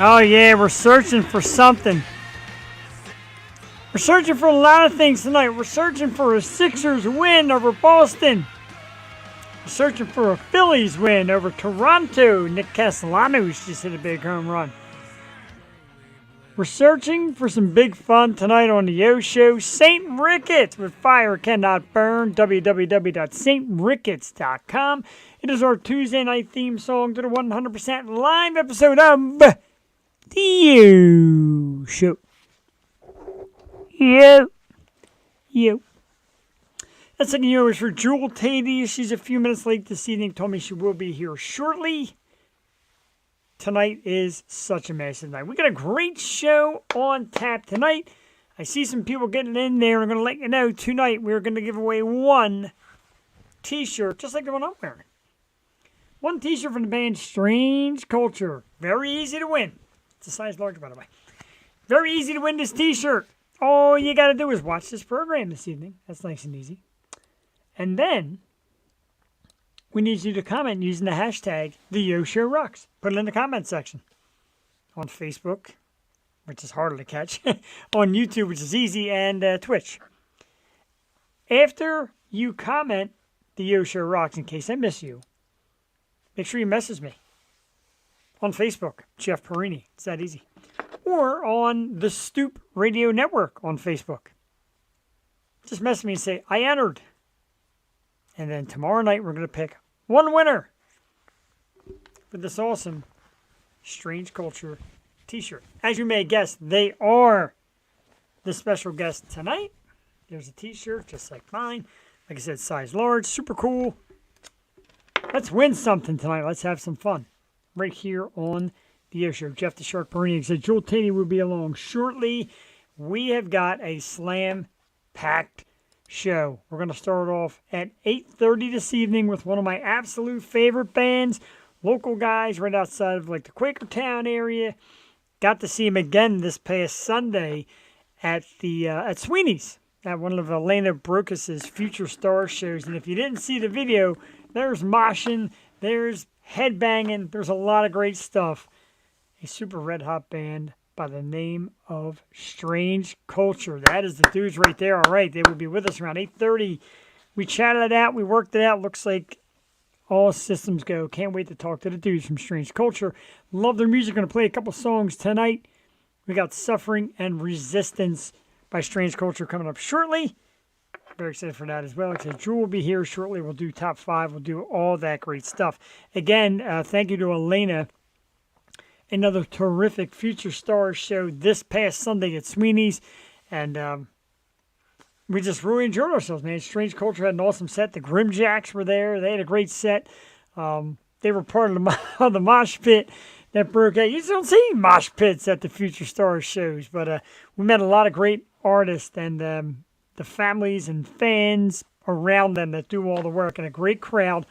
Oh, yeah, we're searching for something. We're searching for a lot of things tonight. We're searching for a Sixers win over Boston. We're searching for a Phillies win over Toronto. Nick Castellanos just hit a big home run. We're searching for some big fun tonight on the Yo Show. St. Ricketts with Fire Cannot Burn. www.stricketts.com. It is our Tuesday night theme song to the 100% live episode of the Yo Show. Yo. That second yo is for Jewel Tatey. She's a few minutes late this evening. Told me she will be here shortly. Tonight is such a massive night. We got a great show on tap tonight. I see some people getting in there. I'm going to let you know tonight we're going to give away one t-shirt, just like the one I'm wearing. One t-shirt from the band Strange Culture. Very easy to win. It's a size large, by the way. Very easy to win this t-shirt. All you got to do is watch this program this evening. That's nice and easy. And then we need you to comment using the hashtag #TheYoShowRocks. Put it in the comment section. On Facebook, which is harder to catch. On YouTube, which is easy. And Twitch. After you comment the Yo Show Rocks, in case I miss you, make sure you message me. On Facebook, Jeff Perini. It's that easy. Or on the Stoop Radio Network on Facebook. Just message me and say, I entered. And then tomorrow night, we're going to pick one winner for this awesome Strange Culture t-shirt. As you may guess, they are the special guest tonight. There's a t-shirt just like mine. Like I said, size large, super cool. Let's win something tonight. Let's have some fun. Right here on the Yo Show. Jeff the Shark Perini said Jewel Tatey will be along shortly. We have got a slam-packed show. We're going to start off at 8:30 this evening with one of my absolute favorite bands, local guys right outside of like the Quakertown area. Got to see him again this past Sunday at the at Sweeney's at one of Elena Brokas's Future Stars shows. And if you didn't see the video, there's moshing, there's headbanging, there's a lot of great stuff. A super red hot band by the name of Strange Culture. That is the dudes right there. All right, they will be with us around 8:30. We chatted it out. We worked it out. Looks like all systems go. Can't wait to talk to the dudes from Strange Culture. Love their music. Going to play a couple songs tonight. We got Suffering and Resistance by Strange Culture coming up shortly. Very excited for that as well. Like I said, Jewel will be here shortly. We'll do top 5. We'll do all that great stuff. Again, thank you to Elena. Another terrific Future Stars show this past Sunday at Sweeney's. And we just really enjoyed ourselves, man. Strange Culture had an awesome set. The Grimjacks were there. They had a great set. They were part of the mosh pit that broke out. You just don't see mosh pits at the Future Stars shows. But we met a lot of great artists and the families and fans around them that do all the work. And a great crowd.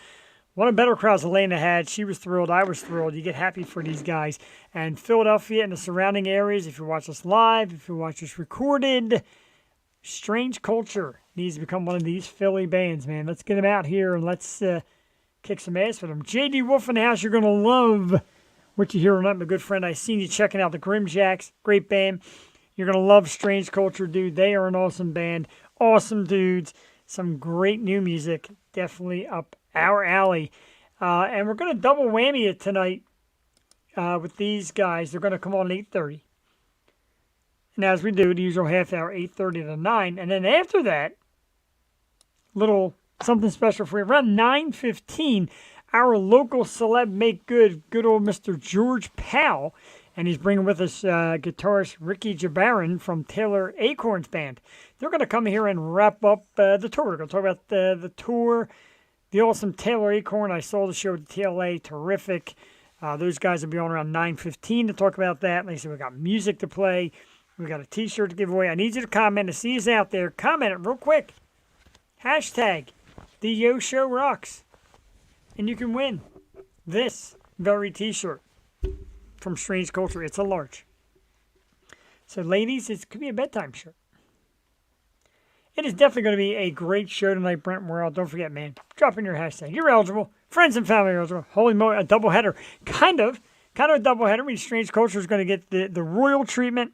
One of the better crowds Elena had. She was thrilled. I was thrilled. You get happy for these guys. And Philadelphia and the surrounding areas, if you watch us live, if you watch us recorded, Strange Culture needs to become one of these Philly bands, man. Let's get them out here and let's kick some ass for them. J.D. Wolf in the house, you're going to love what you hear tonight, my good friend. I seen you checking out the Grimjacks. Great band. You're going to love Strange Culture, dude. They are an awesome band. Awesome dudes. Some great new music. Definitely up our alley. And we're going to double whammy it tonight with these guys. They're going to come on at 8:30. And as we do, the usual half hour, 8:30 to 9. And then after that, little something special for you. Around 9:15, our local celeb make good old Mr. George Powell. And he's bringing with us guitarist Ricky Jabarin from Taylor Acorns Band. They're going to come here and wrap up the tour. We're going to talk about the tour. The awesome Taylor Acorn. I saw the show at the TLA. Terrific. Those guys will be on around 9:15 to talk about that. Like I said, we got music to play. We got a t-shirt to give away. I need you to comment. To see us out there, comment it real quick. Hashtag the Yo Show Rocks. And you can win this very t-shirt from Strange Culture. It's a large. So ladies, it could be a bedtime shirt. It is definitely going to be a great show tonight, Brent Worrell. Don't forget, man, drop in your hashtag. You're eligible. Friends and family are eligible. Holy moly, a doubleheader. Kind of, kind of a doubleheader. I mean, Strange Culture is going to get the royal treatment,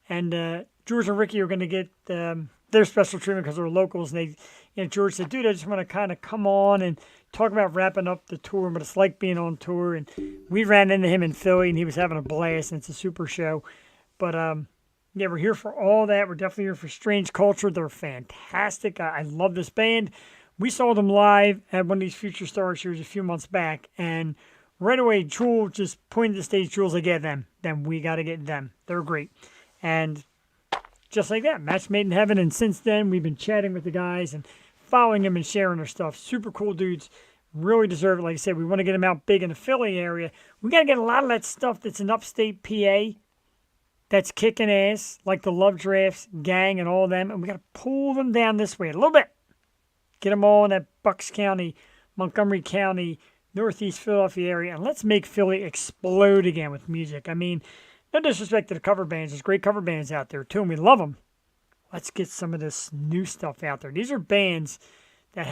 and George and Ricky are going to get their special treatment because they're locals. And George said, dude, I just want to kind of come on and talk about wrapping up the tour, but it's like being on tour. And we ran into him in Philly, and he was having a blast, and it's a super show. But, yeah, we're here for all that. We're definitely here for Strange Culture. They're fantastic. I love this band. We saw them live at one of these Future Star shows a few months back, and right away, Jewel just pointed to the stage. Jewel's like, yeah, them. Then we got to get them. They're great. And just like that, match made in heaven. And since then, we've been chatting with the guys and following them and sharing their stuff. Super cool dudes. Really deserve it. Like I said, we want to get them out big in the Philly area. We got to get a lot of that stuff that's in upstate PA that's kicking ass, like the Love Drafts gang and all of them. And we got to pull them down this way a little bit. Get them all in that Bucks County, Montgomery County, Northeast Philadelphia area. And let's make Philly explode again with music. I mean, no disrespect to the cover bands. There's great cover bands out there, too, and we love them. Let's get some of this new stuff out there. These are bands that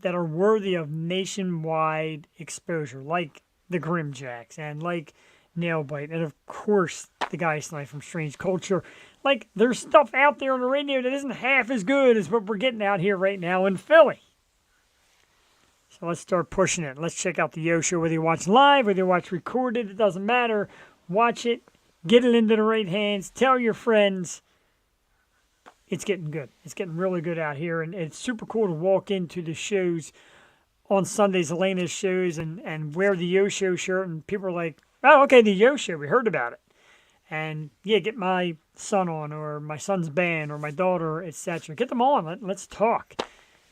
are worthy of nationwide exposure, like the Grimjacks and like Nailbite, and of course the guys tonight from Strange Culture. Like, there's stuff out there on the radio that isn't half as good as what we're getting out here right now in Philly. So let's start pushing it. Let's check out the Yo Show, whether you watch live, whether you watch recorded, it doesn't matter. Watch it, get it into the right hands, tell your friends. It's getting good. It's getting really good out here, and it's super cool to walk into the shows on Sundays, Elena's shows, and wear the Yo Show shirt, and people are like, oh, okay, the Yo Show, we heard about it. And, yeah, get my son on, or my son's band, or my daughter, etc. Get them on. Let's talk.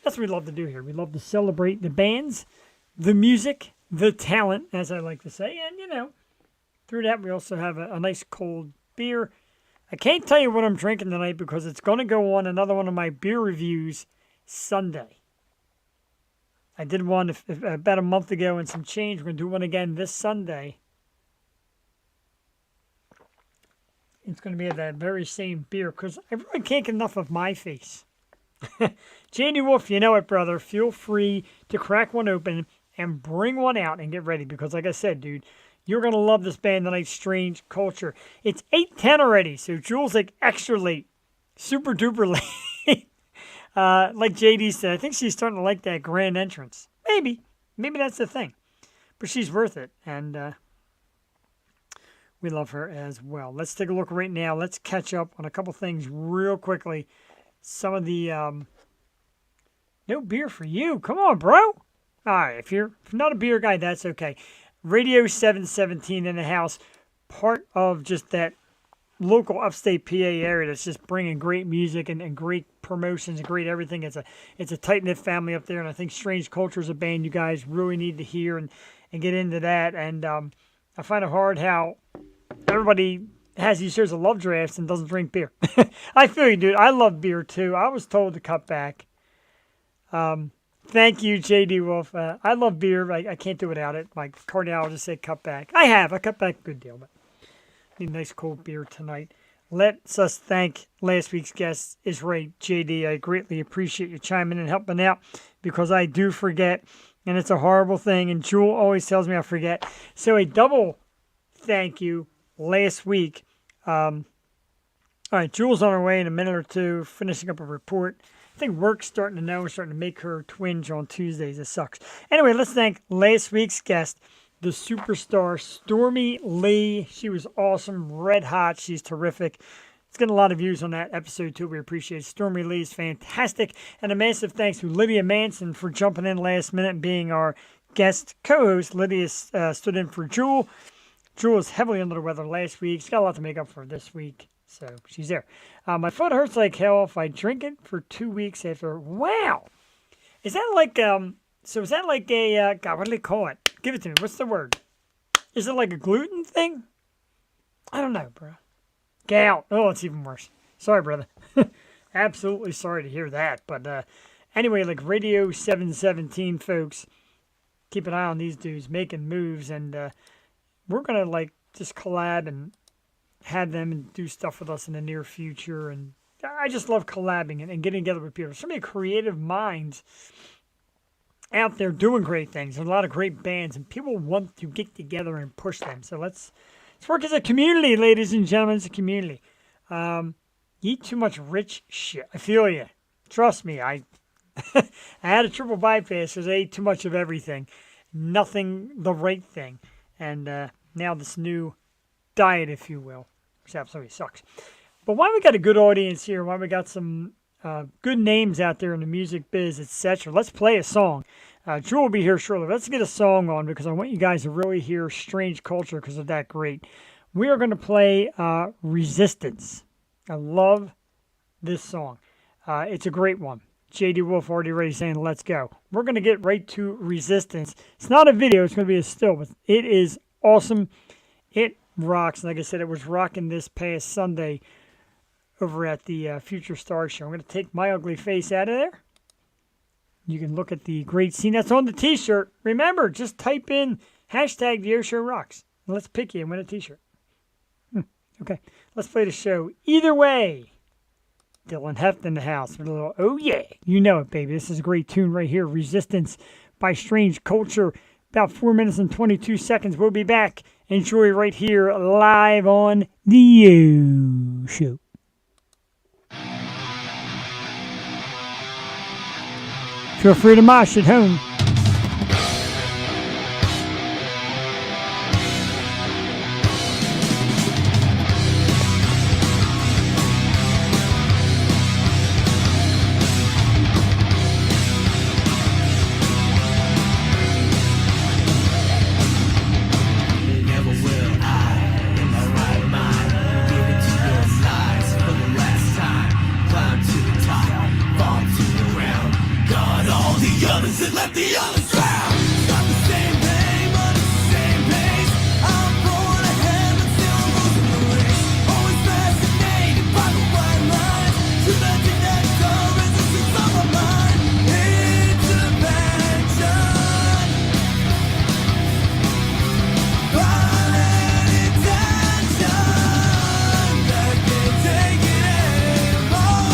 That's what we love to do here. We love to celebrate the bands, the music, the talent, as I like to say. And, through that, we also have a nice cold beer. I can't tell you what I'm drinking tonight because it's going to go on another one of my beer reviews Sunday. I did one about a month ago and some change. We're going to do one again this Sunday. It's going to be that very same beer because I really can't get enough of my face. JD Wolf, you know it, brother. Feel free to crack one open and bring one out and get ready because, like I said, dude, you're going to love this band tonight, Strange Culture. It's 8:10 already, so Jewel's like extra late. Super duper late. Like JD said, I think she's starting to like that grand entrance. Maybe. Maybe that's the thing. But she's worth it, and we love her as well. Let's take a look right now. Let's catch up on a couple things real quickly. Some of the no beer for you. Come on, bro. All right, if you're not a beer guy, that's okay. Radio 717 in the house, part of just that local upstate PA area that's just bringing great music and great promotions and great everything. It's a tight-knit family up there, and I think Strange Culture is a band you guys really need to hear and get into that. And I find it hard how everybody has these shares of Love Drafts and doesn't drink beer. I feel you, dude. I love beer, too. I was told to cut back. Thank you, JD Wolf. I love beer. I can't do without it. My cardiologist said cut back. I cut back a good deal, but need a nice cold beer tonight. Let's us thank last week's guest, is right, JD. I greatly appreciate you chiming in and helping out because I do forget, and it's a horrible thing, and Jewel always tells me I forget. So a double thank you last week. All right, Jewel's on her way in a minute or two, finishing up a report. I think work's starting to know. We're starting to make her twinge on Tuesdays. It sucks. Anyway, let's thank last week's guest, the superstar Stormy Lee. She was awesome, red hot. She's terrific. It's getting a lot of views on that episode, too. We appreciate it. Stormy Lee is fantastic. And a massive thanks to Lydia Manson for jumping in last minute and being our guest co-host. Lydia stood in for Jewel. Jewel was heavily under the weather last week. She's got a lot to make up for this week. So she's there. My foot hurts like hell if I drink it for 2 weeks after. Wow. Is that like, is that like a, God, what do they call it? Give it to me. What's the word? Is it like a gluten thing? I don't know, bro. Gout. Oh, it's even worse. Sorry, brother. Absolutely sorry to hear that. But anyway, like Radio 717, folks, keep an eye on these dudes making moves. And we're going to like just collab and have them do stuff with us in the near future. And I just love collabing and getting together with people. So many creative minds out there doing great things. There's a lot of great bands, and people want to get together and push them. So let's work as a community, ladies and gentlemen. It's a community. Eat too much rich shit. I feel you. Trust me. I had a triple bypass because I ate too much of everything. Nothing the right thing. And now this new diet, if you will, which absolutely sucks. But why we got a good audience here, why we got some good names out there in the music biz, etc. Let's play a song. Drew will be here shortly. Let's get a song on because I want you guys to really hear Strange Culture because of that great. We are going to play Resistance. I love this song. It's a great one. J.D. Wolf already ready saying, let's go. We're going to get right to Resistance. It's not a video. It's going to be a still, but it is awesome. It rocks. Like I said, it was rocking this past Sunday over at the Future Star Show. I'm going to take my ugly face out of there. You can look at the great scene that's on the t-shirt. Remember, just type in hashtag The Air Show Rocks. And let's pick you and win a t-shirt. Okay, let's play the show. Either way, Dylan Heft in the house with a little, oh yeah, you know it, baby. This is a great tune right here. Resistance by Strange Culture. About 4 minutes and 22 seconds. We'll be back. Enjoy right here live on The Show. Feel free to mosh at home. Let the others drown. Not the same pain, but it's the same pace. I'm going ahead, but still I'm losing the race. Always fascinated by the white lines. To the connector, resistance on my mind. Intervention. Violent intention. That can't take it anymore.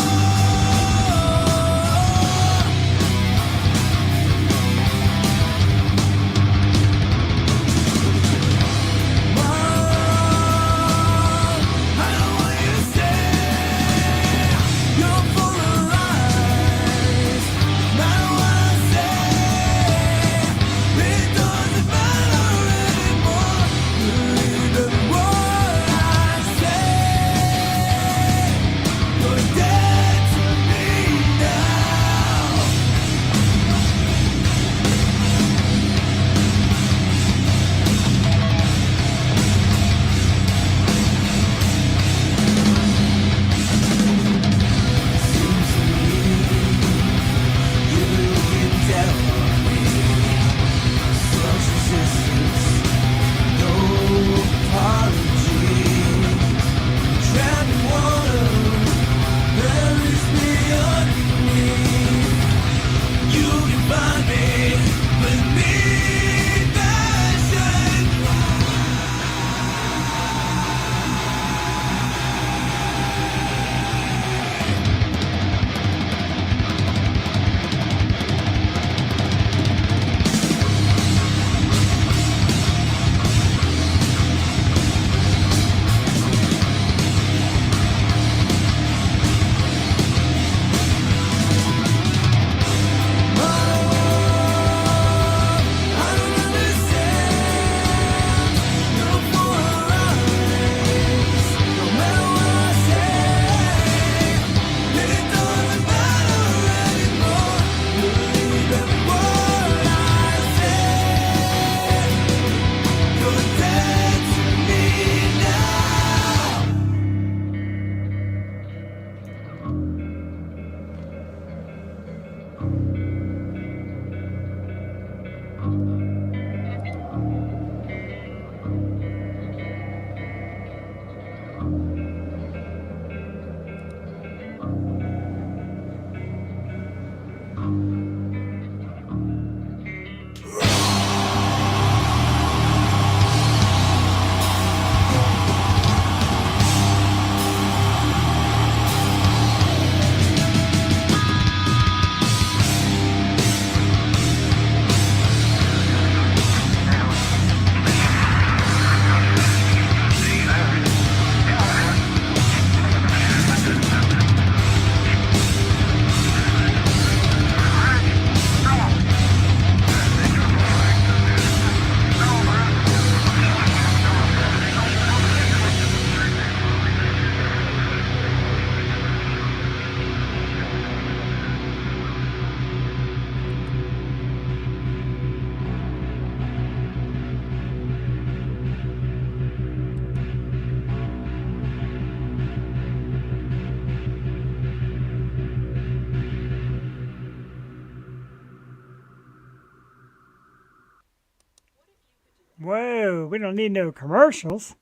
Whoa, we don't need no commercials.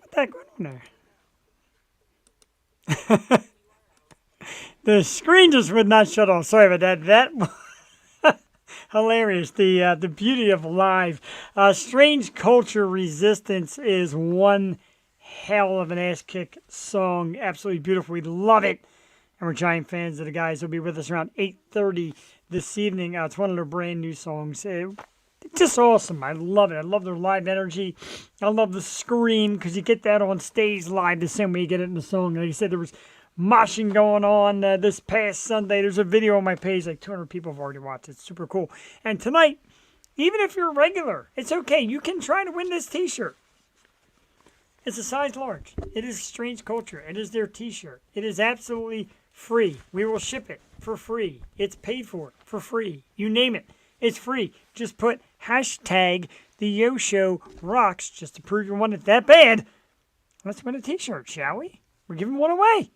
What the heck going on there? The screen just would not shut off. Sorry about that. That hilarious. The beauty of live. Strange Culture Resistance is one hell of an ass kick song. Absolutely beautiful. We love it. And we're giant fans of the guys. They'll be with us around 8:30 this evening. It's one of their brand new songs. Just awesome. I love it. I love their live energy. I love the scream because you get that on stage live the same way you get it in the song. Like I said, there was moshing going on this past Sunday. There's a video on my page. Like 200 people have already watched it. It's super cool. And tonight, even if you're a regular, it's okay. You can try to win this t-shirt. It's a size large. It is Strange Culture. It is their t-shirt. It is absolutely free. We will ship it for free. It's paid for free. You name it. It's free. Just put hashtag the Yo Show rocks just to prove you want it that bad. Let's win a t-shirt, shall we? We're giving one away.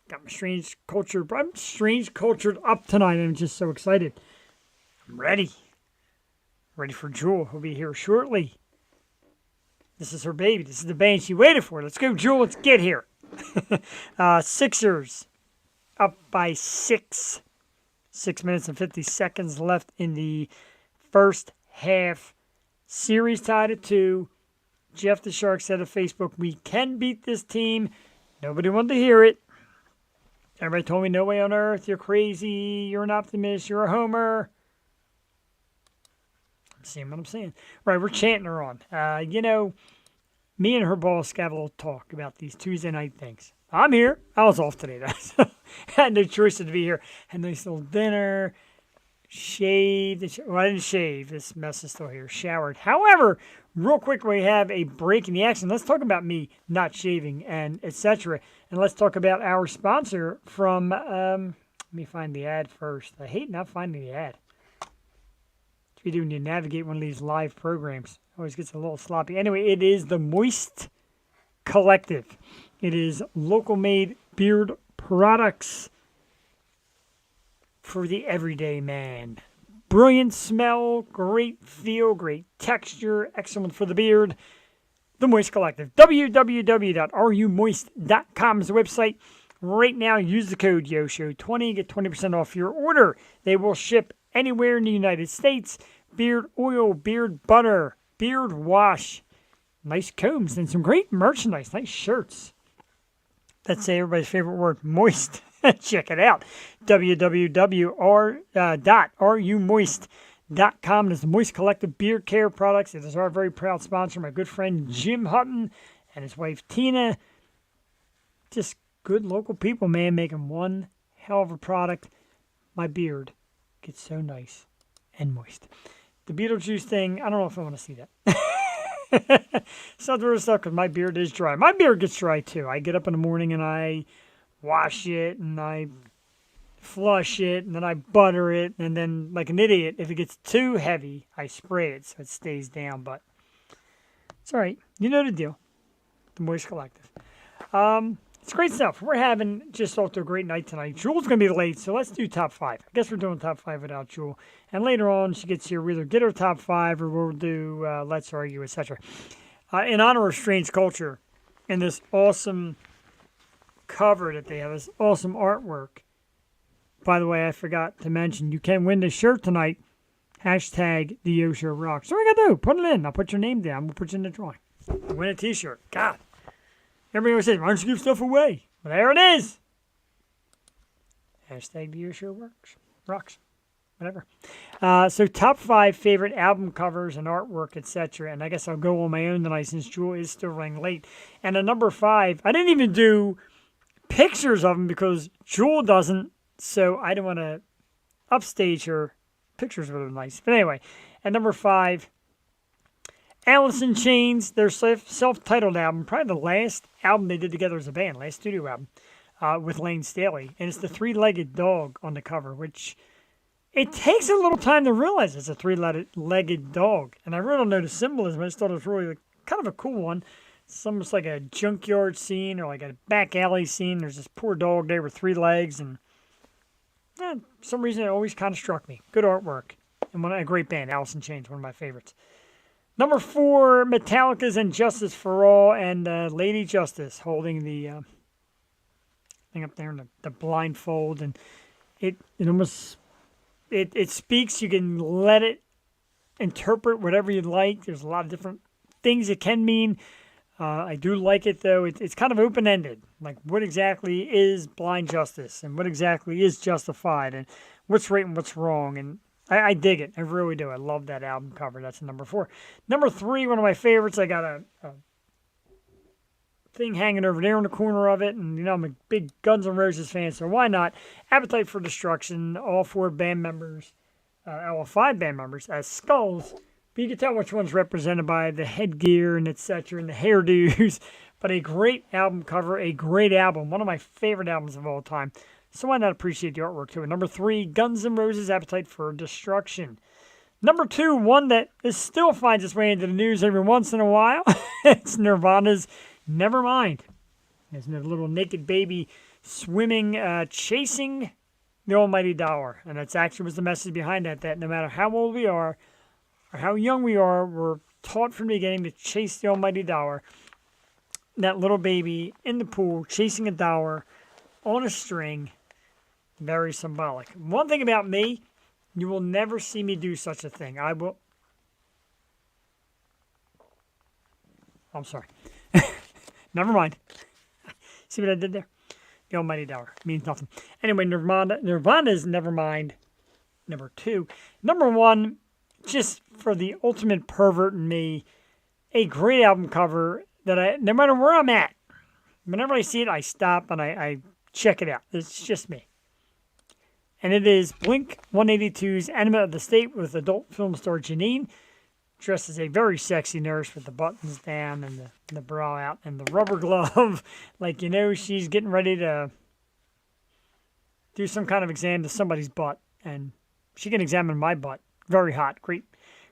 Got my Strange Culture. I'm Strange Cultured up tonight. I'm just so excited. I'm ready. Ready for Jewel, who'll be here shortly. This is her baby. This is the band she waited for. Let's go, Jewel. Let's get here. Sixers up by 6. 6 minutes and 50 seconds left in the first half. Series tied at 2. Jeff the Shark said on Facebook, we can beat this team. Nobody wanted to hear it. Everybody told me, no way on earth. You're crazy. You're an optimist. You're a homer. I'm seeing what I'm saying. Right, we're chanting her on. Me and her boss got a little talk about these Tuesday night things. I'm here. I was off today, though. So I had no choice to be here. Had a nice little dinner. Shaved. Well, I didn't shave. This mess is still here. Showered. However, real quick, we have a break in the action. Let's talk about me not shaving and etc. And let's talk about our sponsor from, let me find the ad first. I hate not finding the ad. What you do when you navigate one of these live programs. Always gets a little sloppy. Anyway, it is the Moist Collective. It is local-made beard products for the everyday man. Brilliant smell, great feel, great texture, excellent for the beard. The Moist Collective. www.rumoist.com is the website. Right now, use the code YOSHOW20. Get 20% off your order. They will ship anywhere in the United States. Beard oil, beard butter, beard wash, nice combs, and some great merchandise, nice shirts. That's everybody's favorite word, moist. Check it out. www.rumoist.com. It is the Moist Collective Beard Care Products. It is our very proud sponsor, my good friend Jim Hutton and his wife Tina. Just good local people, man, making one hell of a product. My beard gets so nice and moist. The Beetlejuice thing, I don't know if I want to see that. Something stuff because my beard is dry. My beard gets dry too. I get up in the morning and I wash it and I flush it and then I butter it and then like an idiot, if it gets too heavy, I spray it so it stays down. But it's all right. You know the deal. The Moist Collective. It's great stuff. We're having just off to a great night tonight. Jewel's going to be late, so let's do top 5. I guess we're doing top 5 without Jewel. And later on, she gets here, we either get her top 5 or we'll do Let's Argue, etc. In honor of Strange Culture and this awesome cover that they have, this awesome artwork. By the way, I forgot to mention, you can win this shirt tonight. Hashtag the Yo Show rocks. So what I got to do? Put it in. I'll put your name down. We'll put you in the drawing. Win a t-shirt. God. Everybody always says, why don't you give stuff away? Well, there it is. Hashtag the Yo Show rocks. Whatever. So top 5 favorite album covers and artwork, etc. And I guess I'll go on my own tonight since Jewel is still running late. And at number 5, I didn't even do pictures of them because Jewel doesn't. So I didn't want to upstage her. Pictures would have been nice. But anyway, at number 5, Alice in Chains, their self-titled album, probably the last album they did together as a band, last studio album, with Lane Staley. And it's the 3-legged dog on the cover, which it takes a little time to realize it's a 3-legged dog. And I really don't know the symbolism. I just thought it was really kind of a cool one. It's almost like a junkyard scene or like a back alley scene. There's this poor dog there with 3 legs. And for some reason, it always kind of struck me. Good artwork. And a great band, Alice in Chains, one of my favorites. Number 4, Metallica's And Justice for All, and Lady Justice holding the thing up there in the blindfold, and it almost it speaks. You can let it interpret whatever you'd like. There's a lot of different things it can mean. I do like it, though. It's kind of open-ended. Like, what exactly is blind justice, and what exactly is justified, and what's right and what's wrong, and I dig it. I really do. I love that album cover. That's number 4. Number 3, one of my favorites. I got a thing hanging over there in the corner of it, and, I'm a big Guns N' Roses fan, so why not? Appetite for Destruction, all 4 band members, all 5 band members, as skulls. But you can tell which one's represented by the headgear and etc. and the hairdos. But a great album cover, a great album, one of my favorite albums of all time. So why not appreciate the artwork too? And number 3, Guns N' Roses, Appetite for Destruction. Number 2, one that still finds its way into the news every once in a while. It's Nirvana's Nevermind. There's a little naked baby swimming, chasing the almighty dollar. And that's actually was the message behind that no matter how old we are or how young we are, we're taught from the beginning to chase the almighty dollar. That little baby in the pool chasing a dollar on a string. Very symbolic. One thing about me, you will never see me do such a thing. I'm sorry. Never mind. See what I did there? The almighty dollar means nothing. Anyway, Nirvana's Nevermind, number 2. Number 1, just for the ultimate pervert in me, a great album cover that no matter where I'm at, whenever I see it, I stop and I check it out. It's just me. And it is Blink-182's Enema of the State with adult film star Janine, dressed as a very sexy nurse with the buttons down and the bra out and the rubber glove. Like, she's getting ready to do some kind of exam to somebody's butt. And she can examine my butt. Very hot.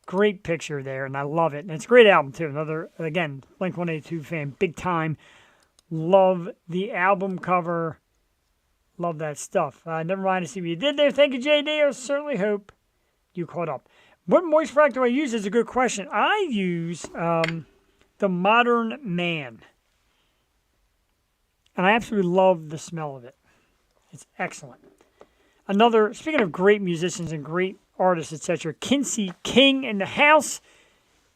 Great picture there, and I love it. And it's a great album, too. Another, again, Blink-182 fan, big time. Love the album cover. Love that stuff. Never mind to see what you did there. Thank you, JD. I certainly hope you caught up. What moist frac do I use is a good question. I use the Modern Man. And I absolutely love the smell of it. It's excellent. Speaking of great musicians and great artists, etc., Kinsey King in the house.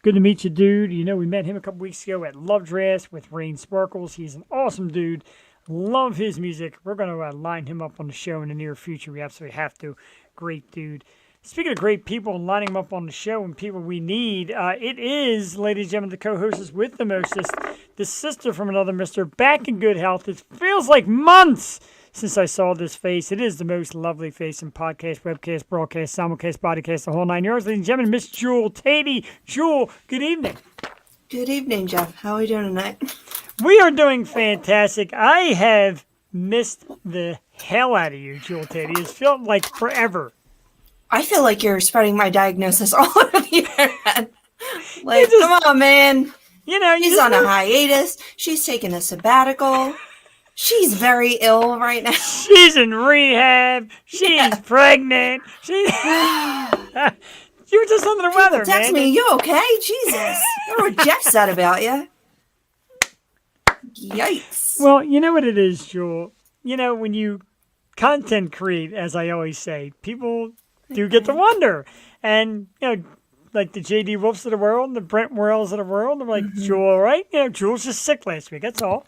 Good to meet you, dude. We met him a couple weeks ago at Lovedraft with Rain Sparkles. He's an awesome dude. Love his music. We're going to line him up on the show in the near future. We absolutely have to. Great dude. Speaking of great people and lining them up on the show and people we need, it is, ladies and gentlemen, the co-hostess with the mostest, the sister from another mister, back in good health. It feels like months since I saw this face. It is the most lovely face in podcast, webcast, broadcast, simulcast, bodycast, the whole 9 yards. Ladies and gentlemen, Miss Jewel Tatey. Jewel, good evening. Good evening, Jeff. How are we doing tonight? We are doing fantastic. I have missed the hell out of you, Jewel Tatey. It's felt like forever. I feel like you're spreading my diagnosis all over the internet. Like, come on, man. She's on a hiatus. She's taking a sabbatical. She's very ill right now. She's in rehab. She's pregnant. You were just under the weather, text man. me, you okay? Jesus. Remember what Jeff said about you. Yikes. Well, you know what it is, Jewel. When you content create, as I always say, people do get to wonder. And, like the J.D. Wolfs of the world and the Brent Worrells of the world, they're like, Jewel, all right? Jewel's just sick last week, that's all.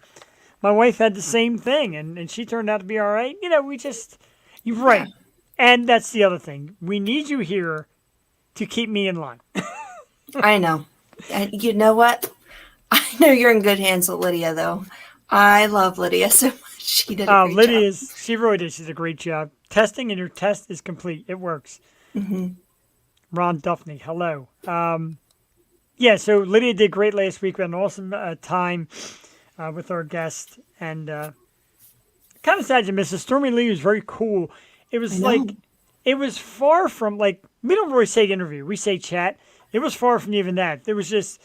My wife had the same thing, and she turned out to be all right. You're right. And that's the other thing. We need you here to keep me in line. I know. And you know what? I know you're in good hands with Lydia, though. I love Lydia so much. She did a great job. She really did. She did a great job. Testing, and your test is complete. It works. Mm-hmm. Ron Duffney, hello. So Lydia did great last week. We had an awesome time with our guest. And kind of sad to miss it. Stormy Lee was very cool. It was it was far from, we don't really say interview. We say chat. It was far from even that. It was just,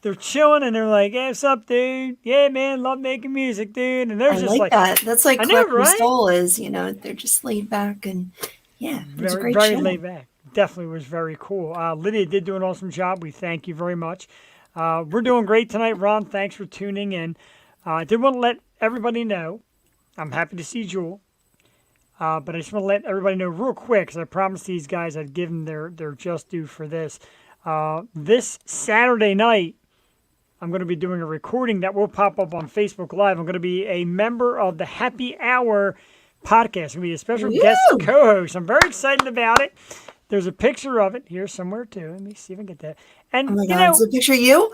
they're chilling and they're like, hey, what's up, dude? Yeah, man, love making music, dude. And they're just like that. That's like Cliff and Soul is, they're just laid back and, yeah, it's a great very show. laid back. definitely was very cool. Lydia did do an awesome job. We thank you very much. We're doing great tonight, Ron. Thanks for tuning in. I did want to let everybody know I'm happy to see Jewel. But I just want to let everybody know real quick, because I promised these guys I'd give them their just due for this. This Saturday night, I'm going to be doing a recording that will pop up on Facebook Live. I'm going to be a member of the Happy Hour podcast. I'm going to be a special guest co-host. I'm very excited about it. There's a picture of it here somewhere, too. Let me see if I can get that. And, oh, my God. Is it a picture of you?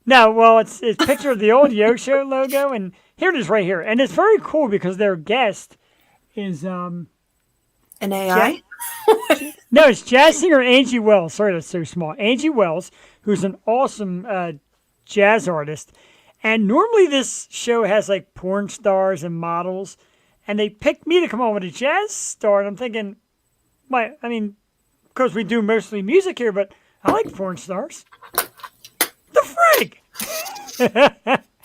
No, well, it's a picture of the old Yo Show logo, and here it is right here. And it's very cool because their guest is an AI? No, it's jazz singer Angie Wells. Sorry, that's so small. Angie Wells, who's an awesome jazz artist. And normally this show has like porn stars and models, and they picked me to come on with a jazz star. And I'm thinking, because we do mostly music here, but I like porn stars. The frig!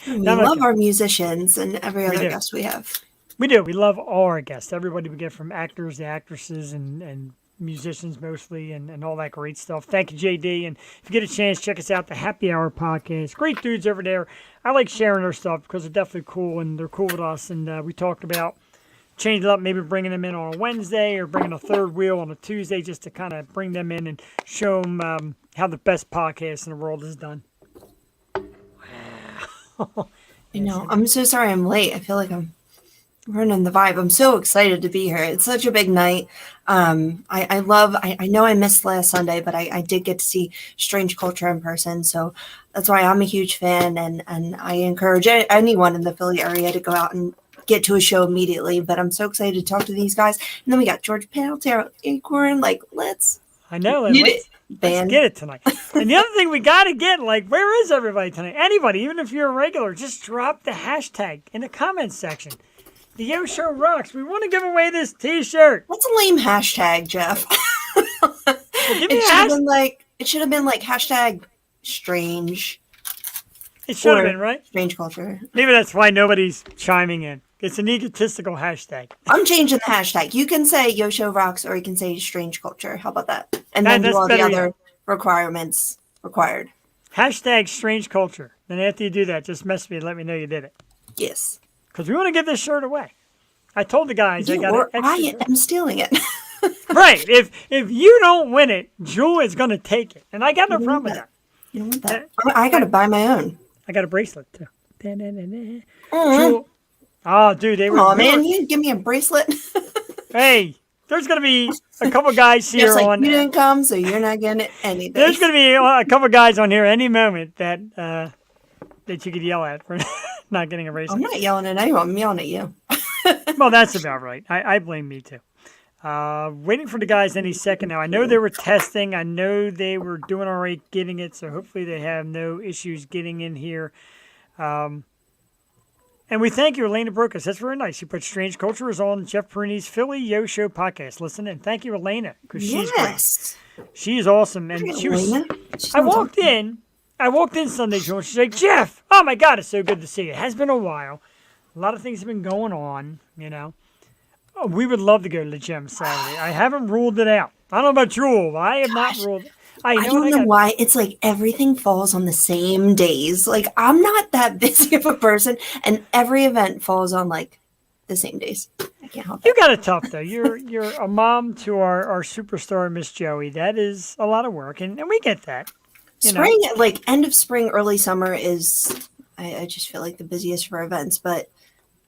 We love our musicians and every other guest we have. We do. We love all our guests. Everybody we get, from actors to actresses and musicians mostly, and all that great stuff. Thank you, JD. And if you get a chance, check us out, the Happy Hour podcast. Great dudes over there. I like sharing their stuff because they're definitely cool, and they're cool with us. And we talked about changing it up, maybe bringing them in on a Wednesday or bringing a third wheel on a Tuesday, just to kind of bring them in and show them how the best podcast in the world is done. Wow. I know. I'm so sorry I'm late. I feel like I'm running the vibe. I'm so excited to be here. It's such a big night. I know I missed last Sunday, but I did get to see Strange Culture in person. So that's why I'm a huge fan. And I encourage anyone in the Philly area to go out and get to a show immediately. But I'm so excited to talk to these guys. And then we got George Pal, Tara Acorn. Let's get it tonight. And the other thing we got to get, where is everybody tonight? Anybody, even if you're a regular, just drop the hashtag in the comments section. The Yo Show rocks. We want to give away this T-shirt. That's a lame hashtag, Jeff. It should have been hashtag strange. It should have been, right? Strange culture. Maybe that's why nobody's chiming in. It's an egotistical hashtag. I'm changing the hashtag. You can say Yo Show rocks, or you can say strange culture. How about that? And then do all the other requirements required. Hashtag strange culture. Then after you do that, just message me and let me know you did it. Yes. Because we want to give this shirt away. I told the guys I got an extra shirt. I'm stealing it. Right. If you don't win it, Jewel is going to take it. And I got no problem with that. You don't want that. I got to buy my own. I got a bracelet, too. Jewel. Oh, dude, they were... Oh, man, you give me a bracelet? Hey, there's going to be a couple guys here on... You didn't come, so you're not getting anything. There's going to be a couple guys on here any moment that you could yell at for not getting a bracelet. I'm not yelling at anyone. I'm yelling at you. Well, that's about right. I blame me, too. Waiting for the guys any second now. I know they were testing. I know they were doing all right getting it, so hopefully they have no issues getting in here. And we thank you, Elena Brokus. That's very nice. She put Strange Culture is on Jeff Perini's Philly Yo Show podcast. Listen in. Thank you, Elena, because she's great. She's awesome. And I walked in Sunday, Joel. She's like, Jeff, oh my God, it's so good to see you. It has been a while. A lot of things have been going on, you know. Oh, we would love to go to the gym Saturday. I haven't ruled it out. I don't know about Jewel. I have not ruled it. I don't know why. It's everything falls on the same days. I'm not that busy of a person, and every event falls on the same days. I can't help it. You got it tough though. You're a mom to our superstar Miss Joey. That is a lot of work, and we get that. Spring, end of spring, early summer is. I just feel like the busiest for events, but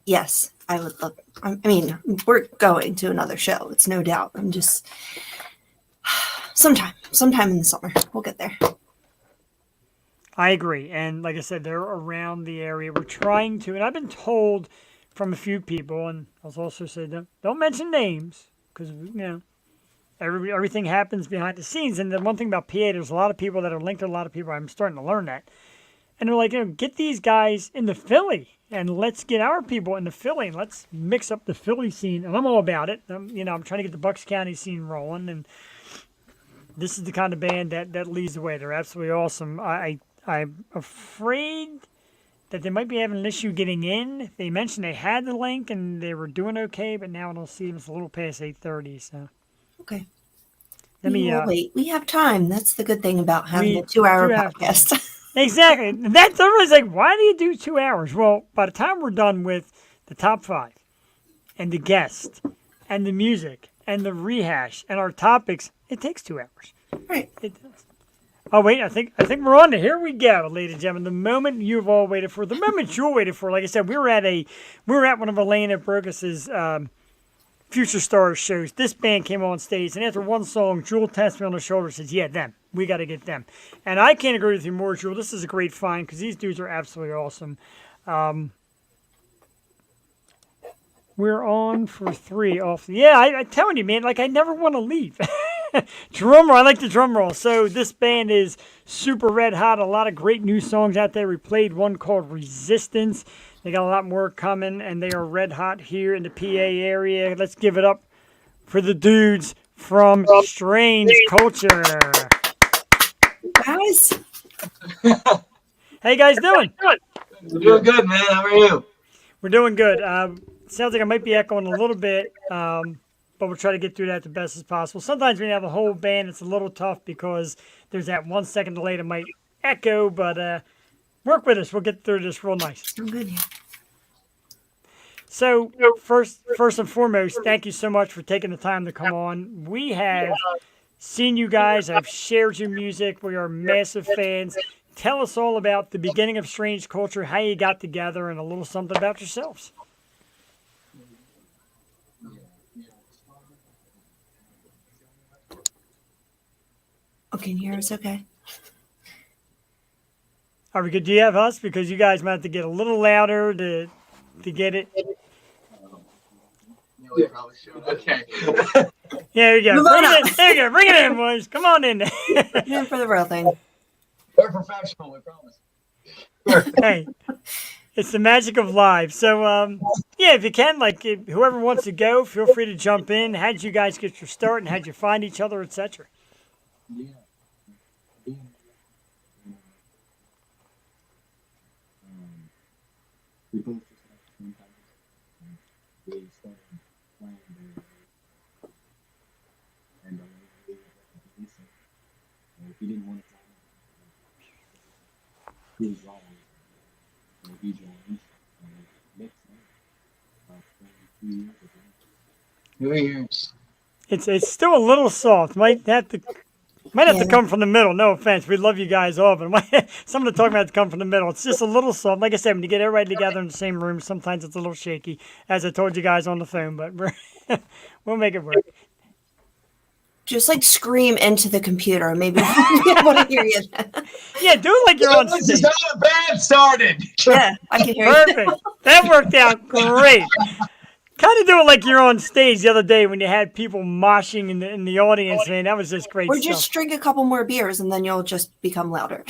yes, I would love. I mean, we're going to another show. It's no doubt. I'm just. Sometime in the summer, we'll get there. I agree. And like I said, they're around the area. We're trying to, and I've been told from a few people, and I was also said, don't mention names, because, everything happens behind the scenes. And the one thing about PA, there's a lot of people that are linked to a lot of people. I'm starting to learn that. And they're like, get these guys in the Philly, and let's get our people in the Philly, and let's mix up the Philly scene. And I'm all about it. I'm trying to get the Bucks County scene rolling, and this is the kind of band that leads the way. They're absolutely awesome. I'm afraid that they might be having an issue getting in. They mentioned they had the link and they were doing okay, but now I don't see them. It's a little past 8:30. So okay, We will wait. We have time. That's the good thing about having a 2-hour podcast. Exactly. That's everybody's like, why do you do 2 hours? Well, by the time we're done with the top 5 and the guest and the music and the rehash and our topics, it takes 2 hours. Right. It does. Oh wait, I think we're on it. Here we go, ladies and gentlemen. The moment you've all waited for, the moment you waited for. Like I said, we were at one of Elena Burgess's Future Stars shows. This band came on stage, and after one song, Jewel taps me on the shoulder and says, "Yeah, them. We got to get them." And I can't agree with you more, Jewel. This is a great find because these dudes are absolutely awesome. We're on for 3 off. Yeah, I'm telling you, man. Like I never want to leave. Drum roll. I like the drum roll. So this band is super red hot. A lot of great new songs out there. We played one called Resistance. They got a lot more coming, and they are red hot here in the PA area. Let's give it up for the dudes from Strange Culture. Guys. How you guys doing? We're doing good, man. How are you? We're doing good. Sounds like I might be echoing a little bit, but we'll try to get through that the best as possible. Sometimes when you have a whole band, it's a little tough because there's that 1 second delay that might echo, but work with us. We'll get through this real nice. I'm good here. So first and foremost, thank you so much for taking the time to come on. We have seen you guys. I've shared your music. We are massive fans. Tell us all about the beginning of Strange Culture, how you got together, and a little something about yourselves. Oh, can you hear us okay? Are we good? Do you have us? Because you guys might have to get a little louder to get it. Yeah, probably should. Okay. Yeah, there you go. Bring it in. There you go. Bring it in, boys. Come on in. Yeah, for the real thing. We're professional, we promise. Hey, it's the magic of live. So, yeah, if you can, whoever wants to go, feel free to jump in. How did you guys get your start, and how did you find each other, etc.? Yeah. We both just had the same time. We started playing and if he didn't want to he was wrong. He joined and mixed 2 years. It's still a little soft. Might have to come from the middle. No offense. We love you guys all, but some of the talking about to come from the middle. It's just a little soft. Like I said, when you get everybody together in the same room, sometimes it's a little shaky, as I told you guys on the phone, but we'll make it work. Just scream into the computer. Maybe I'll be able to hear you then. Yeah, do it like you're on stage. This is how the band started. Yeah, I can hear you. Perfect. That worked out great. Kind of do it like you're on stage the other day when you had people moshing in the audience, man. That was just great Or stuff. just drink a couple more beers and then you'll just become louder.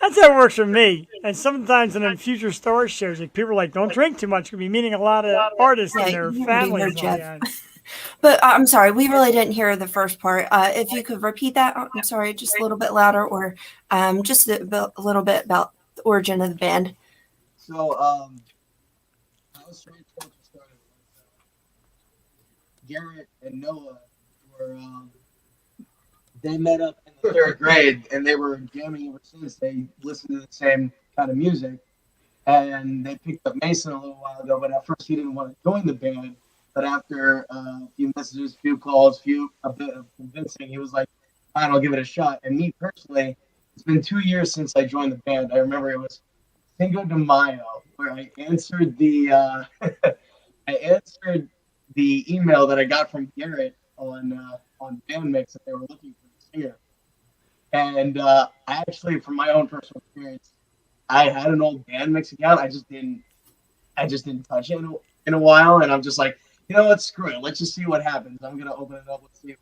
That's how it works for me. And sometimes in Future Stars shows, people are like, don't drink too much. Could be meaning a lot of artists and their families. But I'm sorry, we really didn't hear the first part. If you could repeat that, I'm sorry, just a little bit louder, or just a little bit about the origin of the band. So, how Strange Culture started was Garrett and Noah were, they met up in the 3rd grade and they were jamming ever since. They listened to the same kind of music, and they picked up Mason a little while ago, but at first he didn't want to join the band. But after a few messages, few calls, a bit of convincing, he was like, fine, I'll give it a shot. And me personally, it's been 2 years since I joined the band. I remember it was Cinco de Mayo, where I answered the email that I got from Garrett on Band Mix that they were looking for a singer. And I actually, from my own personal experience, I had an old Band Mix account. I just didn't touch it in a while, and I'm just like, you know what, screw it. Let's just see what happens. I'm gonna open it up. Let's see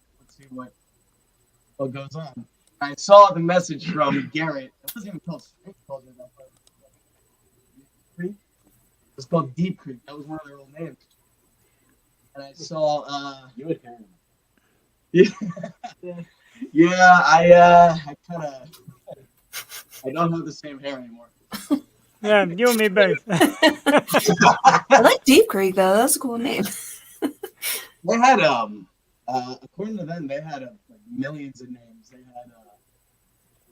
what goes on. I saw the message from Garrett. It wasn't even called Strange Culture. It was called Deep Creek. That was one of their old names. And I saw you would hear him. Yeah, I kind of I don't have the same hair anymore. Yeah, you and me both. I like Deep Creek though. That's a cool name. They had according to them, they had like millions of names. They had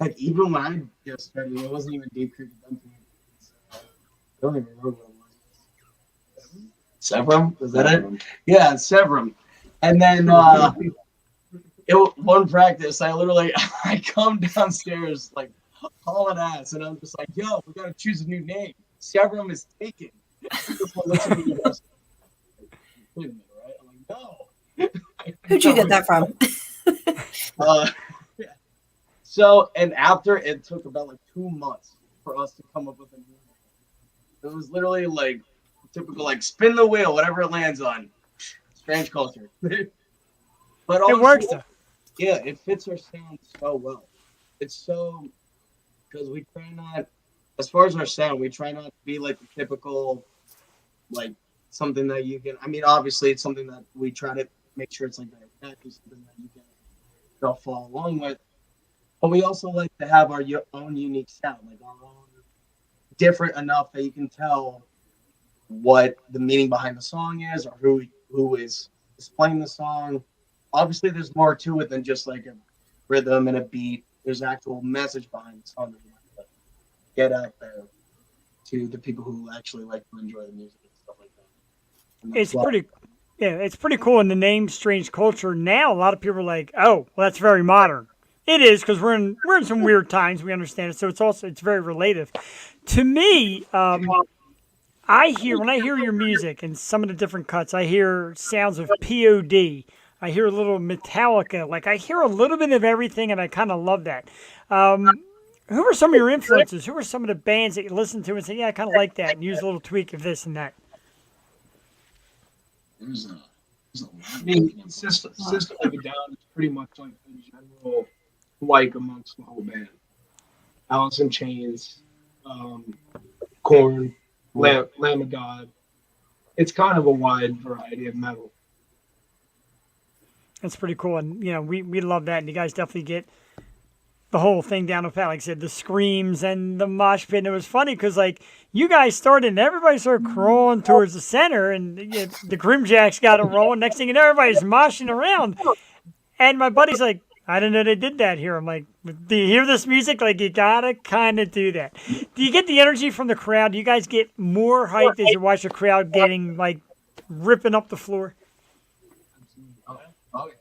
like even when I just started, it wasn't even Deep Creek Dumping. I don't even remember what it was. Severum? Was that it? Yeah, Severum. And then one practice, I come downstairs like hauling ass, and I'm just like, yo, we gotta choose a new name. Severum is taken. Wait a minute, right? I'm like, no. Who'd you get that from? Yeah. So, and after it took about like 2 months for us to come up with a new name. It was literally like typical, like spin the wheel, whatever it lands on. Strange culture. But also, It works though. yeah, it fits our sound so well. It's so, because we try not, as far as our sound, we try not to be like the typical, like something that you can. I mean, obviously, it's something that we try to make sure it's like very catchy, something that you can follow along with. But we also like to have our own unique sound, like our own different enough that you can tell what the meaning behind the song is, or who is playing the song. Obviously, there's more to it than just like a rhythm and a beat. There's actual message behind the song that you have to get out there to the people who actually like to enjoy the music and stuff like that. And that's It's why- pretty. Yeah, it's pretty cool. And the name "Strange Culture" now, a lot of people are like, "Oh, well, that's very modern." It is because we're in some weird times. We understand it, so it's very relative. To me, I hear when I hear your music and some of the different cuts, I hear sounds of POD. I hear a little Metallica. Like I hear a little bit of everything, and I kind of love that. Who are some of your influences? Who are some of the bands that you listen to and say, "Yeah, I kind of like that," and use a little tweak of this and that? There's a lot. I mean, System of a Down is pretty much like the general like amongst the whole band. Alice in Chains, Korn, Lamb of God. It's kind of a wide variety of metal. That's pretty cool, and we love that, and you guys definitely get the whole thing down to pat. Like I said, the screams and the mosh pit. And it was funny because like you guys started, and everybody started crawling towards the center, and the Grimjacks got it rolling. Next thing you know, everybody's moshing around, and my buddy's like, "I didn't know they did that here." I'm like, "Do you hear this music? Like you gotta kind of do that." Do you get the energy from the crowd? Do you guys get more hyped as you watch the crowd getting like ripping up the floor? Oh, yeah.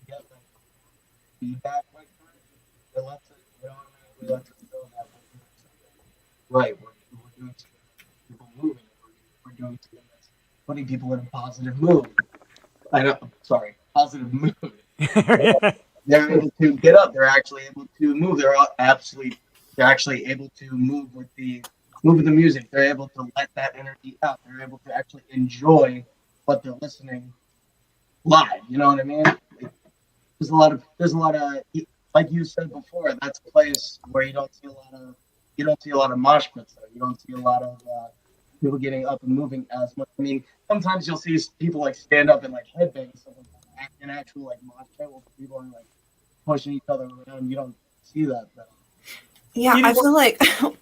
Get that feedback like that. It lets it automatically lets it know that right, we're doing something that's people moving. We're doing something that's putting people in a positive mood. I know. Sorry, positive mood. They're able to get up. They're actually able to move. They're actually able to move with the music. They're able to let that energy out. They're able to actually enjoy what they're listening live. You know what I mean? There's a lot of like you said before. That's a place where you don't see a lot of mosh pits. Though. You don't see a lot of people getting up and moving as much. I mean, sometimes you'll see people like stand up and like headbang and stuff like that. An actual like mosh pit where people are like pushing each other around. You don't see that. Yeah, I feel like.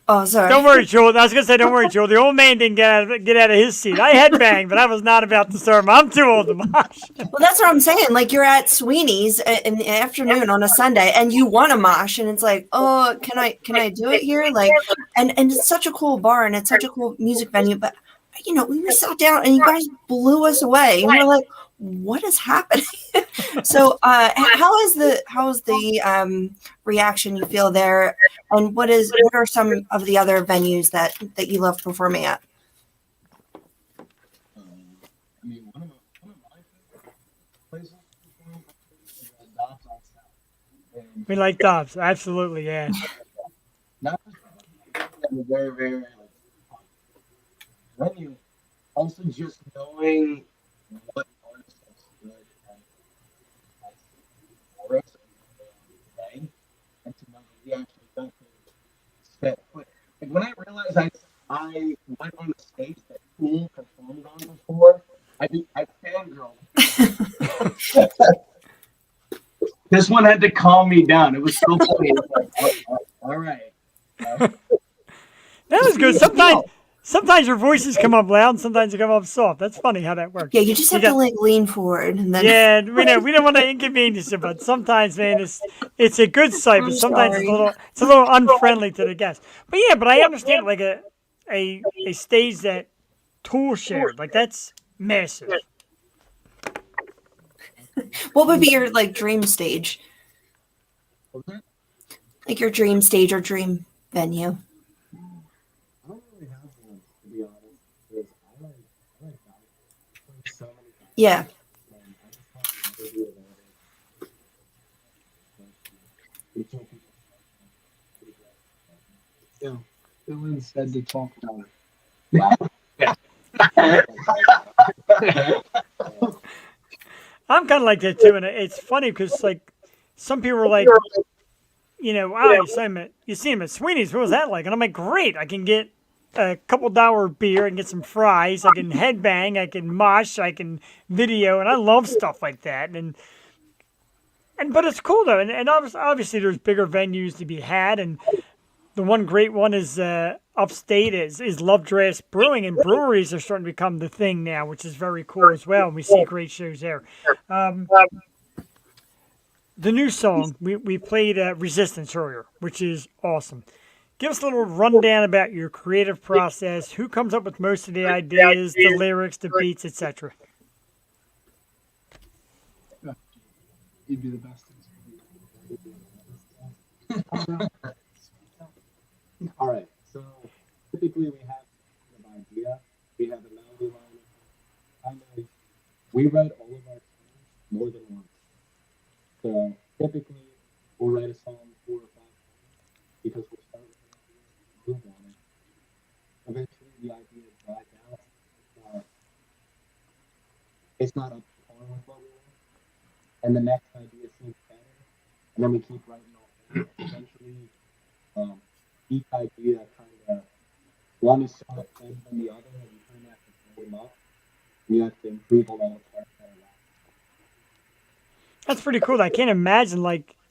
Oh, sorry. Don't worry, Joel. I was gonna say, don't worry, Joel. The old man didn't get out of his seat. I headbanged, but I was not about to serve him. I'm too old to mosh. Well, that's what I'm saying. Like you're at Sweeney's in the afternoon on a Sunday, and you want to mosh, and it's like, oh, can I do it here? Like, and it's such a cool bar, and it's such a cool music venue. But we sat down, and you guys blew us away, and we're like, what is happening? So, how is the reaction you feel there, and what are some of the other venues that you love performing at? I mean, one of my favorite places to perform is Dobbs on South. And We like Dobbs, absolutely, yeah. not just very, very like venue. Also, just knowing what artists are good and for us today, and to know that we actually got to step foot. Like when I realized I went on a stage that Tool performed on before, I fangirled. This one had to calm me down. It was so funny. It was like, all right. That was good. Sometimes your voices come up loud, and sometimes they come up soft. That's funny how that works. Yeah, you just have to like lean forward and then. Yeah, we don't want to inconvenience it, but sometimes, man, it's a good sight, but I'm sometimes sorry. it's a little unfriendly to the guests. But yeah, but I understand like a stage that Tool shared, like that's massive. What would be your like dream stage? What's that? Like your dream stage or dream venue? I don't really have one, to be honest. Because I like that. So many times. Yeah. And I just want to do it all. We tell people. Yeah. Dylan said to talk about it. I'm kind of like that too, and it's funny because like some people are like, you see him at Sweeney's. What was that like? And I'm like, great, I can get a $couple beer and get some fries. I can headbang, I can mosh, I can video, and I love stuff like that. And but it's cool though, and obviously there's bigger venues to be had, and the one great one is upstate is Lovedraft Brewing, and breweries are starting to become the thing now, which is very cool as well. And we see great shows there. The new song we played Resistance earlier, which is awesome. Give us a little rundown about your creative process. Who comes up with most of the ideas, the lyrics, the beats, etc. You'd be the best. All right. So typically we have an idea. We have a melody line. Kind of, we write all of our songs more than once. So typically we'll write a song 4 or 5 times because we'll start with an idea, move on it. Eventually the idea dries out. It's not up to par with what we want. And the next idea seems better. And then we keep writing all that. Eventually, each idea kind of, one is so much better than the other, and you kind of have to build them up. You have to improve on all the parts that are left. That's pretty cool. I can't imagine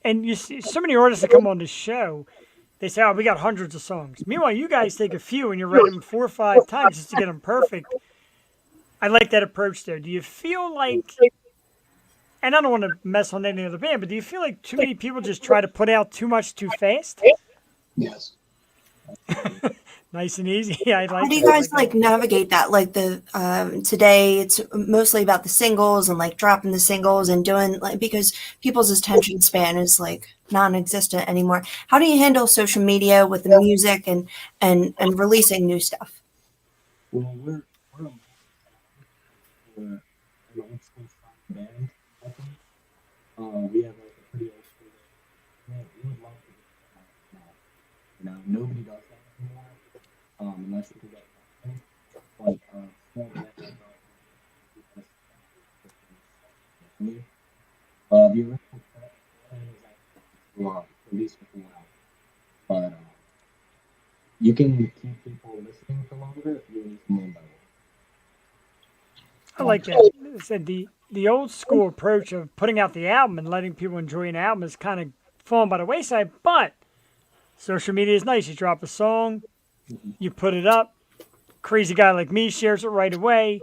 and you see so many artists that come on the show. They say, "Oh, we got hundreds of songs." Meanwhile, you guys take a few and you write them 4 or 5 times just to get them perfect. I like that approach there. Do you feel like, and I don't want to mess on any other band, but do you feel like too many people just try to put out too much too fast? Yes. Nice and easy. I like. How do you that. guys like navigate that? Like the today, it's mostly about the singles and like dropping the singles and doing like because people's attention span is like non-existent anymore. How do you handle social media with the music and releasing new stuff? Well, we're an old school style band, I think. We have like a pretty old school band. We would love to get that out now. Nobody does that anymore. Unless you can get something. Like, small bands like me. The original plan is actually released before now. But you can keep people listening for longer if you release them one by one. I like that. I said the old school approach of putting out the album and letting people enjoy an album is kind of fallen by the wayside, but social media is nice. You drop a song, you put it up, crazy guy like me shares it right away.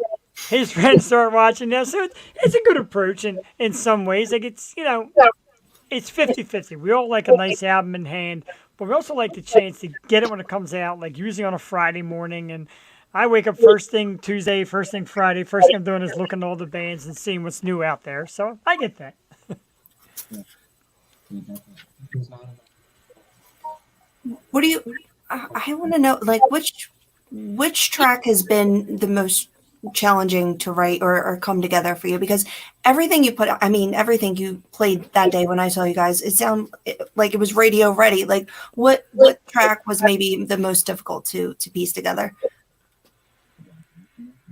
His friends start watching now. So it's a good approach in some ways. Like it's 50-50. We all like a nice album in hand, but we also like the chance to get it when it comes out, like usually on a Friday morning. And I wake up first thing Tuesday, first thing Friday. First thing I'm doing is looking at all the bands and seeing what's new out there. So I get that. What do you? I want to know like which track has been the most challenging to write or come together for you because everything you everything you played that day when I saw you guys, it sounded like it was radio ready. Like what track was maybe the most difficult to piece together?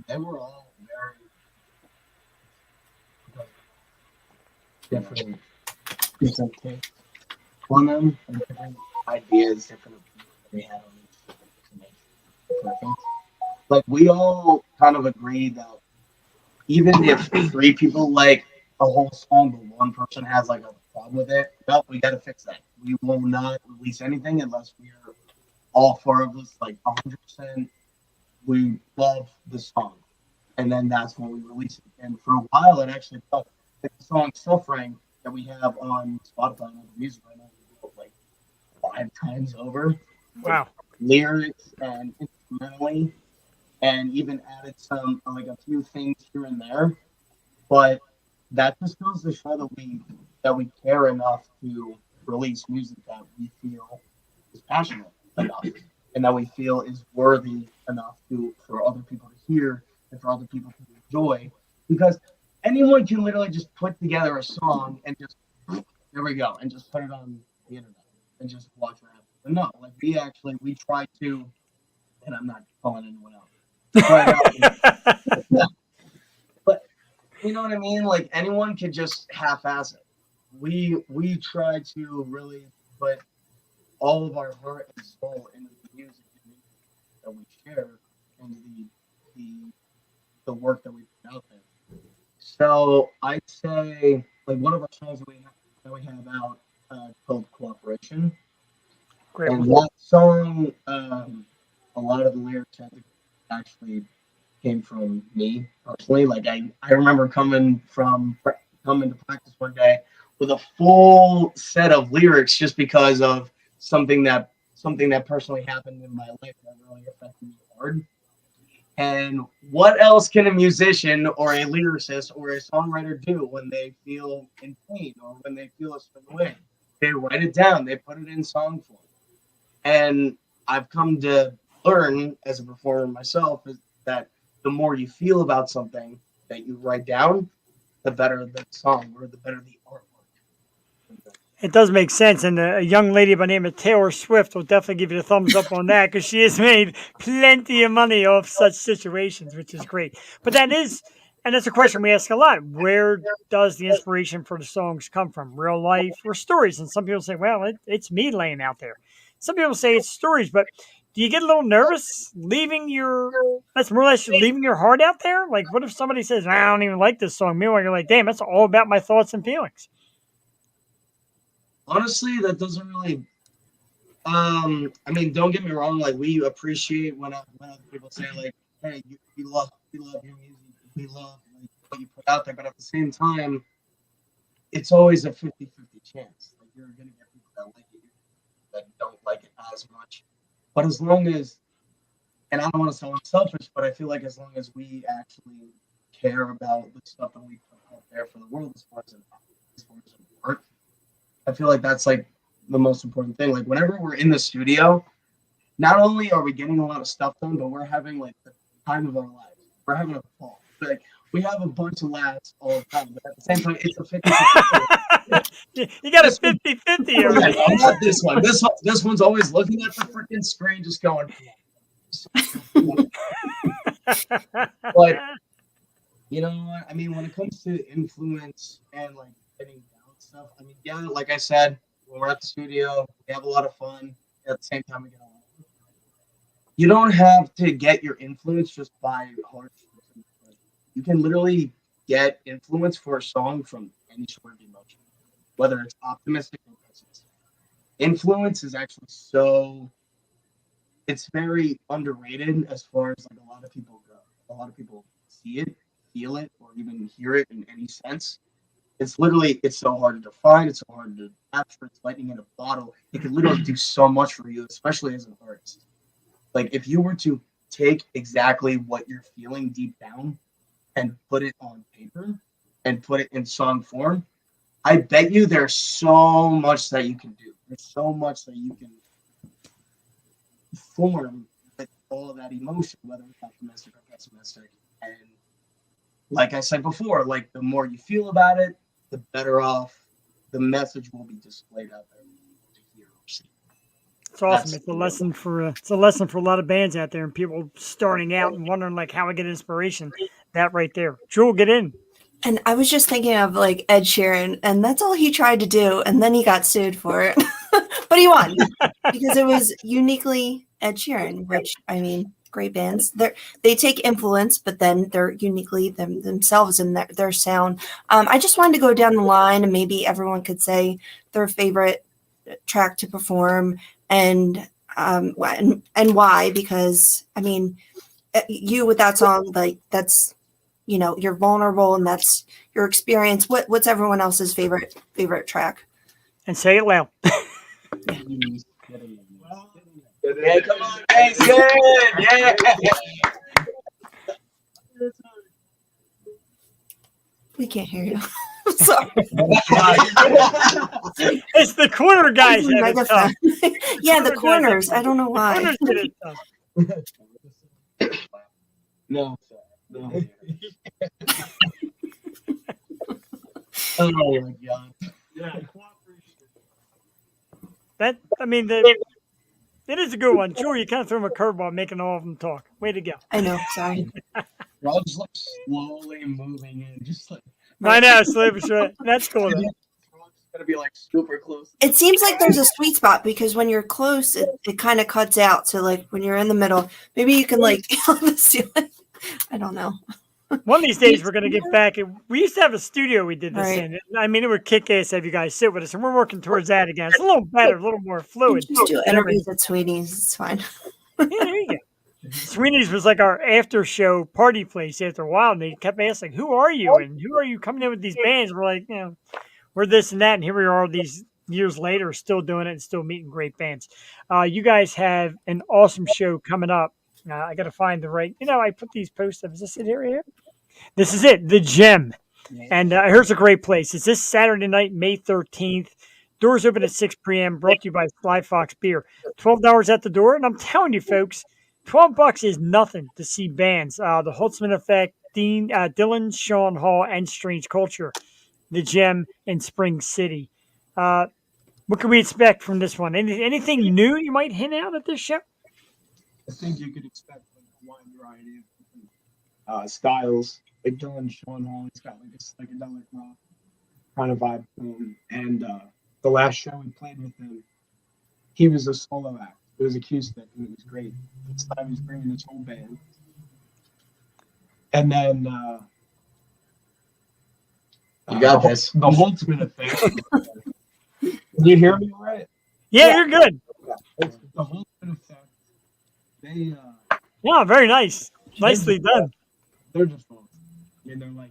They were all very different takes on them, and different ideas, different opinions they had on each to make it perfect. Like we all kind of agreed that even if 3 people like a whole song, but one person has like a problem with it, well, we got to fix that. We will not release anything unless we're all 4 of us like 100% we love the song, and then that's when we release it. And for a while, it actually felt like the song "Suffering" that we have on Spotify and other music right now, we wrote like 5 times over, like Wow. lyrics and instrumentally, and even added some like a few things here and there. But that just goes to show that we care enough to release music that we feel is passionate enough and that we feel is worthy enough to for other people to hear and for other people to enjoy. Because anyone can literally just put together a song and just there we go and just put it on the internet and just watch what happens. But no, like we try to, and I'm not calling anyone out, but but you know what I mean? Like anyone could just half-ass it. We try to really put all of our heart and soul into the music that we share and the the work that we put out there. So I'd say like one of our songs that we have out called Cooperation. Great And one. that song, a lot of the lyrics I think actually came from me personally. Like I remember coming to practice one day with a full set of lyrics just because of something that personally happened in my life that really affected me hard. And what else can a musician or a lyricist or a songwriter do when they feel in pain or when they feel a certain way? They write it down, they put it in song form. And I've come to learn as a performer myself is that the more you feel about something that you write down, the better the song or the better the artwork. It does make sense, and a young lady by the name of Taylor Swift will definitely give you the thumbs up on that because she has made plenty of money off such situations, which is great. But and that's a question we ask a lot. Where does the inspiration for the songs come from? Real life or stories? And some people say, well, it's me laying out there. Some people say it's stories, but do you get a little nervous that's more or less leaving your heart out there? Like, what if somebody says, I don't even like this song? Meanwhile, you're like, damn, that's all about my thoughts and feelings. Honestly, that doesn't really. I mean, don't get me wrong. Like, we appreciate when other people say like, "Hey, we love your music. We love like, what you put out there." But at the same time, it's always a 50-50 chance. Like, you're gonna get people that like it, that don't like it as much. But as long as, and I don't want to sound selfish, but I feel like as long as we actually care about the stuff that we put out there for the world, as far as art, I feel like that's like the most important thing. Like whenever we're in the studio, not only are we getting a lot of stuff done, but we're having like the time of our lives. We're having a ball. Like we have a bunch of laughs all the time, but at the same time, it's a 50. You got a 50-50 here. Not this one. This one's always looking at the freaking screen, just going. But you know what? I mean, when it comes to influence and like getting down stuff, I mean, yeah, like I said, when we're at the studio, we have a lot of fun. At the same time, we get a lot of fun. You don't have to get your influence just by harsh. You can literally get influence for a song from any sort of emotion, whether it's optimistic or pessimistic. Influence is actually it's very underrated as far as like a lot of people go. A lot of people see it, feel it, or even hear it in any sense. It's so hard to define. It's so hard to capture. It's lightning in a bottle. It can literally do so much for you, especially as an artist. Like if you were to take exactly what you're feeling deep down and put it on paper and put it in song form, I bet you there's so much that you can do. There's so much that you can form with all of that emotion, whether it's optimistic or pessimistic. And like I said before, like the more you feel about it, the better off the message will be displayed out there to hear or see. It's awesome. It's a lesson for a lot of bands out there and people starting out and wondering like how I get inspiration. That right there, Jewel, get in. And I was just thinking of like Ed Sheeran, and that's all he tried to do, and then he got sued for it, but he won because it was uniquely Ed Sheeran. Which I mean, great bands. They take influence, but then they're uniquely themselves and their sound. I just wanted to go down the line, and maybe everyone could say their favorite track to perform and why. Because I mean, you with that song, like that's, you're vulnerable and that's your experience. What's everyone else's favorite track? And say it loud. Yeah, come on, Mason. Yeah. We can't hear you. Sorry. It's the corner guys. That it's tough. Yeah, the corners. I don't know why. Corners did it tough. No. Oh my god. That I mean, it is a good one. Sure, you kind of throw them a curveball, making all of them talk. Way to go. I know. Sorry. We're all just like slowly moving in, just like I know, slowly but surely. That's cool. Though. we're all just gonna be like super close. It seems like there's a sweet spot because when you're close, it kind of cuts out. So like when you're in the middle, maybe you can like on the ceiling. I don't know. One of these days, we're going to get back. We used to have a studio we did this Right. in. I mean, it would kick ass to have you guys sit with us, and we're working towards that again. It's a little better, a little more fluid. Just do interviews at Sweetie's. It's fine. Yeah, there you go. Sweeney's was like our after show party place after a while, and they kept asking, "Who are you? And who are you coming in with these bands?" We're like, we're this and that, and here we are these years later, still doing it and still meeting great bands. You guys have an awesome show coming up. I got to find the right. I put these posts up. Is this it here? This is it, the Gem. And here's a great place. It's this Saturday night, May 13th. Doors open at 6 p.m. Brought to you by Fly Fox Beer. $12 at the door. And I'm telling you, folks, $12 is nothing to see bands. The Holtzman Effect, Dylan, Sean Hall, and Strange Culture. The Gem in Spring City. What can we expect from this one? Anything new you might hint out at this show? I think you could expect like a wide variety of styles. Like Dylan Sean Hall, he's got like a psychedelic rock kind of vibe to him. And the last show we played with him, he was a solo act. It was acoustic and it was great. This time he's bringing his whole band. And then You got this. The Holtzman Effect. Can you hear me all right? Yeah, you're good. The Holtzman Effect. They Yeah, very nice. Nicely done. they're just awesome. I mean, they're like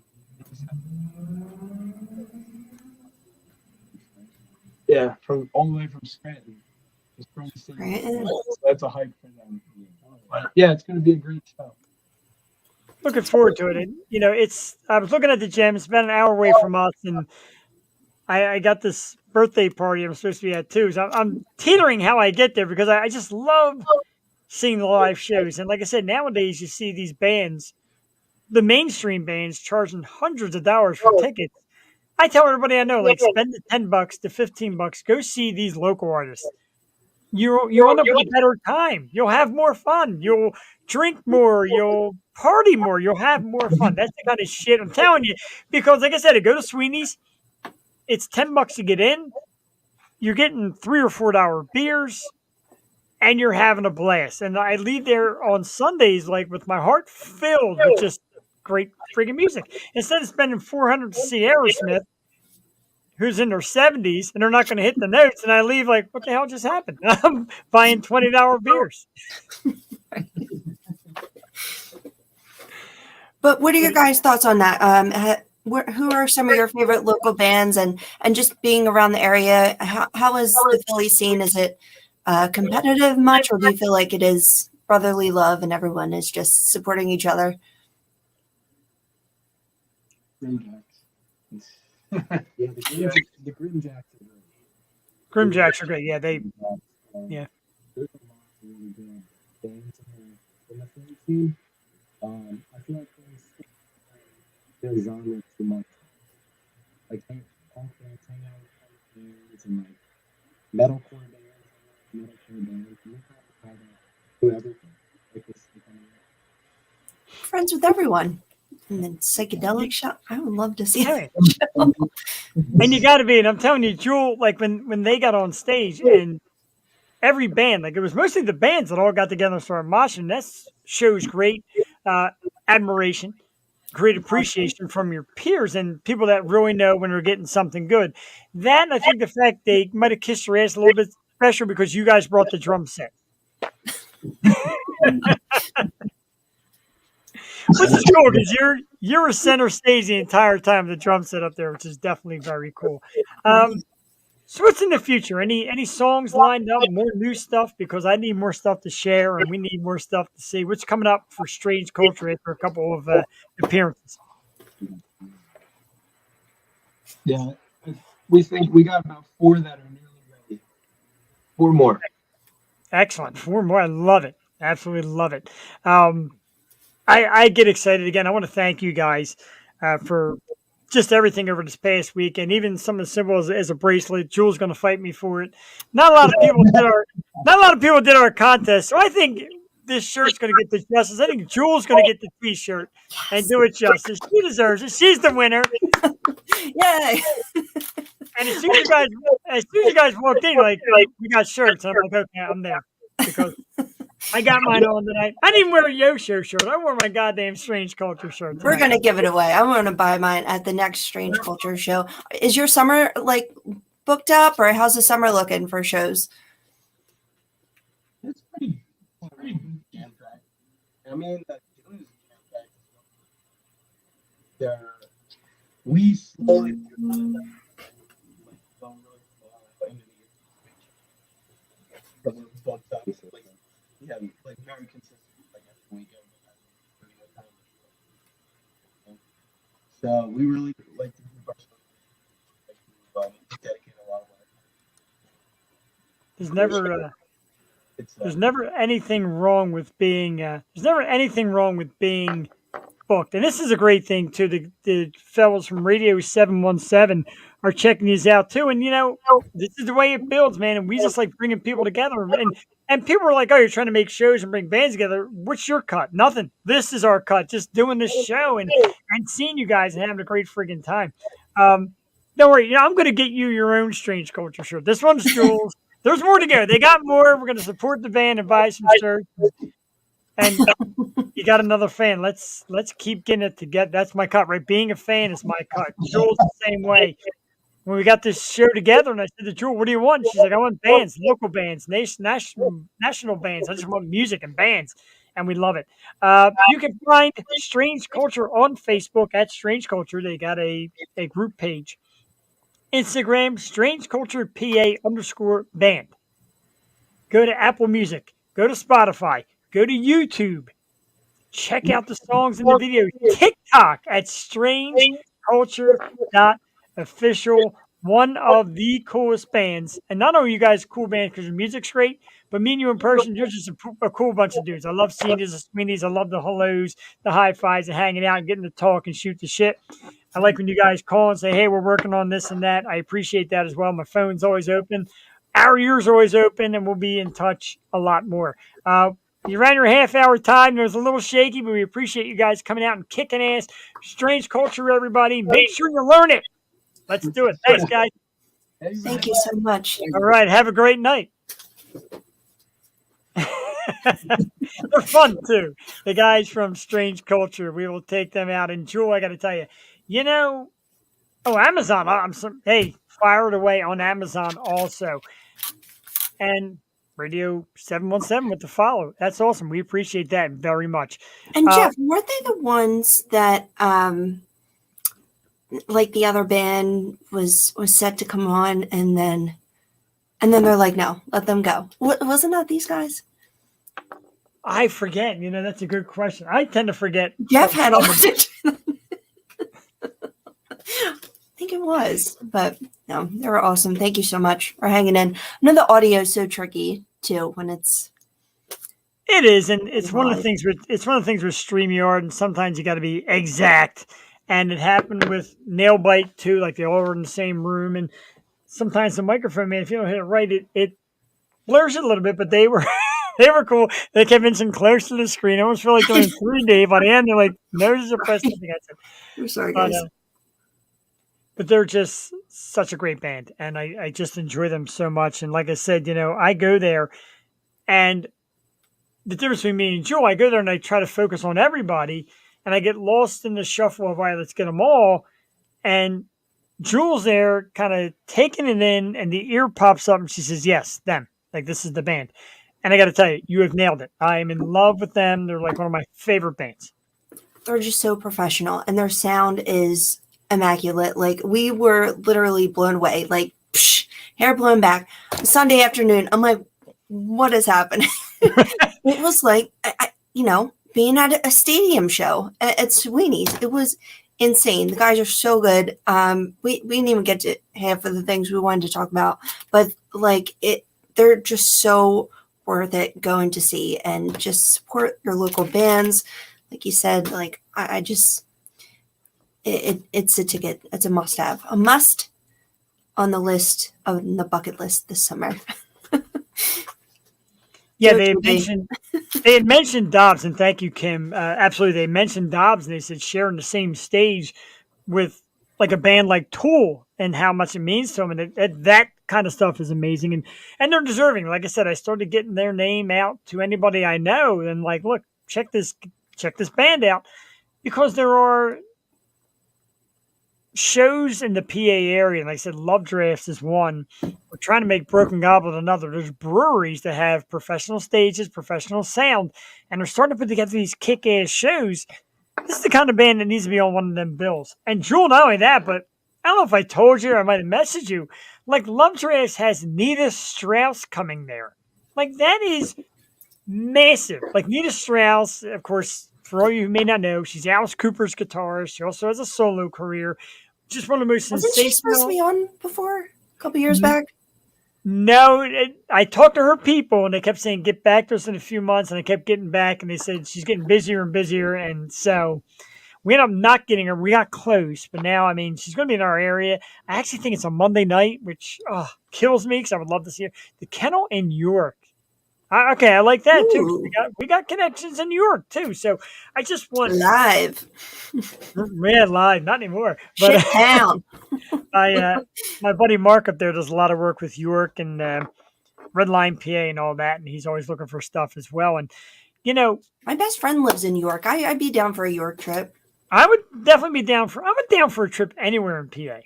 yeah, from all the way from Scranton. Just from the city. Scranton. So that's a hike for them. But yeah, it's gonna be a great show. Looking forward to it. And, I was looking at the Gem. It's about an hour away from us, and I got this birthday party I'm supposed to be at too. So I'm teetering how I get there because I just love seeing the live shows. And like I said, nowadays you see these bands, the mainstream bands, charging hundreds of dollars for tickets. I tell everybody I know, like, spend the $10 to $15. Go see these local artists. You'll end up with a better time. You'll have more fun. You'll drink more. You'll party more. You'll have more fun. That's the kind of shit I'm telling you. Because, like I said, to go to Sweeney's, it's $10 to get in. You're getting $3 or $4 beers, and you're having a blast. And I leave there on Sundays, like, with my heart filled with just great freaking music. Instead of spending $400 to see Aerosmith, who's in their 70s, and they're not going to hit the notes, and I leave like, what the hell just happened? I'm buying $20 beers. But what are your guys' thoughts on that? Who are some of your favorite local bands, and just being around the area? How is the Philly scene? Is it competitive much, or do you feel like it is brotherly love and everyone is just supporting each other? The Grim Jacks are great. Grim Jacks are great. Yeah, yeah. There's a lot of really good bands in the Philly scene. I feel like their genre too much. Like punk bands hang out with punk bands and like metalcore bands, metalcore bands, and they kind of do everything. Like this, Friends with everyone. And then psychedelic shop. I would love to see that. And you got to be, and I'm telling you, Jewel, like when they got on stage, and every band, like it was mostly the bands that all got together and started moshing. That shows great admiration, great appreciation from your peers and people that really know when they're getting something good. That, and I think the fact they might have kissed your ass a little bit special because you guys brought the drum set. Which is cool because you're a center stage the entire time the drum set up there, which is definitely very cool. So what's in the future? Any songs lined up? More new stuff because I need more stuff to share and we need more stuff to see. What's coming up for Strange Culture after a couple of appearances? Yeah, we think we got about 4 that are nearly ready. 4 more. Excellent. 4 more. I love it. Absolutely love it. I get excited again. I want to thank you guys for just everything over this past week, and even some of the symbols as a bracelet. Jules going to fight me for it. Not a lot of people did our contest, so I think this shirt's going to get the justice. I think Jules going to get the T-shirt and do it justice. She deserves it. She's the winner. Yay! And as soon as you guys walked in, like we got shirts, and I'm like, okay, I'm there because I got mine on tonight. I didn't wear a Yosho shirt. I wore my goddamn Strange Culture shirt tonight. We're gonna give it away. I'm gonna buy mine at the next Strange Culture show. Is your summer like booked up, or how's the summer looking for shows? It's pretty jam-packed. I mean, June is jam-packed. We slowly going really slow into the year. Booked up, like very consistent, like every weekend. So we really like to keep ourselves dedicate a lot of work. There's never anything wrong with being booked, and this is a great thing too. The fellows from Radio 717 are checking these out too, and this is the way it builds, man. And we just like bringing people together, and people are like, "Oh, you're trying to make shows and bring bands together. What's your cut? Nothing. This is our cut. Just doing this show and seeing you guys and having a great friggin' time." Don't worry, I'm going to get you your own Strange Culture shirt. This one's Jules. There's more to go. They got more. We're going to support the band and buy some shirts. And you got another fan. Let's keep getting it together. That's my cut, right? Being a fan is my cut. Jules the same way. When we got this show together, and I said to Jewel, "What do you want?" She's like, "I want bands, local bands, national bands. I just want music and bands." And we love it. You can find Strange Culture on Facebook at Strange Culture. They got a group page. Instagram, Strange Culture PA_band. Go to Apple Music. Go to Spotify. Go to YouTube. Check out the songs and the videos. TikTok at strangeculture.official. One of the coolest bands. And not only are you guys cool bands because your music's great, but me and you in person, you're just a cool bunch of dudes. I love seeing you, the Sweeneys. I love the hellos, the high fives, and hanging out and getting to talk and shoot the shit. I like when you guys call and say, "Hey, we're working on this and that." I appreciate that as well. My phone's always open. Our ears are always open, and we'll be in touch a lot more. You ran your half-hour time. It was a little shaky, but we appreciate you guys coming out and kicking ass. Strange Culture, everybody. Make sure you learn it. Let's do it. Thanks, guys. Thank you so much. All right. Have a great night. They're fun, too. The guys from Strange Culture. We will take them out. And, Jewel, I got to tell you, Amazon. Hey, fire it away on Amazon also. And Radio 717 with the follow. That's awesome. We appreciate that very much. And Jeff, weren't they the ones that, like the other band was set to come on, and then they're like, "No, let them go." Wasn't that these guys? I forget. That's a good question. I tend to forget. Jeff had all the. I think it was, but no, they were awesome. Thank you so much for hanging in. I know the audio is so tricky too when it's. It is, and it's one of the things with StreamYard, and sometimes you got to be exact. And it happened with Nailbite too, like they all were in the same room, and sometimes the microphone, man, if you don't hit it right, it blurs it a little bit. But they were cool. They kept inching close to the screen. I almost feel like doing 3D. By the end, they're like, "Noses are pressed." I think I said. I'm sorry, guys. But they're just such a great band, and I just enjoy them so much. And like I said, I go there, and the difference between me and Joe, I go there and I try to focus on everybody, and I get lost in the shuffle of, "All right, let's get them all." And Jules there kind of taking it in, and the ear pops up, and she says, "Yes, them. Like, this is the band." And I got to tell you, you have nailed it. I am in love with them. They're like one of my favorite bands. they're just so professional, and their sound is immaculate. Like, we were literally blown away, like, hair blown back. Sunday afternoon, I'm like, what is happening? It was like, being at a stadium show at Sweeney's. It was insane. The guys are so good. We didn't even get to half of the things we wanted to talk about, but like they're just so worth it going to see, and just support your local bands. Like you said, like I just, it's a ticket. It's a must have, a must on the list, on the bucket list this summer. Yeah, they had mentioned Dobbs, and thank you, Kim. Absolutely, they mentioned Dobbs, and they said sharing the same stage with like a band like Tool, and how much it means to them, and that kind of stuff is amazing, and they're deserving. Like I said, I started getting their name out to anybody I know, and like, look, check this band out, because there are shows in the PA area. And like I said, Love Drafts is one. We're trying to make Broken Goblin another. There's breweries that have professional stages, professional sound, and they're starting to put together these kick-ass shows. This is the kind of band that needs to be on one of them bills. And Jewel, not only that, but I don't know if I told you or I might have messaged you. Like, Love Drafts has Nita Strauss coming there. Like, that is massive. Like, Nita Strauss, of course, for all you who may not know, she's Alice Cooper's guitarist. She also has a solo career. Just one of the most Wasn't sensational. she supposed to be on before, a couple years back? No, I talked to her people, and they kept saying, get back to us in a few months, and I kept getting back, and they said she's getting busier and busier, and so we ended up not getting her. We got close, but now, I mean, she's going to be in our area. I actually think it's a Monday night, which kills me, because I would love to see her. The Kennel in York. Okay, I like that, too. We got connections in New York, too, so I just want... Live. Man, live, not anymore. Shit down. My buddy Mark up there does a lot of work with York and Red Line, PA, and all that, and he's always looking for stuff as well. And my best friend lives in York. I'd be down for a York trip. I would definitely be down for. I'm down for a trip anywhere in PA.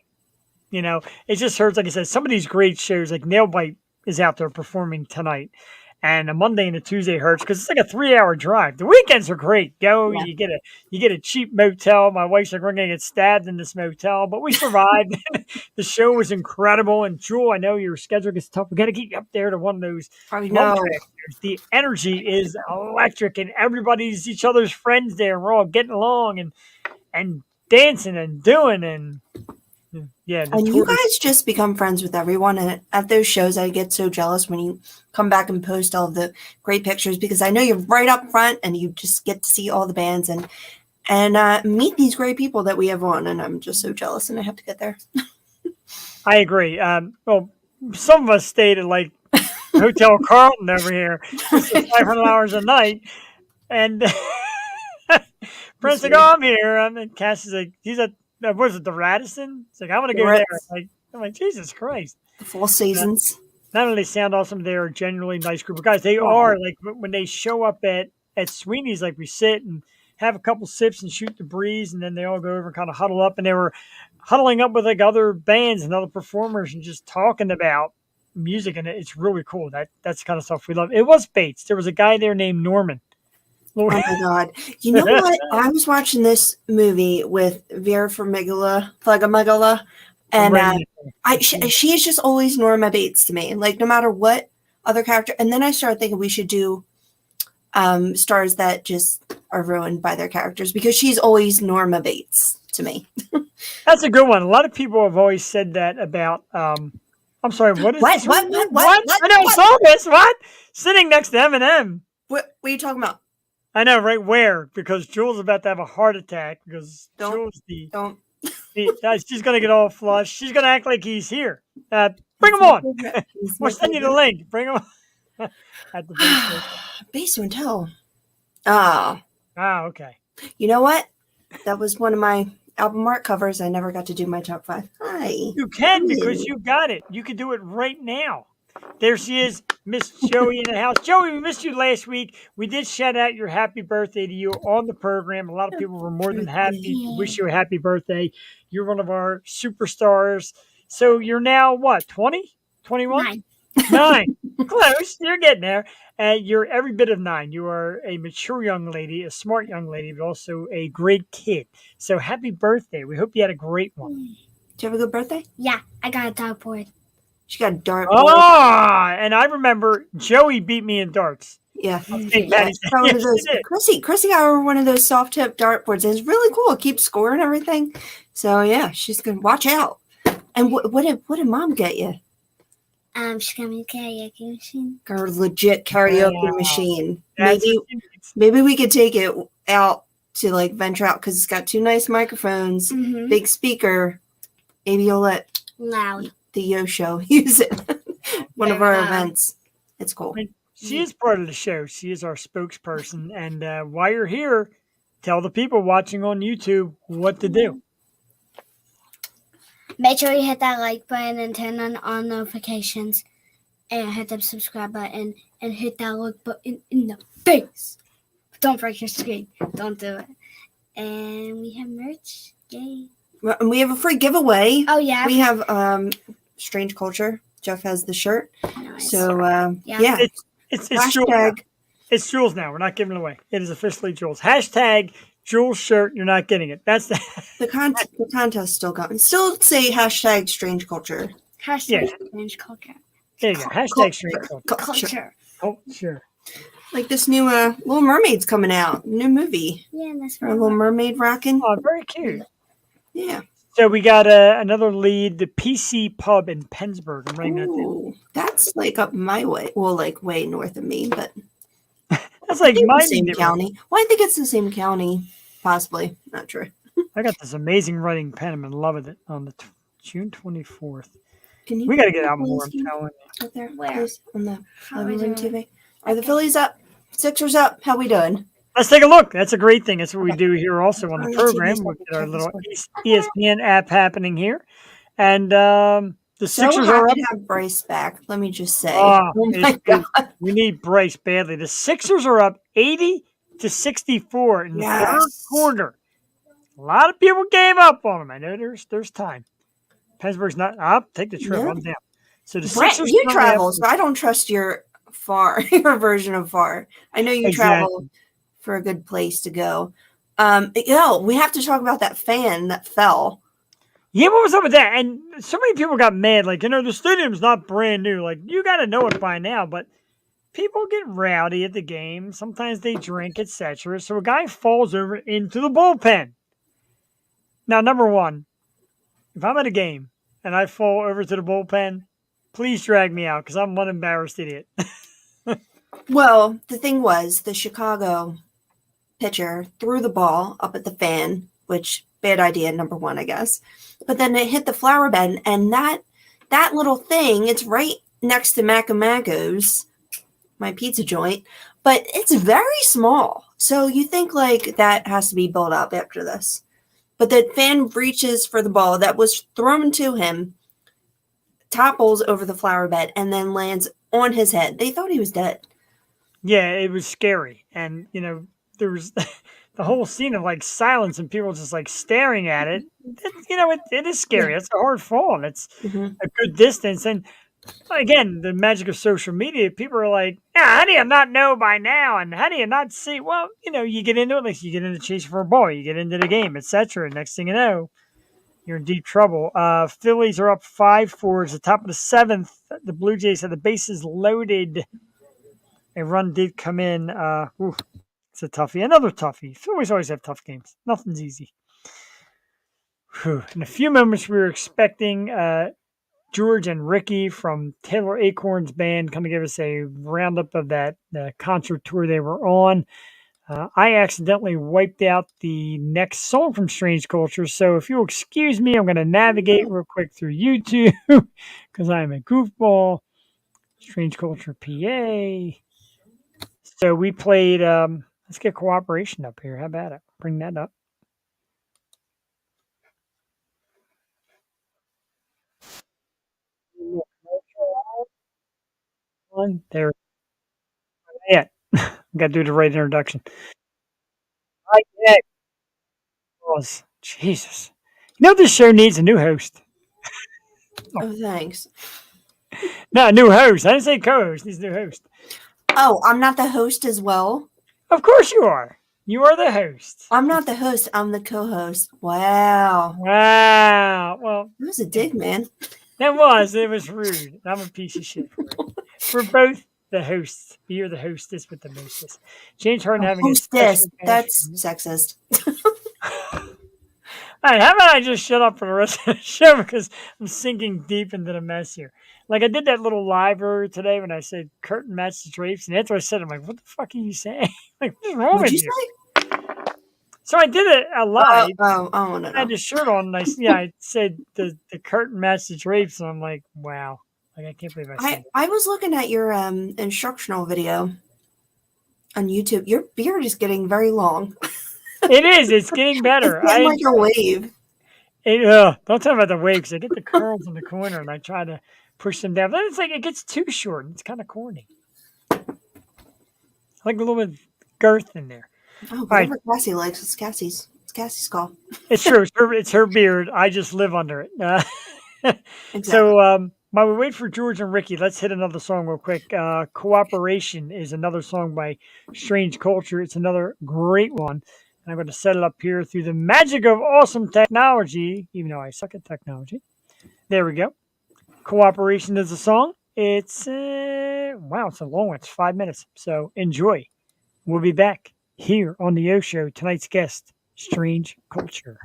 It just hurts. Like I said, some of these great shows, like Nailbite, is out there performing tonight. And a Monday and a Tuesday hurts because it's like a 3-hour drive. The weekends are great. You get a cheap motel. My wife's like, we're gonna get stabbed in this motel, but we survived. The show was incredible. And Jewel, I know your schedule gets tough. We got to get you up there to one of those. The energy is electric, and everybody's each other's friends there. We're all getting along and dancing and doing and. Yeah, and you guys just become friends with everyone. And at those shows, I get so jealous when you come back and post all the great pictures, because I know you're right up front and you just get to see all the bands and meet these great people that we have on. And I'm just so jealous, and I have to get there. I agree. Well, some of us stayed at like Hotel Carlton over here, $500 a night, and Prince like, I'm here. And Cass is like, he's at. What is it, the Radisson? It's like, I want to go there. I'm like, Jesus Christ. The Four Seasons. Not only sound awesome, they are a genuinely nice group of guys. They are, like, when they show up at Sweeney's, like, we sit and have a couple sips and shoot the breeze, and then they all go over and kind of huddle up. And they were huddling up with, like, other bands and other performers and just talking about music. And it's really cool. That's the kind of stuff we love. It was Bates. There was a guy there named Norman. Oh my God. You know what? I was watching this movie with Vera Farmiga, and she is just always Norma Bates to me. Like, no matter what other character. And then I started thinking we should do stars that just are ruined by their characters, because she's always Norma Bates to me. That's a good one. A lot of people have always said that about I'm sorry, what is this? What? I know, I saw this. What? Sitting next to Eminem. What are you talking about? I know, right? Where? Because Jewel's about to have a heart attack, because Jewel's she's going to get all flushed. She's going to act like he's here. Bring him on. We'll send you the link. Bring him on. At the Basement Hill. Okay. You know what? That was one of my album art covers. I never got to do my top 5. Hi. You can, because you got it. You can do it right now. There she is, Miss Joey in the house. Joey, we missed you last week. We did shout out your happy birthday to you on the program. A lot of people were more than happy to wish you a happy birthday. You're one of our superstars. So you're now, what, 20? 21? 9. Close. You're getting there. And you're every bit of 9. You are a mature young lady, a smart young lady, but also a great kid. So happy birthday. We hope you had a great one. Did you have a good birthday? Yeah, I got a dartboard. She got a dartboard. Oh, and I remember Joey beat me in darts. Yeah. St. Yeah, Patty's Day. got one of Yes, those. she did. Chrissy got her one of those soft tip dartboards, and it's really cool. It keeps score and everything. So yeah, she's gonna watch out. And what did Mom get you? She got me a karaoke machine. Her legit karaoke Wow. machine. That's Maybe what she needs. maybe we could take it out to like venture out because it's got 2 nice microphones, Mm-hmm. big speaker. Maybe you'll let Loud. the Yo Show use it. One of our Very loud. events. It's cool. She is part of the show. She is our spokesperson. And while you're here, tell the people watching on YouTube what to do. Make sure you hit that like button and turn on all notifications. And hit the subscribe button and hit that like button in the face. Don't break your screen. Don't do it. And we have merch. Yay. Well, and we have a free giveaway. Oh, yeah. We have Strange Culture. Jeff has the shirt. Nice. So Yeah. yeah. It's Jules now. Hashtag It's Jules now. We're not giving it away. It is officially Jules. Hashtag Jules shirt. You're not getting it. That's the the contest still going. Still say hashtag Strange Culture. Hashtag Yeah. Strange Culture. there you go. Hashtag straight culture. Culture. Culture. Like this new Little Mermaid's coming out. New movie. Yeah, that's Our Little Mermaid rocking. Oh, very cute. Yeah. So we got another lead, the PC Pub in Pennsburg. I'm writing that down. Ooh, that's like up my way. Well, like way north of me, but That's like I think my the same neighborhood. county. Well, I think it's the same county. Possibly. Not sure. I got this amazing writing pen. I'm in love with it on the June 24th. Can you We got to get out please more. I'm do telling you. up there, Where? please, on the How are we living room doing? TV? Are the Phillies up? Sixers up? How we doing? Let's take a look. That's a great thing. That's what we do here also on Oh, the yeah, program. TV's We up. get our Check little this ESPN app happening here. And the So Sixers are happy up. to have Bryce back. Let me just say. Oh, Oh my it's- god! We need Bryce badly. The Sixers are up 80-64 in the third Yes. quarter. A lot of people gave up on them. I know there's time. Pittsburgh's not up. Take the trip. Yeah. I'm down. So the Brett, Sixers you currently travel, up- so I don't trust your your version of far. I know you travel Exactly. for a good place to go. We have to talk about that fan that fell. Yeah, what was up with that? And so many people got mad. Like, the stadium's not brand new. Like, you got to know it by now. But people get rowdy at the game. Sometimes they drink, etc. So a guy falls over into the bullpen. Now, number one, if I'm at a game and I fall over to the bullpen, please drag me out because I'm one embarrassed idiot. Well, the thing was, the Chicago pitcher threw the ball up at the fan, which bad idea, number one, I guess. But then it hit the flower bed, and that little thing, it's right next to Macamago's, my pizza joint, but it's very small. So you think like that has to be built up after this. But the fan reaches for the ball that was thrown to him, topples over the flower bed, and then lands on his head. They thought he was dead. Yeah, it was scary. And, there was the whole scene of like silence and people just like staring at it. It is scary. It's a hard fall. And it's Mhm. a good distance. And again, the magic of social media, people are like, how do you not know by now? And how do you not see? Well, you get into it, like you get into chasing for a ball, you get into the game, etc. Next thing you know, you're in deep trouble. Phillies are up 5-4. It's the top of the 7th. The Blue Jays have the bases loaded. A run did come in. It's a toughie. Another toughie. Phillies always have tough games. Nothing's easy. Whew. In a few moments, we were expecting George and Ricky from Taylor Acorn's band come to give us a roundup of that concert tour they were on. I accidentally wiped out the next song from Strange Culture. So if you'll excuse me, I'm going to navigate real quick through YouTube because I'm a goofball. Strange Culture PA. So we played, let's get cooperation up here. How about it? Bring that up. There. Yeah. Got to do the right introduction. Jesus. This show needs a new host. Oh, thanks. No, new host. I didn't say co-host. He's new host. Oh, I'm not the host as well. Of course you are. You are the host. I'm not the host. I'm the co-host. Wow. Wow. Well, That was a dig, man. it was rude. I'm a piece of shit for it. We're both the hosts. You're the hostess with the mostest. James Harden having a Hostess. special That's sexist. All right, how about I just shut up for the rest of the show because I'm sinking deep into the mess here. Like I did that little live earlier today when I said curtain match the drapes, and that's what I said. I'm like, what the fuck are you saying? Like, what's wrong What'd with you you? say? So I did it live. No. I had the shirt on, and I said the curtain match the drapes, and I'm like, wow. Like, I can't believe I said that. I was looking at your instructional video on YouTube. Your beard is getting very long. It is. It's getting better. It's getting like a wave. Don't talk about the waves. I get the curls in the corner, and I try to push them down. Then it's like it gets too short. It's kind of corny. I like a little bit of girth in there. Oh, whatever Cassie likes, it's Cassie's call. It's true. It's her beard. I just live under it. Exactly. So while we wait for George and Ricky, let's hit another song real quick. Cooperation is another song by Strange Culture. It's another great one. And I'm going to set it up here through the magic of awesome technology, even though I suck at technology. There we go. Cooperation is a song. It's, it's a long one. It's 5 minutes. So enjoy. We'll be back here on the O Show. Tonight's guest, Strange Culture.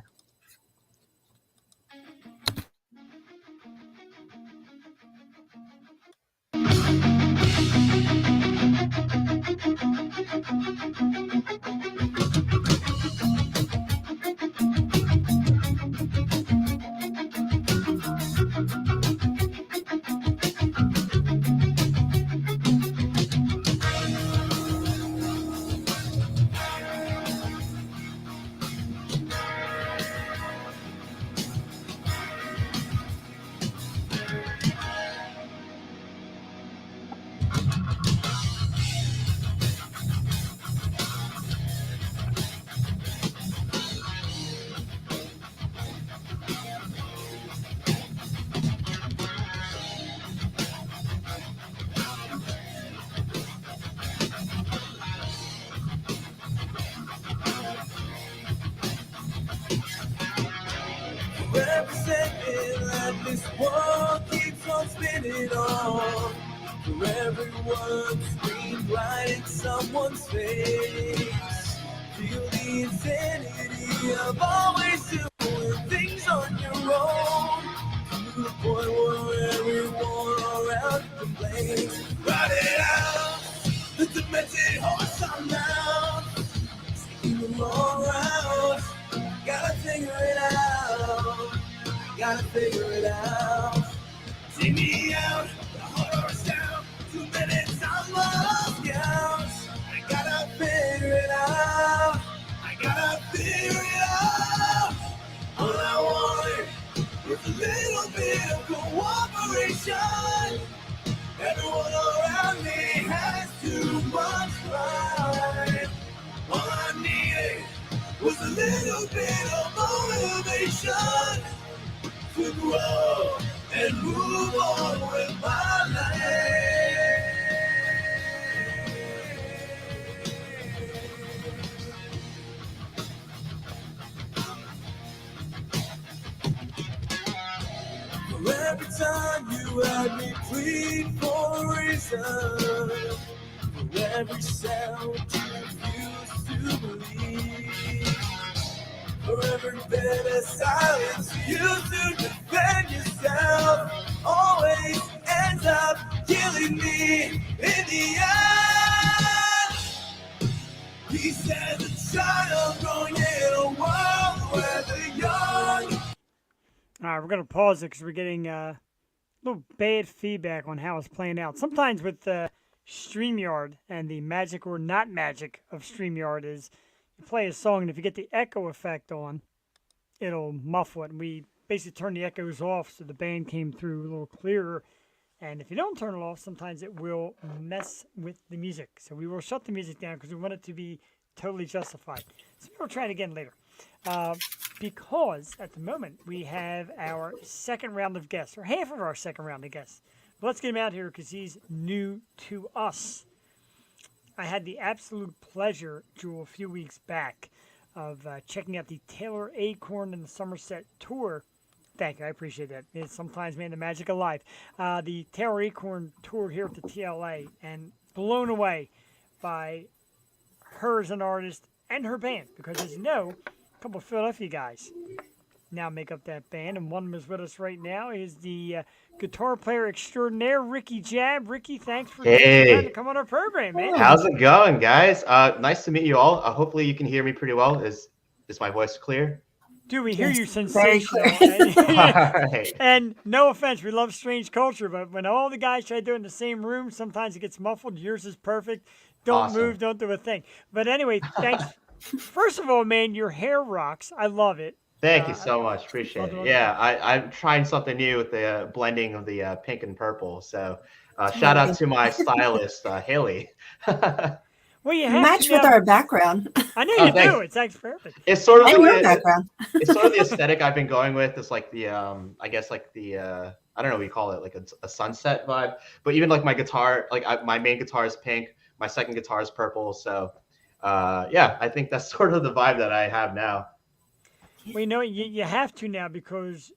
Representing that this world keeps on spinning on. For every word screamed right in someone's face. Feel the insanity of always doing things on your own. To the point where everyone around you complains. Ride it out, the demented horse I'm now. Taking the long route, gotta figure it out. Gotta figure it out. Take me out, the horror's down. 2 minutes, I'm lost couch. I gotta figure it out. I gotta figure it out. All I wanted was a little bit of cooperation. Everyone around me has too much pride. All I needed was a little bit of motivation to grow and move on with my life. For every time you had me plead for a reason, for every sound you refused to believe, for every bit of silence you used to defend yourself, always ends up killing me in the end. He says a child growing in a world where the young. All right, we're going to pause it because we're getting a little bad feedback on how it's playing out. Sometimes with StreamYard and the magic or not magic of StreamYard is you play a song, and if you get the echo effect on, it'll muffle it. And we basically turn the echoes off so the band came through a little clearer. And if you don't turn it off, sometimes it will mess with the music. So we will shut the music down because we want it to be totally justified. So we'll try it again later. Because at the moment we have our second round of guests, or half of our second round of guests. Let's get him out here because he's new to us. I had the absolute pleasure, Jewel, a few weeks back of checking out the Taylor Acorn and the Somerset tour. Thank you. I appreciate that. It's sometimes, man, the magic of life. The Taylor Acorn tour here at the TLA, and blown away by her as an artist and her band. Because, as you know, a couple of Philadelphia guys now make up that band, and one of them is with us right now. Is the guitar player extraordinaire, Ricky Jab. Ricky, thanks for taking the time to come on our program, man. How's it going, guys? Nice to meet you all. Hopefully you can hear me pretty well. Is my voice clear? Dude, we hear you very sensational. Right. And no offense, we love Strange Culture, but when all the guys try to do it in the same room, sometimes it gets muffled. Yours is perfect. Don't Awesome. move, don't do a thing. But anyway, thanks. First of all, man, your hair rocks. I love it. Thank you so much. Appreciate it. Yeah, I'm trying something new with the blending of the pink and purple. So shout out to my stylist, Haley. Well, you have Match to with now- our background. I know Oh, you thanks. do. It's actually perfect. It's sort of And your the, background. it's sort of the aesthetic I've been going with. It's like the I guess like the I don't know what you call it, like a sunset vibe. But even like my guitar, like my main guitar is pink, my second guitar is purple. So yeah, I think that's sort of the vibe that I have now. Well, you know, you have to now because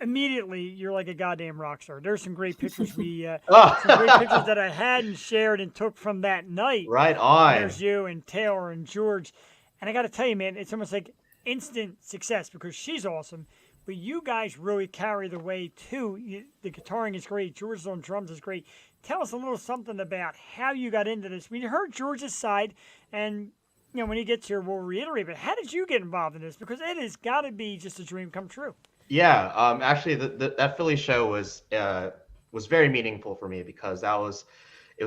immediately you're like a goddamn rock star. There's some great pictures some great pictures that I had and shared and took from that night. Right on. There's you and Taylor and George. And I got to tell you, man, it's almost like instant success because she's awesome. But you guys really carry the way, too. The guitaring is great. George's on drums is great. Tell us a little something about how you got into this. We heard George's side, and you know when he gets here, we'll reiterate. But how did you get involved in this? Because it has got to be just a dream come true. Yeah, actually, that Philly show was very meaningful for me because it was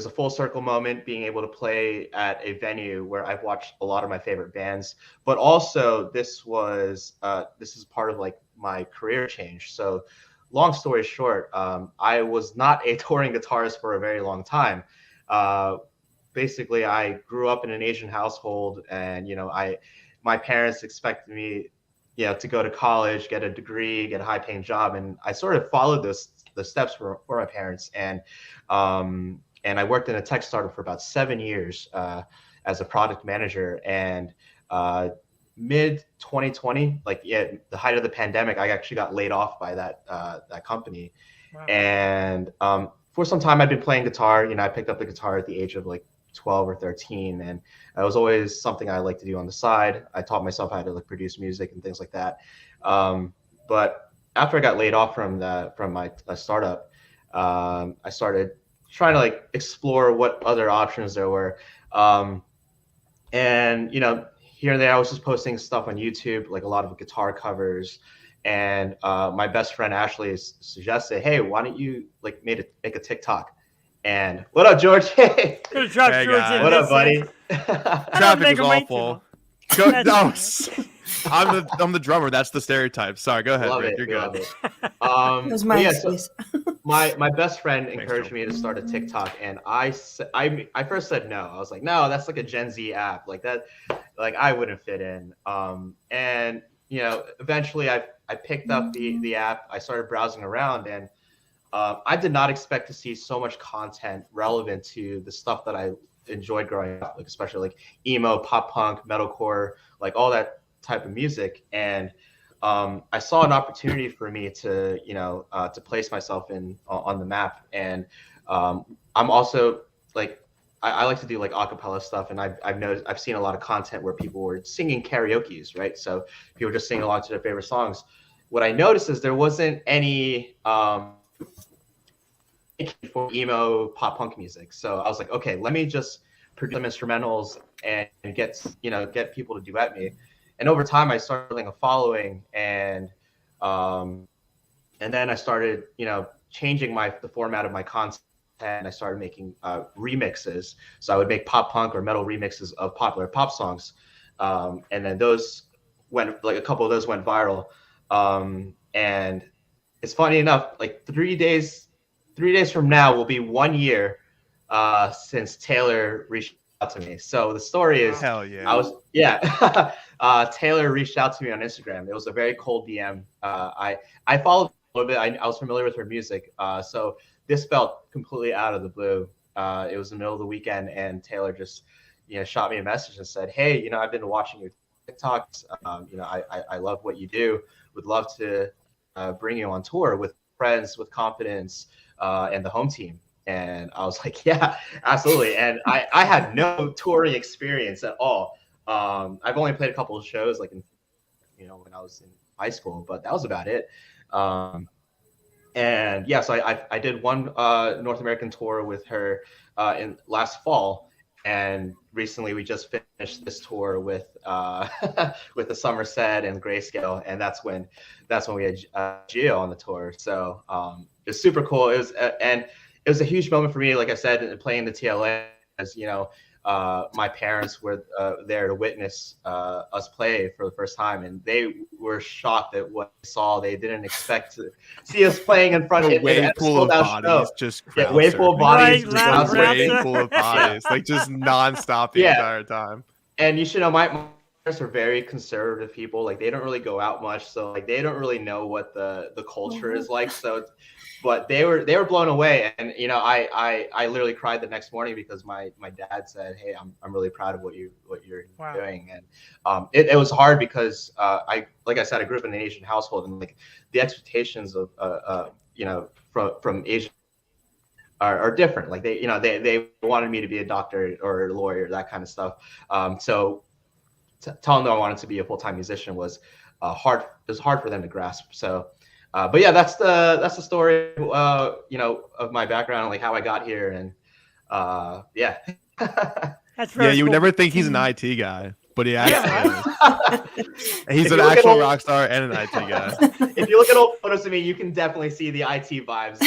a full circle moment, being able to play at a venue where I've watched a lot of my favorite bands, but also this is part of like my career change. So, long story short, I was not a touring guitarist for a very long time. Basically, I grew up in an Asian household, and my parents expected me to go to college, get a degree, get a high-paying job, and I sort of followed the steps for my parents. And I worked in a tech startup for about 7 years as a product manager. And mid 2020, the height of the pandemic, I actually got laid off by that company. Wow. And for some time, I'd been playing guitar. I picked up the guitar at the age of 12 or 13, and it was always something I liked to do on the side. I taught myself how to produce music and things like that. But after I got laid off from my startup, I started trying to explore what other options there were. And here and there, I was just posting stuff on YouTube, like a lot of guitar covers. And my best friend Ashley suggested, "Hey, why don't you make a TikTok?" And what up, George? Hey, Gonna drop Hey, George guys. in what up, this buddy? don't Traffic make is him wait awful. too Go, That's no, I'm the drummer. That's the stereotype. Sorry, go ahead, Love Rick. it. You're Love good. it. That was my So excuse. my best friend encouraged Joe. me to start a TikTok, and I first said no. I was like, no, that's like a Gen Z app, like that, I wouldn't fit in. And eventually I picked up the app. I started browsing around, and I did not expect to see so much content relevant to the stuff that I enjoyed growing up, especially emo, pop punk, metalcore, all that type of music. And I saw an opportunity for me to to place myself on the map. And I'm also I like to do acapella stuff, and I've seen a lot of content where people were singing karaoke's, right? So people just sing along to their favorite songs. What I noticed is there wasn't any for emo pop punk music. So I was like, okay, let me just produce some instrumentals and get people to duet me. And over time, I started building a following, and then I started changing the format of my content. And I started making remixes. So I would make pop punk or metal remixes of popular pop songs, and then those went a couple of those went viral. And it's funny enough, 3 days from now will be 1 year since Taylor reached out to me. So the story is, Hell yeah. Taylor reached out to me on Instagram. It was a very cold DM. I followed little bit. I was familiar with her music, so this felt completely out of the blue. It was the middle of the weekend, and Taylor just, shot me a message and said, "Hey, I've been watching your TikToks. I love what you do. Would love to bring you on tour with friends, with Confidence, and the home team." And I was like, "Yeah, absolutely." And I had no touring experience at all. I've only played a couple of shows, like when I was in high school, but that was about it. And yeah, so I did one North American tour with her in last fall, and recently we just finished this tour with with the Somerset and Grayscale, and that's when we had Gio on the tour. So it was super cool. It was a huge moment for me, like I said, playing the TLA, as my parents were there to witness us play for the first time, and they were shocked at what they saw. They didn't expect to see us playing in front of a wave pool of bodies, just wave pool of bodies, wave pool of bodies, like just nonstop the entire time. And you should know, my parents are very conservative people. Like, they don't really go out much, so like they don't really know what the culture is like. So, but they were blown away, and I literally cried the next morning because my dad said, "Hey, I'm really proud of what you're doing." And it was hard because like I said, I grew up in an Asian household, and like the expectations of from Asian are different. Like they wanted me to be a doctor or a lawyer, that kind of stuff. So telling them I wanted to be a full-time musician was hard. It was hard for them to grasp. So. But yeah, that's the story, of my background, like how I got here, and yeah. That's very you would cool. never think he's an IT guy, but he actually is. He's an actual rock star and an IT guy. If you look at old photos of me, you can definitely see the IT vibes.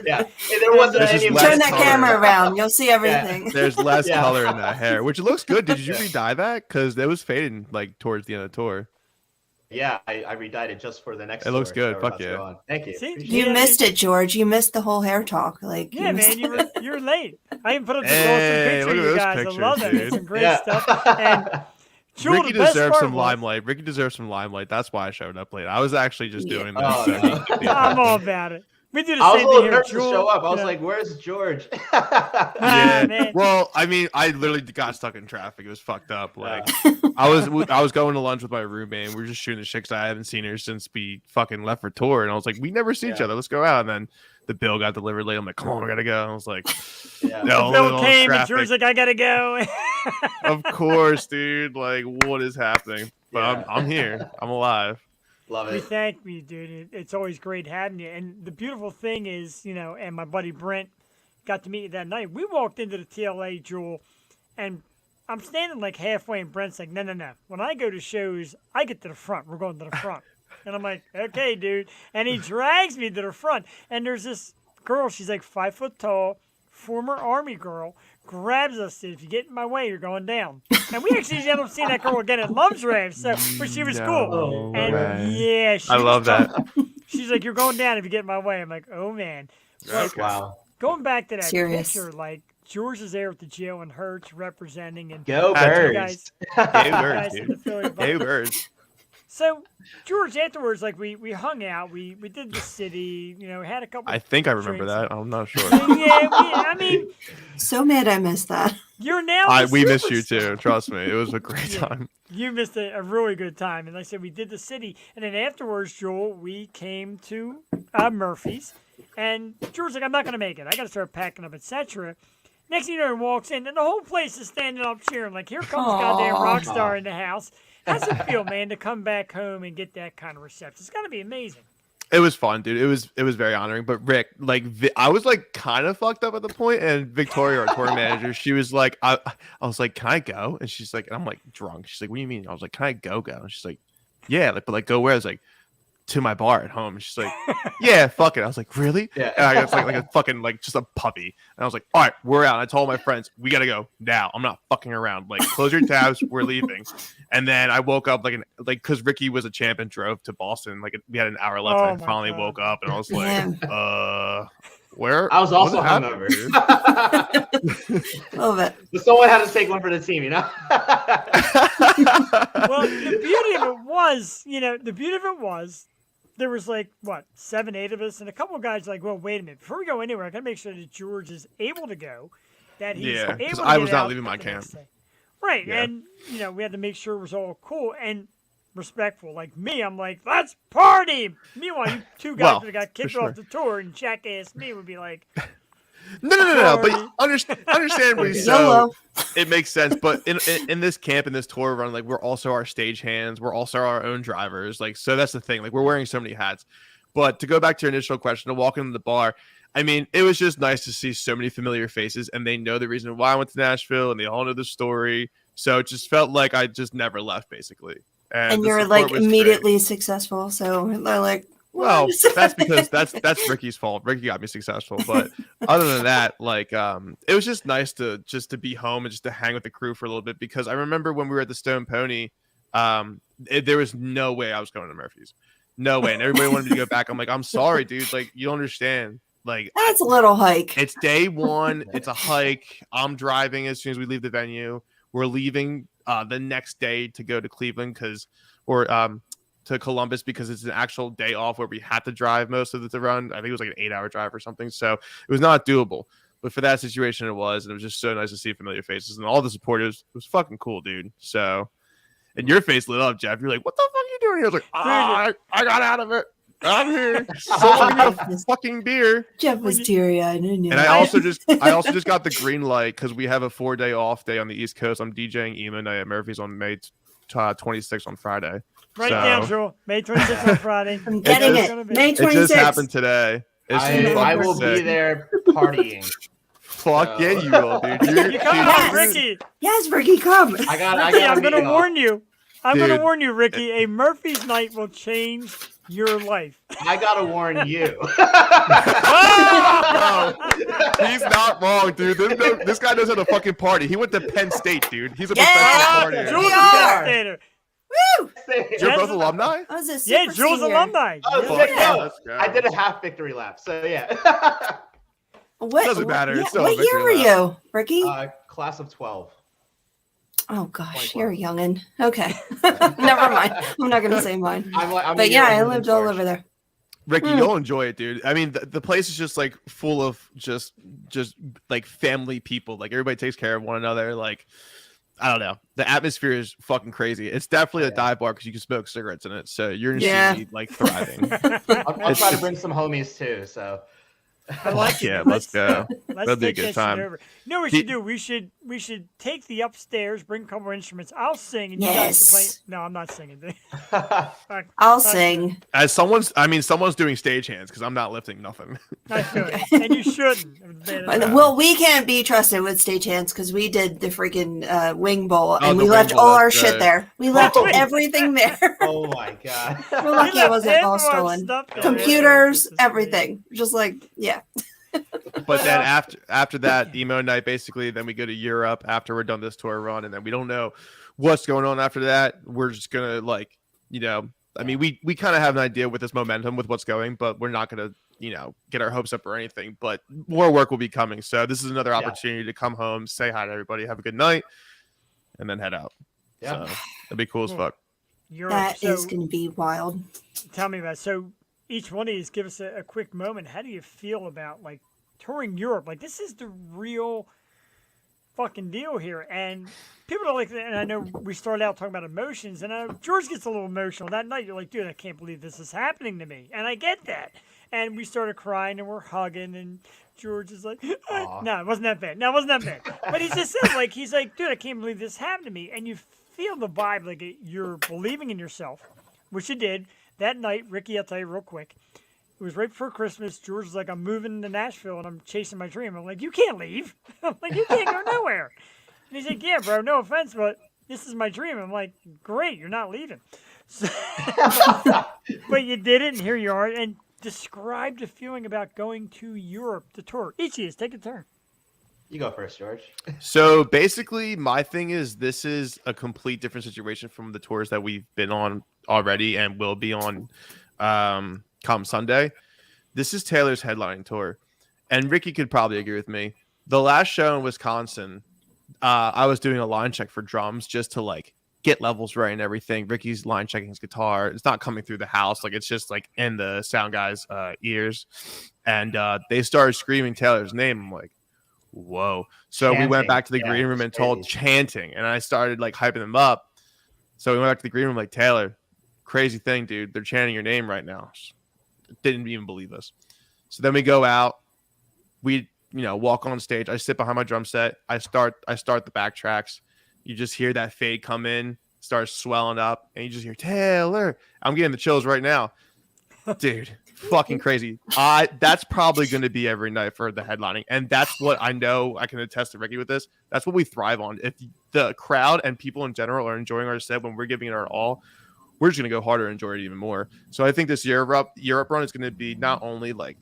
Yeah, and there wasn't any. Turn that camera around, you'll see everything. Yeah. There's less color in that hair, which looks good. Did you re-dye that? Because it was fading like towards the end of the tour. Yeah, I re-dyed it just for the next. It looks good. So Fuck yeah! Thank you. See, You missed it, George. You missed the whole hair talk. Like, yeah, man, you were late. I even put up the Hey, awesome picture look of at you those guys. pictures, I love that. dude. It's some great stuff. And Jewel, Ricky the best deserves part some was- limelight. Ricky deserves some limelight. That's why I showed up late. I was actually just doing this. Oh, so no. I'm all about it. We do the I was same a thing little here, nervous to Jewel. show up. I was Yeah. like, "Where's George?" Yeah. man. Well, I mean, I literally got stuck in traffic. It was fucked up. Like, I was going to lunch with my roommate, and we were just shooting the shit 'cause I haven't seen her since we fucking left for tour. And I was like, we never see each other. Let's go out. And then the bill got delivered late. I'm like, come on, we gotta go. And I was like, Yeah. no, Bill came and traffic. George's like, I gotta go. Of course, dude. Like, what is happening? But I'm here. I'm alive. Love We it. thank you, dude. It's always great having you. And the beautiful thing is, and my buddy Brent got to meet you that night. We walked into the TLA, Jewel, and I'm standing like halfway, and Brent's like, no. When I go to shows, I get to the front. We're going to the front. And I'm like, okay, dude. And he drags me to the front. And there's this girl, she's like 5 foot tall, former Army girl, grabs us, said, if you get in my way, you're going down. And we actually ended up seeing that girl again at Love's Rave, so but she was cool. And way. she I was love that. She's like, you're going down if you get in my way. I'm like, oh man. Okay. Wow. Going back to that Serious. Oh, picture, like George is there with the Gio and Hertz representing, and Go you Birds. guys, Hey, guys birds, in the dude. Philly Hey, Bucks. birds. So George, afterwards, like we hung out, we did the city, had a couple. I think I remember drinks. that. I'm not sure. I mean, So mad I missed that. you're now. The We missed you superstar. too. Trust me, it was a great Yeah. time. You missed a really good time. And like I said, we did the city. And then afterwards, Joel, we came to Murphy's. And George's like, I'm not going to make it. I got to start packing up, etc. Next thing you know, he walks in, and the whole place is standing up cheering. Like, here comes goddamn Rockstar in the house. How's it feel, man, to come back home and get that kind of reception? It's got to be amazing. It was fun, dude. It was very honoring. But Rick, like, I was like kind of fucked up at the point, and Victoria, our tour manager, she was like, I was like, can I go? And she's like, and I'm like drunk. She's like, what do you mean? I was like, can I go? And she's like, yeah, like, but like go where? I was like, to my bar at home. And she's like, yeah, fuck it. I was like, really? Yeah. And I was like a fucking like just a puppy. And I was like, all right, we're out. And I told my friends, we gotta go now. I'm not fucking around. Like, close your tabs. We're leaving. And then I woke up like because Ricky was a champ and drove to Boston. Like we had an hour left. Oh And I my finally God. woke up and I was like, Yeah. where? I was also what happened, hungover. dude? Love it. But someone had to take one for the team, Well, the beauty of it was, there was like what 7, 8 of us, and a couple of guys like, well, wait a minute, before we go anywhere, I gotta make sure that George is able to go, that he's Yeah, able because to I get was not out leaving my the next camp. day. Right, Yeah. and we had to make sure it was all cool and respectful. Like me, I'm like, let's party. Meanwhile, you two guys Well, that got kicked for off the tour, and jackass me would be like, No. But Sorry. understandably YOLO. so, it makes sense. But in this camp, in this tour run, like we're also our stage hands. We're also our own drivers. Like, so that's the thing. Like, we're wearing so many hats. But to go back to your initial question, to walk into the bar, I mean, it was just nice to see so many familiar faces, and they know the reason why I went to Nashville, and they all know the story. So it just felt like I just never left, basically. And the you're support like was great. immediately successful. So they're like, Well, what? that's because that's Ricky's fault. Ricky got me successful, but other than that, like it was just nice to be home and just to hang with the crew for a little bit, because I remember when we were at the Stone Pony, there was no way I was going to Murphy's, no way, and everybody wanted me to go back. I'm like, I'm sorry, dude, like you don't understand. Like That's a little hike. it's day one, it's a hike. I'm driving as soon as we leave the venue. We're leaving the next day to go to Cleveland to Columbus because it's an actual day off where we had to drive most of the run. I think it was like an 8-hour drive or something. So it was not doable. But for that situation, it was. And it was just so nice to see familiar faces. And all the support, it was fucking cool, dude. So, and your face lit up, Jeff. You're like, what the fuck are you doing here? I was like, I got out of it. I'm here. Someone give me a fucking beer. Jeff was teary-eyed. And I also just got the green light because we have a 4-day off day on the East Coast. I'm DJing emo night at Murphy's on May 26th on Friday. right So- down, Joel. May 26th on Friday. I'm getting It's it. gonna be- May It just 26th. happened today. It's I will sick. be there partying. Fuck yeah, you will, dude. You come Yes. on, Ricky. Yes, Ricky, come. I got Ricky, I'm a going to meeting warn you. I'm going to Dude. warn you, Ricky. A Murphy's night will change your life. I gotta warn you. No, he's not wrong, dude. This guy knows how to fucking party. He went to Penn State, dude. He's a Yeah, professional Jules partier. is are. devastator. Woo! You're both alumni? I was a Yeah, super Jules senior. alumni. Oh, Fuck sick. yeah, No, let's go. I did a half victory lap, so yeah. What? Doesn't matter, it's Yeah, still a what year victory were lap. you, Ricky? Class of 12. Oh gosh, 24. you're a youngin. Okay, never mind. I'm not gonna say mine. I'm But a yeah, year I older than lived all George. over there. Ricky, you'll enjoy it, dude. I mean, the place is just like full of just like family people. Like everybody takes care of one another. Like I don't know, the atmosphere is fucking crazy. It's definitely a dive bar because you can smoke cigarettes in it. So you're gonna Yeah. see me like thriving. I'll try to bring some homies too. So I like Fuck it. yeah, let's go. Let's That'd be a take good that shit time. over. You know what we He- should do? We should take the upstairs, bring a couple instruments. I'll sing and you guys can play. Yes. No, I'm not singing. I'll sing. As someone's doing stagehands because I'm not lifting nothing. I feel it. And you shouldn't. Well, we can't be trusted with stagehands because we did the freaking wing bowl and the we wing left bowl, all our that's shit right. there. We left Oh. everything there. oh my god. We're lucky it wasn't all stolen. Computers, This is everything. Just like, yeah. But then after that emo night, basically, then we go to Europe after we're done this tour run, and then we don't know what's going on after that. We're just gonna I mean, we kind of have an idea with this momentum with what's going, but we're not gonna get our hopes up or anything. But more work will be coming, so this is another opportunity to come home, say hi to everybody, have a good night, and then head out. Yeah. So that'd be cool as fuck. Europe. That is So, going to be wild. tell me about it. So each one of these, give us a quick moment. How do you feel about like touring Europe? Like this is the real fucking deal here. And people are like, and I know we started out talking about emotions, and George gets a little emotional that night. You're like, dude, I can't believe this is happening to me, and I get that. And we started crying and we're hugging, and George is like, no, it wasn't that bad. No, it wasn't that bad. But he just said, like, he's like, dude, I can't believe this happened to me. And you feel the vibe, like you're believing in yourself, which you did. That night, Ricky, I'll tell you real quick. It was right before Christmas. George was like, I'm moving to Nashville and I'm chasing my dream. I'm like, you can't leave. I'm like, you can't go nowhere. And he's like, yeah, bro, no offense, but this is my dream. I'm like, great, you're not leaving. So, but you did it, and here you are. And describe the feeling about going to Europe to tour. Each of you, take a turn. You go first, George. So basically, my thing is this is a complete different situation from the tours that we've been on already and will be on come Sunday. This is Taylor's headlining tour, and Ricky could probably agree with me. The last show in Wisconsin, I was doing a line check for drums just to like get levels right and everything. Ricky's line checking his guitar. It's not coming through the house. Like, it's just like in the sound guy's ears. And they started screaming Taylor's name. I'm like, whoa. So we went back to the green room and told chanting. And I started like hyping them up. So we went back to the green room like, Taylor, crazy thing, dude. They're chanting your name right now. Didn't even believe us. So then we go out. We, walk on stage. I sit behind my drum set. I start the backtracks. You just hear that fade come in, starts swelling up, and you just hear Taylor. I'm getting the chills right now. Dude, fucking crazy. That's probably going to be every night for the headlining. And that's what I know. I can attest to Ricky with this. That's what we thrive on. If the crowd and people in general are enjoying our set when we're giving it our all, we're just going to go harder and enjoy it even more. So I think this Europe run is going to be not only like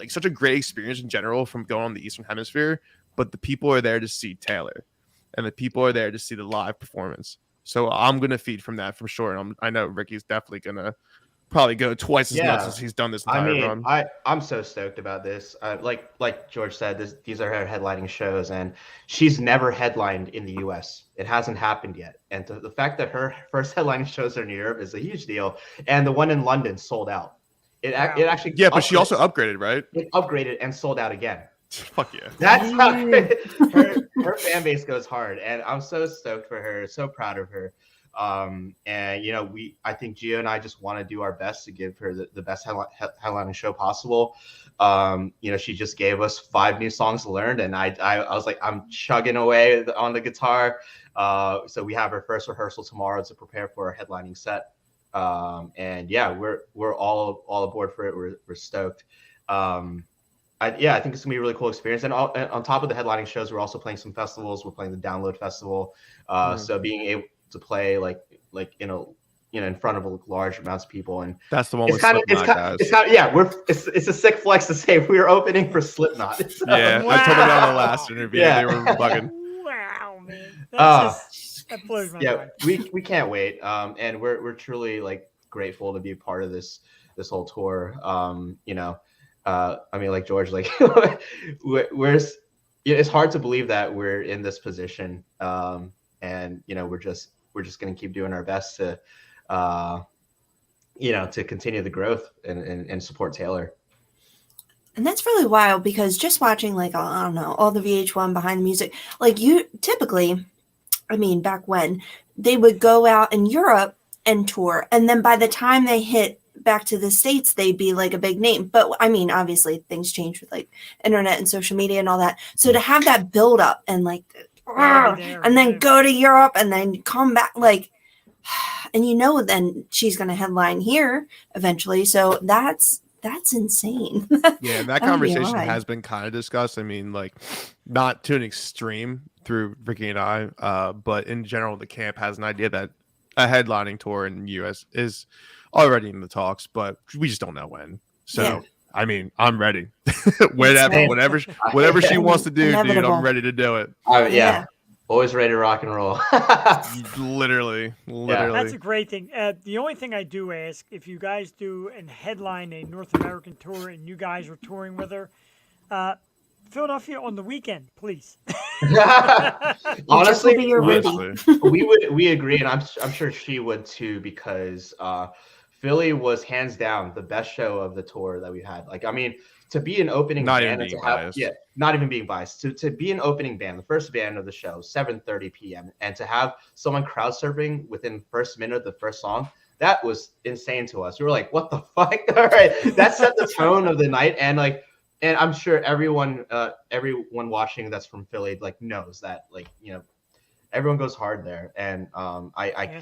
such a great experience in general from going on the Eastern Hemisphere, but the people are there to see Taylor. And the people are there to see the live performance. So I'm going to feed from that for sure. And I know Ricky's definitely going to probably go twice as much as he's done this entire run. I'm so stoked about this. Like George said, these are her headlining shows, and she's never headlined in the U.S. It hasn't happened yet. And the fact that her first headlining shows are in Europe is a huge deal. And the one in London sold out. It actually but she also upgraded, right? It upgraded and sold out again. Fuck yeah. That's how good her fan base goes hard. And I'm so stoked for her, so proud of her. And I think Gio and I just want to do our best to give her the best headlining show possible. She just gave us 5 new songs learned, and I was like, I'm chugging away on the guitar. So we have our first rehearsal tomorrow to prepare for our headlining set. We're all aboard for it. We're stoked. I think it's gonna be a really cool experience. And on top of the headlining shows, we're also playing some festivals. We're playing the Download Festival. So being able to play like in front of large amounts of people, and that's the one. It's a sick flex to say we're opening for Slipknot. So, I told them that on the last interview. Yeah. They were bugging. Wow, man. That blows my mind. we can't wait. And we're truly like grateful to be a part of this whole tour. Like George, like it's hard to believe that we're in this position. We're just going to keep doing our best to continue the growth and support Taylor. And that's really wild, because just watching all the VH1 behind the music, like you typically, back when they would go out in Europe and tour, and then by the time they hit back to the States, they'd be like a big name. But obviously things change with like internet and social media and all that. So to have that build up and and then go to Europe and then come back, and then she's going to headline here eventually. So that's insane. Yeah, that conversation has been kind of discussed. Not to an extreme through Ricky and I, but in general, the camp has an idea that a headlining tour in the U.S. is already in the talks, but we just don't know when. So, I'm ready. Whatever she wants to do, dude, I'm ready to do it. Always ready to rock and roll. Literally. That's a great thing. The only thing I do ask, if you guys do and headline a North American tour and you guys are touring with her, Philadelphia on the weekend, please. Honestly, we agree, and I'm sure she would too, because Philly was hands down the best show of the tour that we had. To be an opening band, not even being biased, to be an opening band, the first band of the show, 7:30 p.m., and to have someone crowd surfing within first minute of the first song, that was insane to us. We were like, what the fuck? All right, that set the tone of the night, and I'm sure everyone watching that's from Philly knows that everyone goes hard there, and I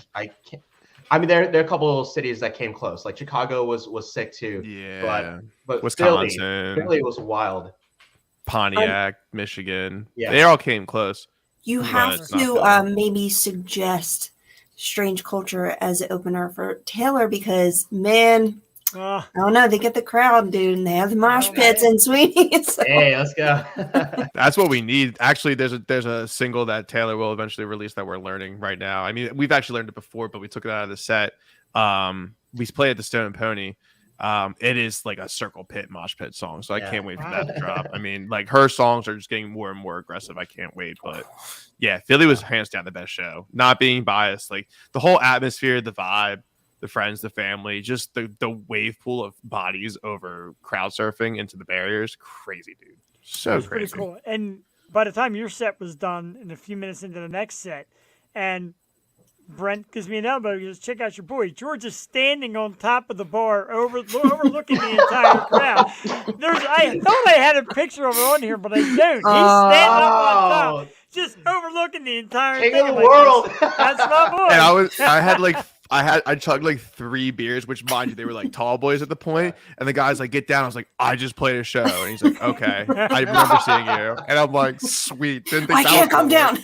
can't. There are a couple of cities that came close. Like Chicago was sick too. Yeah, but Wisconsin, Philly was wild. Pontiac, Michigan, they all came close. You have to maybe suggest Strange Culture as an opener for Taylor, because I don't know, they get the crowd, dude, and they have the mosh pits and Sweeney's. So. Hey, let's go. That's what we need. Actually, there's a single that Taylor will eventually release that we're learning right now. We've actually learned it before, but we took it out of the set. We played at the Stone and Pony, It is like a circle pit mosh pit song, so I Yeah. can't wait for that to drop. I mean, like her songs are just getting more and more aggressive. I can't wait, but yeah, Philly was hands down the best show. Not being biased, like the whole atmosphere, the vibe, the friends, the family, just the wave pool of bodies over crowd surfing into the barriers, crazy, dude. It So was pretty crazy. cool. And by the time your set was done, and a few minutes into the next set, and Brent gives me an elbow. He goes, "Check out your boy." George is standing on top of the bar, overlooking the entire crowd. I thought I had a picture of it on here, but I don't. He's standing up on top, just overlooking the entire King thing. of the I'm like, world. That's my boy. And I chugged like 3 beers, which mind you, they were like tall boys at the point. And the guy's like, "Get down." I was like, "I just played a show." And he's like, "Okay, I remember seeing you." And I'm like, "Sweet." Didn't think I that can't was come gonna down. work.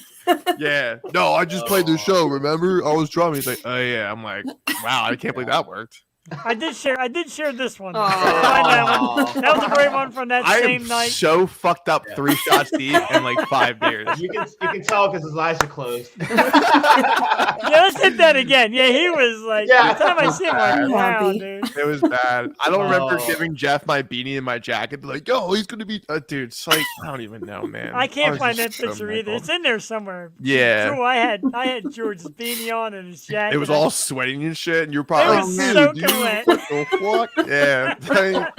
Yeah. No, I just played the show. Remember? I was drumming. He's like, "Oh yeah." I'm like, "Wow, I can't believe that worked." I did share this one. Aw. Find that one. That was a great one from that I same am night. so fucked up 3 shots deep and like 5 beers. You can tell because his eyes are closed. Yeah, let's hit that again. Yeah, he was like, Yeah. the time I see him, like, wow, Happy. dude. It was bad. I don't remember Oh. giving Jeff my beanie and my jacket. Like, "Yo, he's gonna be dude." It's like I don't even know, man. I can't was find that just so picture either. mangled. It's in there somewhere. Yeah. So I had George's beanie on and his jacket. It was and all sweating and shit, and you're probably It like, was "Dude, soaking dude, wet." what the fuck?" Yeah.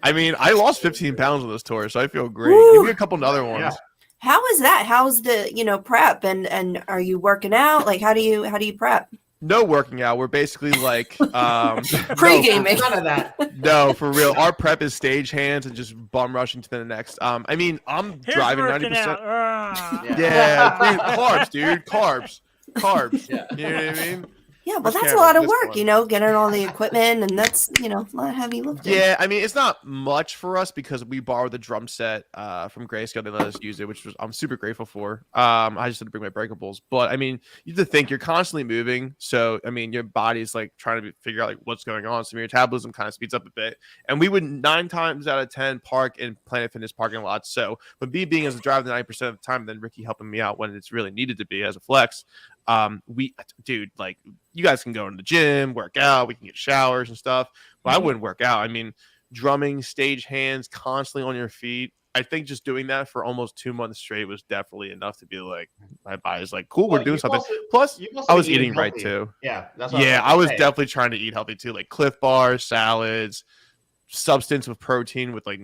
I mean, I lost 15 pounds on this tour, so I feel great. Woo. Give me a couple other ones. Yeah. How is that? How's the prep and are you working out? Like how do you prep? No working out. We're basically like Pre-gaming. None of that. No, for real. Our prep is stage hands and just bum rushing to the next. I mean, I'm Here's driving working 90%. out. Ah. Yeah, dude, carbs, dude. Carbs. Yeah. You know what I mean? Yeah, but Which that's a camera? lot of This work, one. getting all the equipment, and that's a lot of heavy lifting. Yeah, I mean, it's not much for us because we borrowed the drum set from Grayscale. They let us use it, which I'm super grateful for. I just had to bring my breakables, but I mean, you have to think you're constantly moving, so I mean, your body's like trying to figure out like what's going on. So your metabolism kind of speeds up a bit, and we would 9 times out of 10 park in Planet Fitness parking lots. So, but me being as a driver the 90% of the time, then Ricky helping me out when it's really needed to be as a flex. Dude, like you guys can go in the gym, work out, we can get showers and stuff, but I wouldn't work out. I mean, drumming, stage hands, constantly on your feet. I think just doing that for almost 2 months straight was definitely enough to be like, my body's like, cool, we're Well, doing you've something. also- Plus, you've also I was been eating right healthy. too. Yeah, that's what Yeah, about I to was say. definitely trying to eat healthy too, like Cliff bars, salads, substance with protein with like,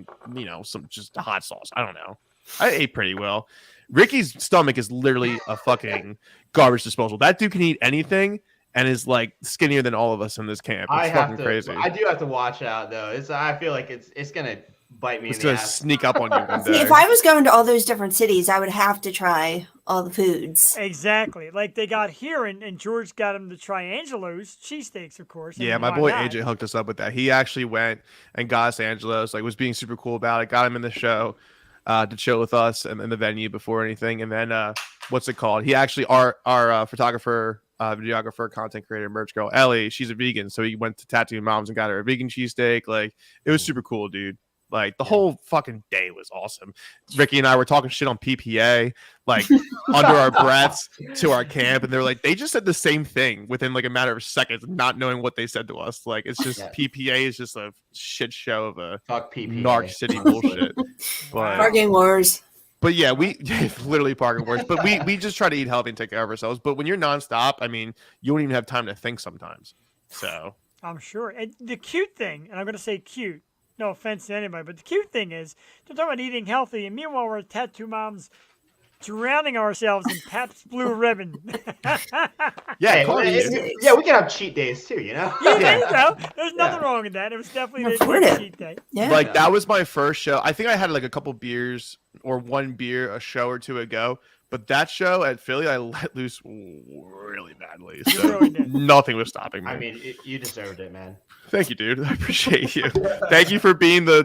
some just hot sauce. I don't know. I ate pretty well. Ricky's stomach is literally a fucking garbage disposal. That dude can eat anything and is like skinnier than all of us in this camp. It's fucking crazy. I do have to watch out though. I feel like it's gonna bite me It's in the gonna ass. sneak up on you one See, day. if I was going to all those different cities, I would have to try all the foods. Exactly. Like they got here, and George got him to try Angelo's cheesesteaks, of course. and Yeah, my why boy not? AJ hooked us up with that. He actually went and got us Angelo's, like was being super cool about it, got him in the show to chill with us and in the venue before anything. And then what's it called? He actually our photographer, videographer, content creator, merch girl, Ellie, she's a vegan. So he went to Tattoo Moms and got her a vegan cheesesteak. Like it was super cool, dude. Like the whole fucking day was awesome. Ricky and I were talking shit on PPA, like under our breaths to our camp, and they were like, they just said the same thing within like a matter of seconds, not knowing what they said to us. Like it's just Yeah. PPA is just a shit show of a Fuck PP. narc city bullshit. But Parking wars. yeah, we literally parking worse. But we just try to eat healthy and take care of ourselves. But when you're nonstop, I mean, you don't even have time to think sometimes. So I'm sure. And the cute thing, and I'm going to say cute, no offense to anybody, but the cute thing is, they're talking about eating healthy, and meanwhile, we're tattoo moms drowning ourselves in Pabst Blue Ribbon. yeah, Hey, carbs. yeah, we can have cheat days too, you know? Yeah, there you go. There's nothing wrong with that. It was definitely No, the afford it. cheat day. Yeah. Like that was my first show. I think I had like a couple beers or 1 beer a show or two ago. But that show at Philly, I let loose really badly. You So really did. nothing was stopping me. I mean, you deserved it, man. Thank you, dude. I appreciate you. Thank you for being the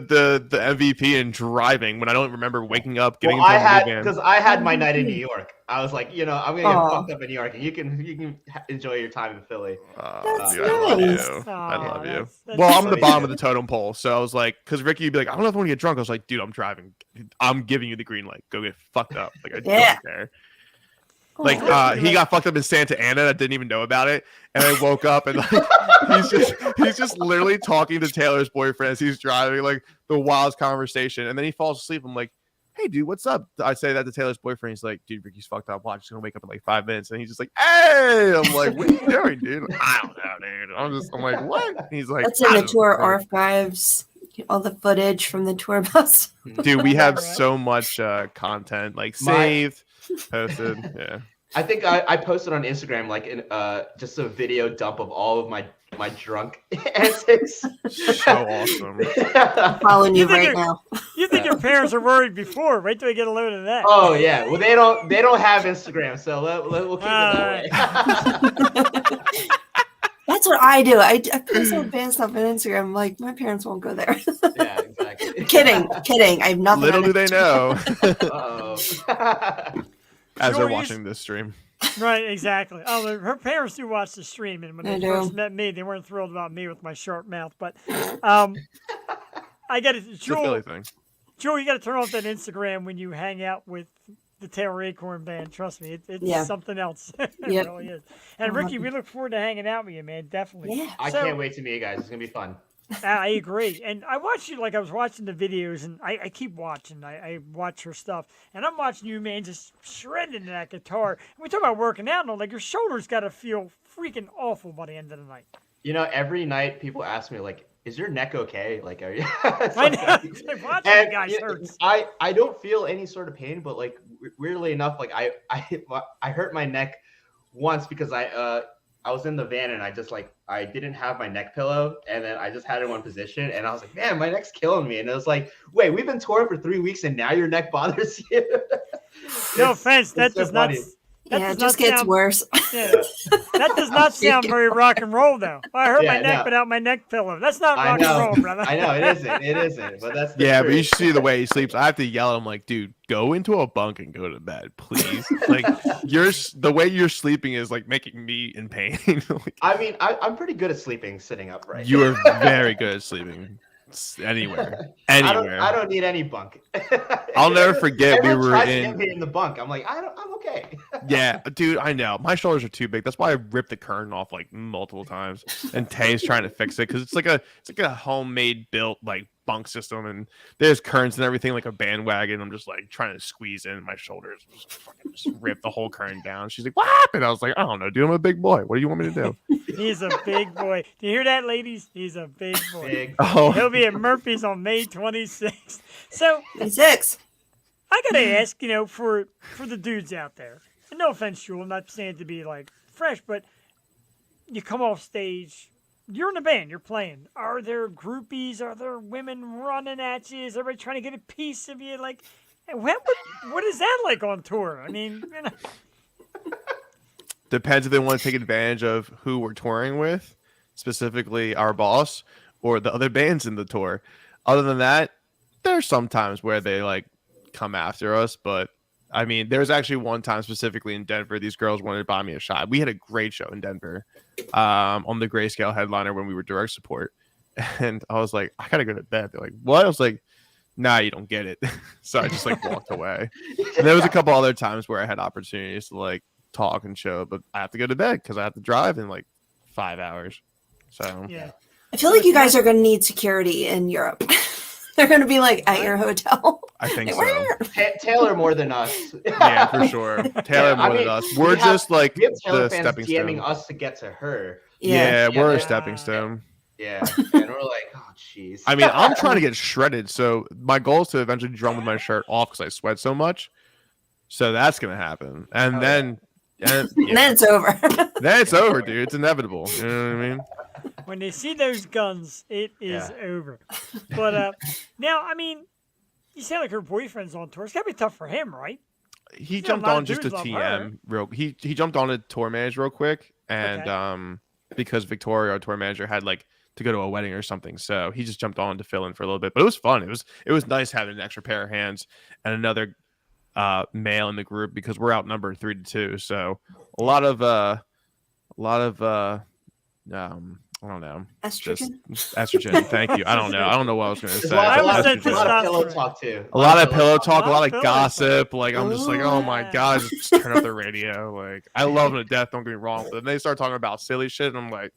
MVP and driving when I don't remember waking up, getting Well, into a minivan. because I had my night in New York. I was like, I'm gonna get Aw. fucked up in New York, and you can enjoy your time in Philly. That's Dude, I love nice. you. I Aw, love you. that's Well, I'm the sweet. bottom of the totem pole, so I was like, because Ricky would be like, I don't know if I want to get drunk. I was like, dude, I'm driving. I'm giving you the green light. Go get fucked up. Like I Yeah. don't care. Like he got fucked up in Santa Ana. I didn't even know about it, and I woke up and like he's just literally talking to Taylor's boyfriend as he's driving, like the wildest conversation, and then he falls asleep. I'm like, hey dude, what's up? I say that to Taylor's boyfriend. He's like, dude, Ricky's fucked up. Watch, he's gonna wake up in like 5 minutes, and he's just like, hey. I'm like, what are you doing, dude? I don't know, dude. I'm like, what? And he's like, That's in the tour archives. All the footage from the tour bus. Dude, we have so much content like saved, posted. Yeah. I think I posted on Instagram like just a video dump of all of my drunk antics. So awesome. I'm following you right now. You think your parents were worried before? Wait till we get a load of that. Oh yeah. Well, they don't have Instagram, so we'll keep it that way. That's what I do. I post some fan stuff on Instagram. I'm like, my parents won't go there. Yeah, exactly. Kidding. I have nothing. Little do they know. Uh-oh. As they're watching this stream. Right, exactly. Oh, her parents do watch the stream, and when they They first do. met me, they weren't thrilled about me with my sharp mouth. But I got it, It's a Philly thing. Joel, you got to turn off that Instagram when you hang out with the Taylor Acorn band. Trust me, it's something else. It really is. And Ricky, we look forward to hanging out with you, man. Definitely. Yeah. I can't wait to meet you guys. It's gonna be fun. I agree. And I watched you, like I was watching the videos, and I keep watching. I watch her stuff. And I'm watching you, man, just shredding that guitar. And we talk about working out, and I'm like, your shoulders got to feel freaking awful by the end of the night. You know, every night people ask me like, "Is your neck okay?" Like, are you? I know. It's like watching the guys hurts. I don't feel any sort of pain, but like weirdly enough, like I hurt my neck once because I was in the van and I didn't have my neck pillow, and then I just had it in one position, and I was like, man, my neck's killing me. And it was like, wait, we've been touring for 3 weeks and now your neck bothers you? No offense, that so does not. funny. Yeah, it just gets worse. Yeah, that does not sound very rock and roll, though. I hurt my neck no. without my neck pillow. That's not I rock know, and roll, brother. I know, it isn't, but that's the Yeah, but truth. you should see the way he sleeps. I have to yell at him like, dude, go into a bunk and go to bed, please. Like the way you're sleeping is like making me in pain. Like, I mean, I'm pretty good at sleeping sitting upright. you are very good at sleeping anywhere. I don't need any bunk. I'll never forget we Everyone were tries to in. get me in the bunk. I'm like, I'm okay. Yeah, dude, I know my shoulders are too big. That's why I ripped the curtain off like multiple times. And Tay's trying to fix it because it's like a homemade built like bunk system, and there's currents and everything like a bandwagon. I'm just like trying to squeeze in my shoulders, just rip the whole curtain down. She's like, "What happened?" I was like, "I don't know, dude. I'm a big boy. What do you want me to do?" He's a big boy. Do you hear that, ladies? He's a big boy. Big. Oh, He'll be at Murphy's on May 26th. So 26. I gotta ask, for the dudes out there, and no offense, Jewel, I'm not saying it to be like fresh, but you come off stage, you're in a band, you're playing. Are there groupies? Are there women running at you? Is everybody trying to get a piece of you? Like, what is that like on tour? I mean, depends if they want to take advantage of who we're touring with, specifically our boss or the other bands in the tour. Other than that, there's some times where they like come after us, but I mean, there's actually one time specifically in Denver, these girls wanted to buy me a shot. We had a great show in Denver on the Grayscale headliner when we were direct support. And I was like, I gotta go to bed. They're like, what? I was like, nah, you don't get it. So I just like walked away. And there was a couple other times where I had opportunities to like talk and show, but I have to go to bed because I have to drive in like 5 hours. So yeah. I feel like you guys are going to need security in Europe. They're going to be like at your hotel. I think Like, so. "Where?" Taylor more than us. Yeah, for sure. Taylor more than us. We're just like we have the Taylor fans stepping DMing stone. us to get to her. Yeah, we're Yeah. a stepping stone. Yeah, and we're like, oh, jeez. I mean, I'm trying to get shredded. So my goal is to eventually drum with my shirt off because I sweat so much. So that's gonna happen, and then And then it's over. then it's over, dude. It's inevitable. You know what I mean? When they see those guns, it is over. But now, I mean, you sound like her boyfriend's on tour. It's gotta be tough for him, right? He Yeah, a jumped lot of on just a dudes love her. TM real. He jumped on a tour manage real quick, and because Victoria, our tour manager, had like to go to a wedding or something, so he just jumped on to fill in for a little bit. But it was fun. It was nice having an extra pair of hands and another male in the group because we're outnumbered 3-2. So a lot of I don't know. Estrogen. Just estrogen. Thank you. I don't know. I don't know what I was going to There's say. a lot, I a lot was of, saying a lot of pillow testosterone. talk too. A lot of pillow talk, a lot of pillow gossip. Like I'm just like, oh my Ooh. god, just turn up the radio. Like I love them to death. Don't get me wrong, but then they start talking about silly shit, and I'm like,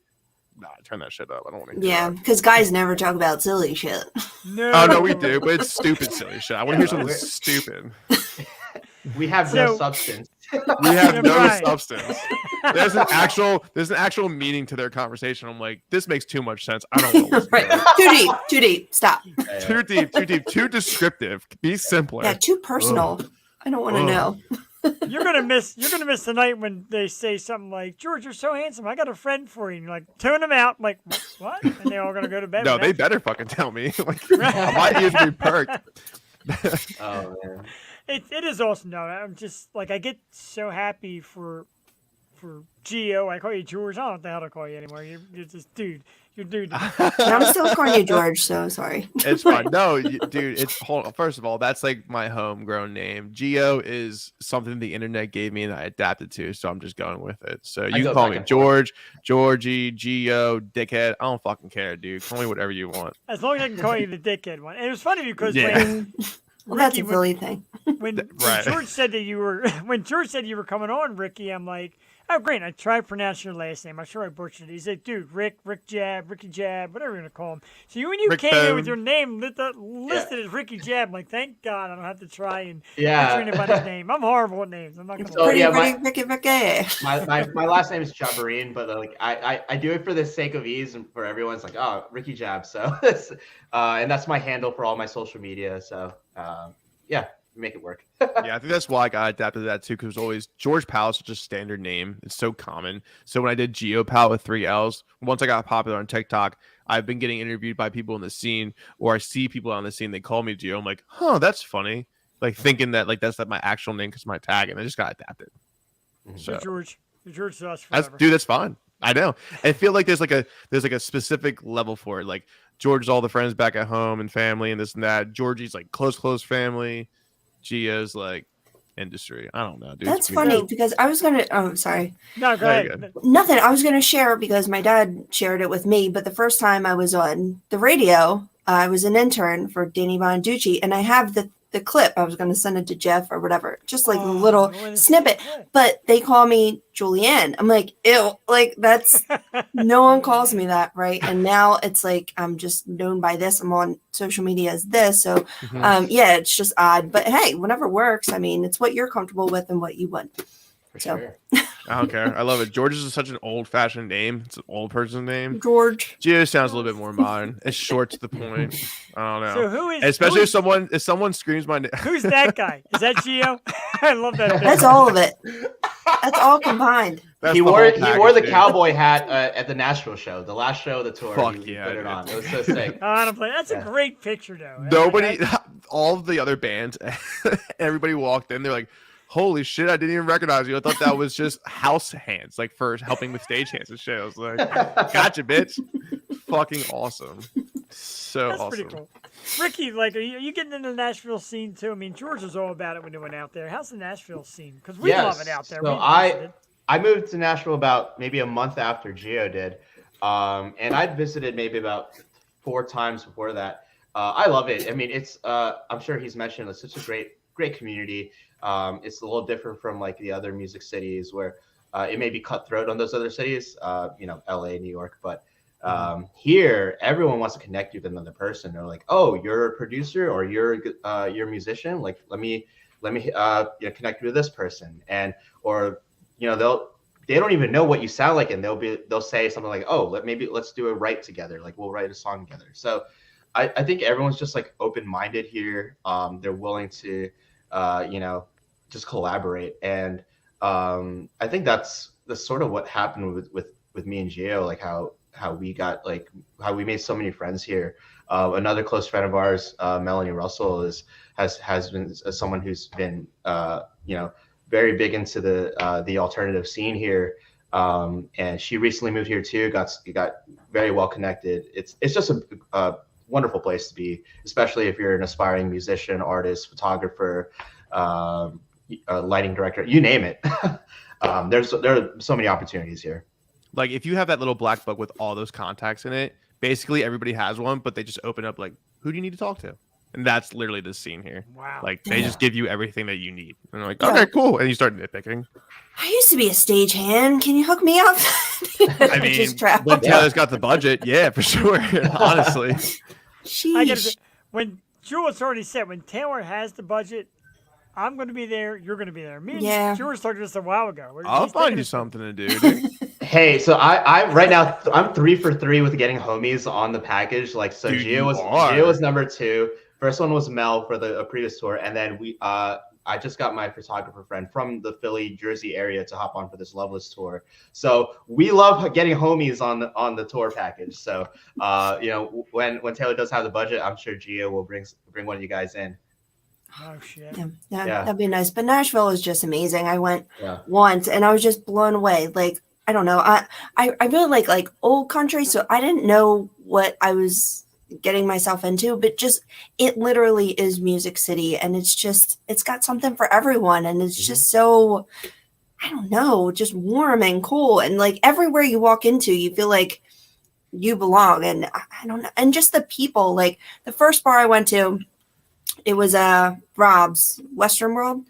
nah, turn that shit up. I don't want to. Yeah, because guys never talk about silly shit. No. Oh no, we do, but it's stupid silly shit. I want to hear something We're- stupid. We have no So- substance. We have no Right. substance. There's an actual meaning to their conversation. I'm like, this makes too much sense. I don't want to listen Right. to it. Too deep. Stop. Too deep, too descriptive. Be simpler. Yeah, too personal. I don't want to Ugh. know. You're gonna miss the night when they say something like, "George, you're so handsome. I got a friend for you." And you're like, tune them out. I'm like, what? And they're all gonna go to bed. No, with they that. better fucking tell me. Like, my ears be perked. Oh man. It is awesome. No, I'm just like I get so happy for Gio. I call you George. I don't know what the hell to call you anymore. You're just dude. You're dude. And I'm still calling you George, so sorry. It's fine. No, dude. It's first of all, that's like my homegrown name. Geo is something the internet gave me and I adapted to, so I'm just going with it. So you go can call back me and forth. George, Georgie, Geo, dickhead. I don't fucking care, dude. Call me whatever you want. As long as I can call you the dickhead one. And it was funny because Yeah. Well, that's Ricky, a Philly thing. when Right. George said that you were coming on, Ricky, I'm like, oh great. I tried pronouncing your last name. I'm sure I butchered it. He said, dude, Ricky Jab, whatever you're gonna call him. So when you Rick came in Bone. with your name listed as Ricky Jab, I'm like, thank God I don't have to try and butcher Yeah. anybody's name. I'm horrible at names. I'm not gonna So, lie. yeah, Ricky. My last name is Jabarine, but like I do it for the sake of ease and for everyone's like, oh, Ricky Jab. So and that's my handle for all my social media. So yeah, make it work. Yeah, I think that's why I got adapted to that too, because it was always George Powell is such a standard name. It's so common. So when I did Geo Powell with 3 L's, once I got popular on TikTok, I've been getting interviewed by people in the scene, or I see people on the scene, they call me Geo. I'm like, huh, that's funny. Like thinking that like that's like my actual name because my tag, and I just got adapted. So You're George. You're George to us that's forever. dude, that's fine. I know. I feel like there's like a specific level for it. Like George's all the friends back at home and family and this and that. Georgie's like close family. Geo's like industry. I don't know, dude. That's It's funny weird. because I was gonna. Oh, sorry. No, go Very ahead. Nothing. I was gonna share it because my dad shared it with me. But the first time I was on the radio, I was an intern for Danny Bonaducci, and I have the clip. I was gonna send it to Jeff or whatever, just like a Oh, little boy, that's snippet. so good. But they call me Julianne. I'm like, ew. Like that's no one calls me that, right? And now it's like I'm just known by this. I'm on social media as this. So Mhm. yeah, it's just odd. But hey, whatever works. I mean, it's what you're comfortable with and what you want. For So- sure. I don't care. I love it. George is such an old-fashioned name. It's an old person's name. George. Geo sounds a little bit more modern. It's short to the point. I don't So know. who is Especially who if someone screams my name. who's that guy? Is that Gio? I love that. That's all of it. That's all combined. That's He the wore whole the package, dude. cowboy hat at the Nashville show, the last show of the tour. Fuck he yeah, put it dude. on. It was so sick. That's a Yeah. great picture, though. Nobody, all of the other bands, everybody walked in. They're like, "Holy shit! I didn't even recognize you. I thought that was just house hands, like for helping with stage hands and shit." I was like, "Gotcha, bitch! Fucking awesome, so That's awesome." pretty cool. Ricky, like, are you getting into the Nashville scene too? I mean, George was all about it when he went out there. How's the Nashville scene? Because we love it out there. So We visited. I moved to Nashville about maybe a month after Geo did, and I'd visited maybe about 4 times before that. I love it. I mean, it's I'm sure he's mentioned it's such a great community. It's a little different from like the other music cities where it may be cutthroat on those other cities, LA, New York, but here everyone wants to connect you with another person. They're like, oh, you're a producer or you're a musician. Like, let me connect you with this person, and or they don't even know what you sound like, and they'll say something like, oh, let's do a write together. Like, we'll write a song together. So I think everyone's just like open-minded here. They're willing to just collaborate, and I think that's sort of what happened with me and Gio, like how we made so many friends here. Another close friend of ours, Melanie Russell, has been someone who's been very big into the alternative scene here, and she recently moved here too. Got very well connected. It's just a wonderful place to be, especially if you're an aspiring musician, artist, photographer, lighting director, you name it. There are so many opportunities here. like if you have that little black book with all those contacts in it, basically everybody has one, but they just open up like, who do you need to talk to? And that's literally the scene here. Wow. Like they just give you everything that you need. And they're like, Yeah. okay, cool. And you start nitpicking. I used to be a stagehand. Can you hook me up? I mean, Just travel. when Taylor's got the budget, yeah, for sure. Honestly. I gotta say, Sheesh. when Jules already said, when Taylor has the budget, I'm going to be there. You're going to be there. Me and Yeah. Jules started this a while ago. I'll He's find taking you us- something to do, dude. Hey, so I right now I'm 3 for 3 with getting homies on the package. Like so, Dude, Gio you are. was number 2. First one was Mel for the previous tour, and then I just got my photographer friend from the Philly, Jersey area to hop on for this Loveless tour. So we love getting homies on the tour package. So you know, when Taylor does have the budget, I'm sure Gio will bring one of you guys in. Oh, shit. Yeah, Yeah. that'd be nice. But Nashville is just amazing. I went Yeah. once and I was just blown away. Like, I don't know. I really like old country, so I didn't know what I was getting myself into, but just it literally is Music City, and it's got something for everyone, and it's just so, I don't know, just warm and cool, and like everywhere you walk into you feel like you belong. And I don't know, and just the people. Like the first bar I went to, it was Rob's Western World,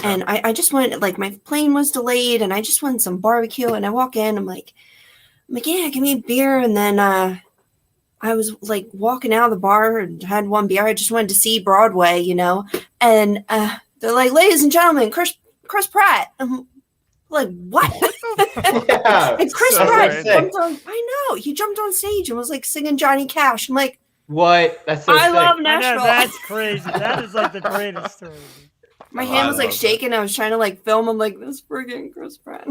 and I just went, like my plane was delayed, and I just went some barbecue, and I walk in, I'm like, yeah, give me a beer. And then I was like walking out of the bar and had one beer. I just wanted to see Broadway, you know, and they're like, ladies and gentlemen, Chris Pratt. I'm like, what? Yeah, And Chris so Pratt sick. jumped on, I know, he jumped on stage and was like singing Johnny Cash. I'm like, What? That's so I sick. love I know, Nashville. that's crazy. That is like the greatest story. My Oh, hand I was like love that. shaking. I was trying to like film. I'm like, this friggin' Chris Pratt.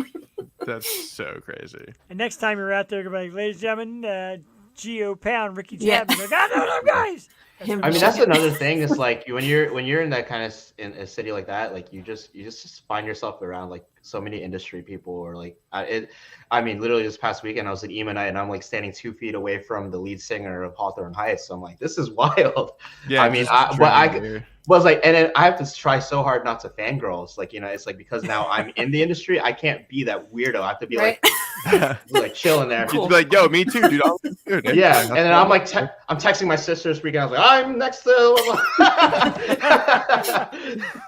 That's so crazy. And next time you're out there, you're gonna be like, ladies and gentlemen, Geo Pound, Ricky Yeah. Chapman. Like, I know them guys. Him. I mean, that's another thing. Is like when you're in that kind of in a city like that, like you just find yourself around like so many industry people, or like I mean, literally this past weekend I was at emo night and I'm like standing 2 feet away from the lead singer of Hawthorne Heights. So I'm like, this is wild. Yeah, I mean, just but I drinking beer. was like, and then I have to try so hard not to fangirl. It's like, you know, it's like because now I'm in the industry, I can't be that weirdo. I have to be Right? like chilling there. You'd be like, yo, me too, dude. Dude, Yeah, and then I'm like, I'm texting my sister this weekend. I was like, I'm next to.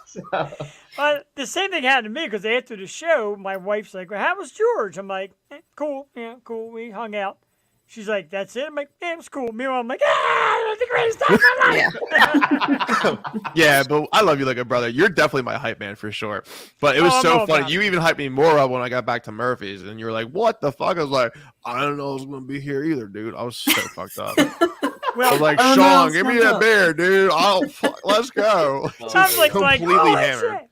So, The same thing happened to me because after the show, my wife's like, well, how was George? I'm like, cool. Yeah, cool. We hung out. She's like, that's it? I'm like, yeah, it was cool. Meanwhile, I'm like, it was the greatest time of my life. Yeah, but I love you like a brother. You're definitely my hype man for sure. But it was Oh, I'm so all funny. about You even hyped me more up when I got back to Murphy's, and you were like, "What the fuck?" I was like, "I don't know. I was gonna be here either, dude." I was so fucked up. I Well, was like, Oh, no, "Sean, it's give me fucked that up. beer, dude. Let's go." sounds like, completely holy hammered. shit.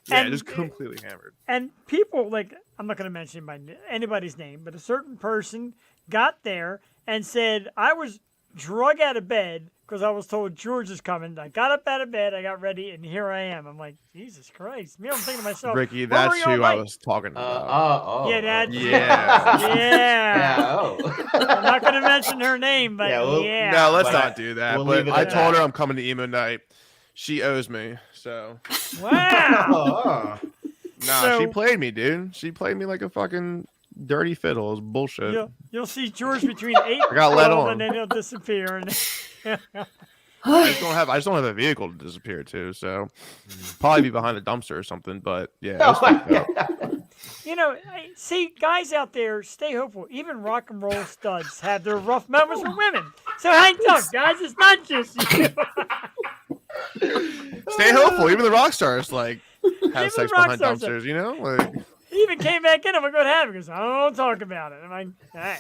Yeah, And- just completely hammered. And people, like, I'm not going to mention anybody's name, but a certain person got there and said, I was drug out of bed because I was told George is coming. I got up out of bed, I got ready, and here I am. I'm like, Jesus Christ. Me, I'm thinking to myself, Ricky, where were that's you all who I night? was talking about. Yeah, that. Yeah. Yeah. yeah. Oh. I'm not going to mention her name, but Yeah, yeah. well, No, let's But not do that. we'll but leave it I at told that. her I'm coming to emo night. She owes me, so Wow. Oh. nah. She So- played me, dude. She played me like a fucking dirty fiddle. It was bullshit. You'll see George between 8 I got let 12, on. and then he'll disappear. And I just don't have a vehicle to disappear to, so probably be behind a dumpster or something. But yeah, it was Oh my fucked up. God. You know, see, guys out there, stay hopeful. Even rock and roll studs have their rough moments with women. So hang tough, guys. It's not just you. Stay hopeful. Even the rock stars like Even have the sex rock behind stars dumpsters. You know, like He even came back in. I'm like, what happened? He goes, I don't want to talk about it. I'm like, all right.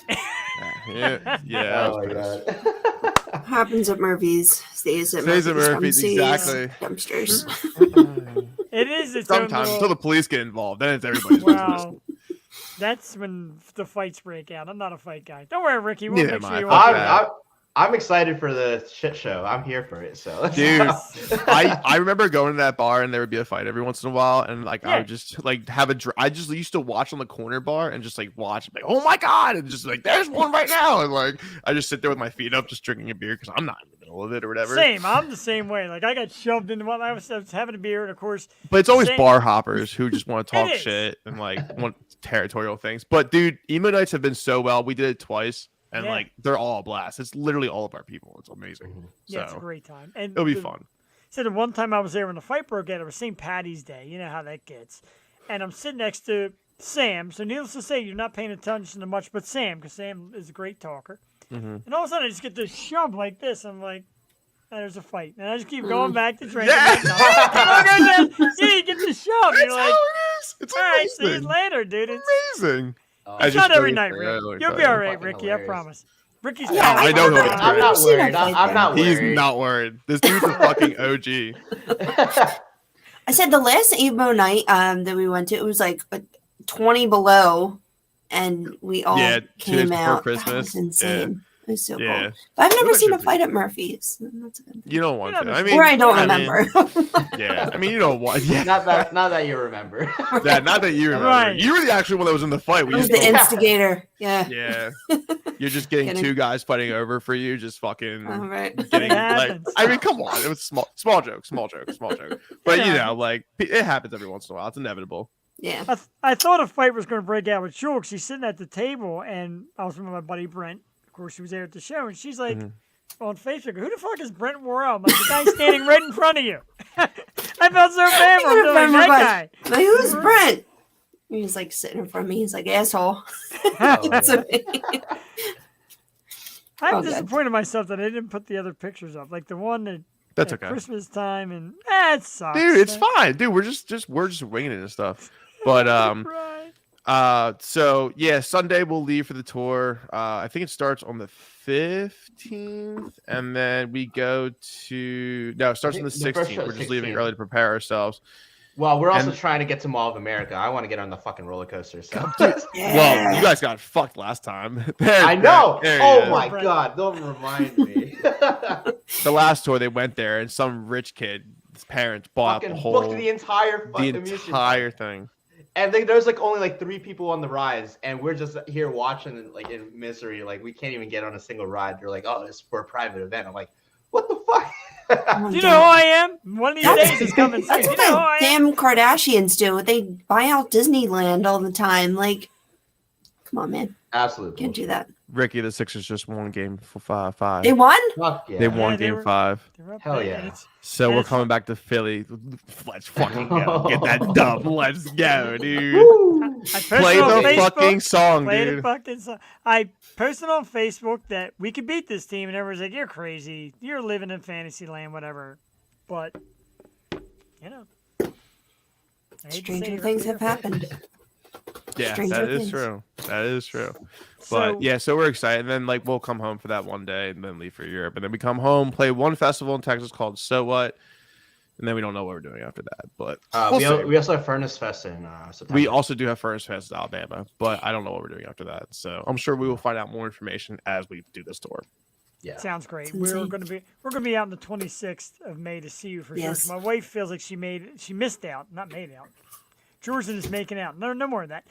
yeah. Oh my that's God. Happens at Murphy's. Stays at Stays at Murphy's. Murphy's, comes, sees exactly. Dumpsters. It is its own Sometimes little- until the police get involved, then it's everybody's business. Wow. That's when the fights break out. I'm not a fight guy. Don't worry, Ricky. We'll Neither make am sure I. you Fuck won't. that. I'm excited for the shit show. I'm here for it. So, Dude, I remember going to that bar and there would be a fight every once in a while, and like I Yeah. would just like have I just used to watch on the corner bar and just like watch, like, oh my god, and just like there's one right now, and like I just sit there with my feet up, just drinking a beer because I'm not in the middle of it or whatever. Same. I'm the same way. Like I got shoved into one. I was having a beer, and of course, But it's always same. bar hoppers who just want to talk is. shit and like want territorial things. But dude, emo nights have been so well. We did it twice, and Yeah. like they're all a blast. It's literally all of our people. It's amazing. yeah, it's a So great time. And it'll be the- fun. So the one time I was there when the fight broke out, it was St. Patty's Day. You know how that gets. And I'm sitting next to Sam. So needless to say, you're not paying attention to much but Sam, because Sam is a great talker. Mhm. And all of a sudden, I just get this shove like this. I'm like, there's a fight. And I just keep going back to drinking. Yeah. Yeah, you get the shove. That's You're how like, it is. It's all right, see you amazing. later, dude. It's Amazing. Oh, I it's just not every really- night, yeah, Rick. like You'll be that. all right, Fucking Ricky. I hilarious. promise. Ricky's Yeah, I know he'll get I'm not I've seen worried. a fight I'm not He's worried. not worried. This dude's a fucking OG. I said the last emo night that we went to, it was like 20 below, and we all Yeah, 2 days came before out. That Christmas. was insane. It was so Yeah. cool. But I've never Well, that seen a should fight at Murphy's. That's a good thing. You don't want You to. know, I mean, Or I don't mean, remember. yeah, I mean, you don't want. Yeah, Not that you remember. yeah, not that you remember. Right. You were the actual one that was in the fight. We I was just the don't- instigator. Yeah. yeah, you're just getting Kidding. 2 guys fighting over for you, just fucking All right. getting It like. happens. I mean, come on, it was small joke. But you Yeah. know, like it happens every once in a while. It's inevitable. Yeah. I thought a fight was going to break out with Jewel, 'cause she's sitting at the table, and I was with my buddy Brent. Of course, she was there at the show, and she's like on Facebook, "Who the fuck is Brent Worrell?" I'm like, "The guy standing right in front of you." I felt so bad for him. I Like, remember that my- guy. Like, who's Brent? He's like sitting in front of me. He's like, asshole. That's okay. I'm Oh, good. disappointed in myself that I didn't put the other pictures up, like the one at That's at okay, Christmas time, and it sucks. dude. It's man. fine, dude. We're just winging it and stuff. But Right. so yeah, Sunday we'll leave for the tour. I think it starts on the 15th, and then we go to it starts on the The first 16th. show We're is just leaving 16th. early to prepare ourselves. Well, we're also And- trying to get to Mall of America. I want to get on the fucking roller coaster. So. Yeah. Well, you guys got fucked last time. There- I know. there you Oh go. my Brent. god! Don't remind me. The last tour they went there, and some rich kid, his parents bought out Fucking the whole booked the entire the fucking amusement entire park. thing. And there's like only like 3 people on the rides, and we're just here watching like in misery. Like we can't even get on a single ride. They're like, "Oh, it's for a private event." I'm like, "What the fuck?" Do you know who I am? One of these That's- days is coming. That's You what know who the I am? damn Kardashians do. They buy out Disneyland all the time. Like, come on, man. Absolutely. Can't do that. Ricky, the Sixers just won game for 5. They won? Fuck yeah. They won they game were- 5. They're up Hell there, yeah. and it's- So we're Yes. coming back to Philly. Let's fucking go. Get that dub. Let's go, dude. I Play posted on the Facebook- fucking song, Play the dude. fucking song. I posted on Facebook that we could beat this team, and everyone's like, "You're crazy. You're living in fantasy land, whatever." But you know, I hate to say Stranger it, things Ricky, have happened. Yeah, Stranger that is Things. true. That is true. So, But yeah, so we're excited. And then like we'll come home for that one day and then leave for Europe. And then we come home, play one festival in Texas called So What. And then we don't know what we're doing after that. But we'll see. we also have Furnace Fest in September. We also do have Furnace Fest in Alabama, but I don't know what we're doing after that. So I'm sure we will find out more information as we do this tour. yeah. sounds great. It's We're insane. gonna be out on the 26th of May to see you for Yes. sure. My wife feels like she missed out, not made out. Jordan is making out. No more of that.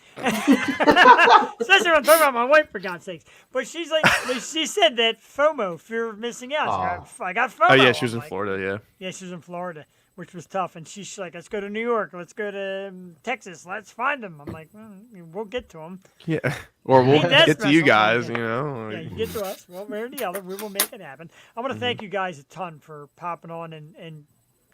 Especially when I'm talking about my wife, for God's sakes. But she's like, she said that FOMO, fear of missing out. I got FOMO. Oh yeah, she was I'm in like, Florida, yeah. Yeah, she was in Florida, which was tough. And she's like, let's go to New York. Let's go to Texas. Let's find them. I'm like, we'll get to them. Yeah. Or we'll Ain't that get to you special? guys, Yeah. you know. Yeah, like- you get to us, one way or the other. We will make it happen. I want to Mm-hmm. thank you guys a ton for popping on. And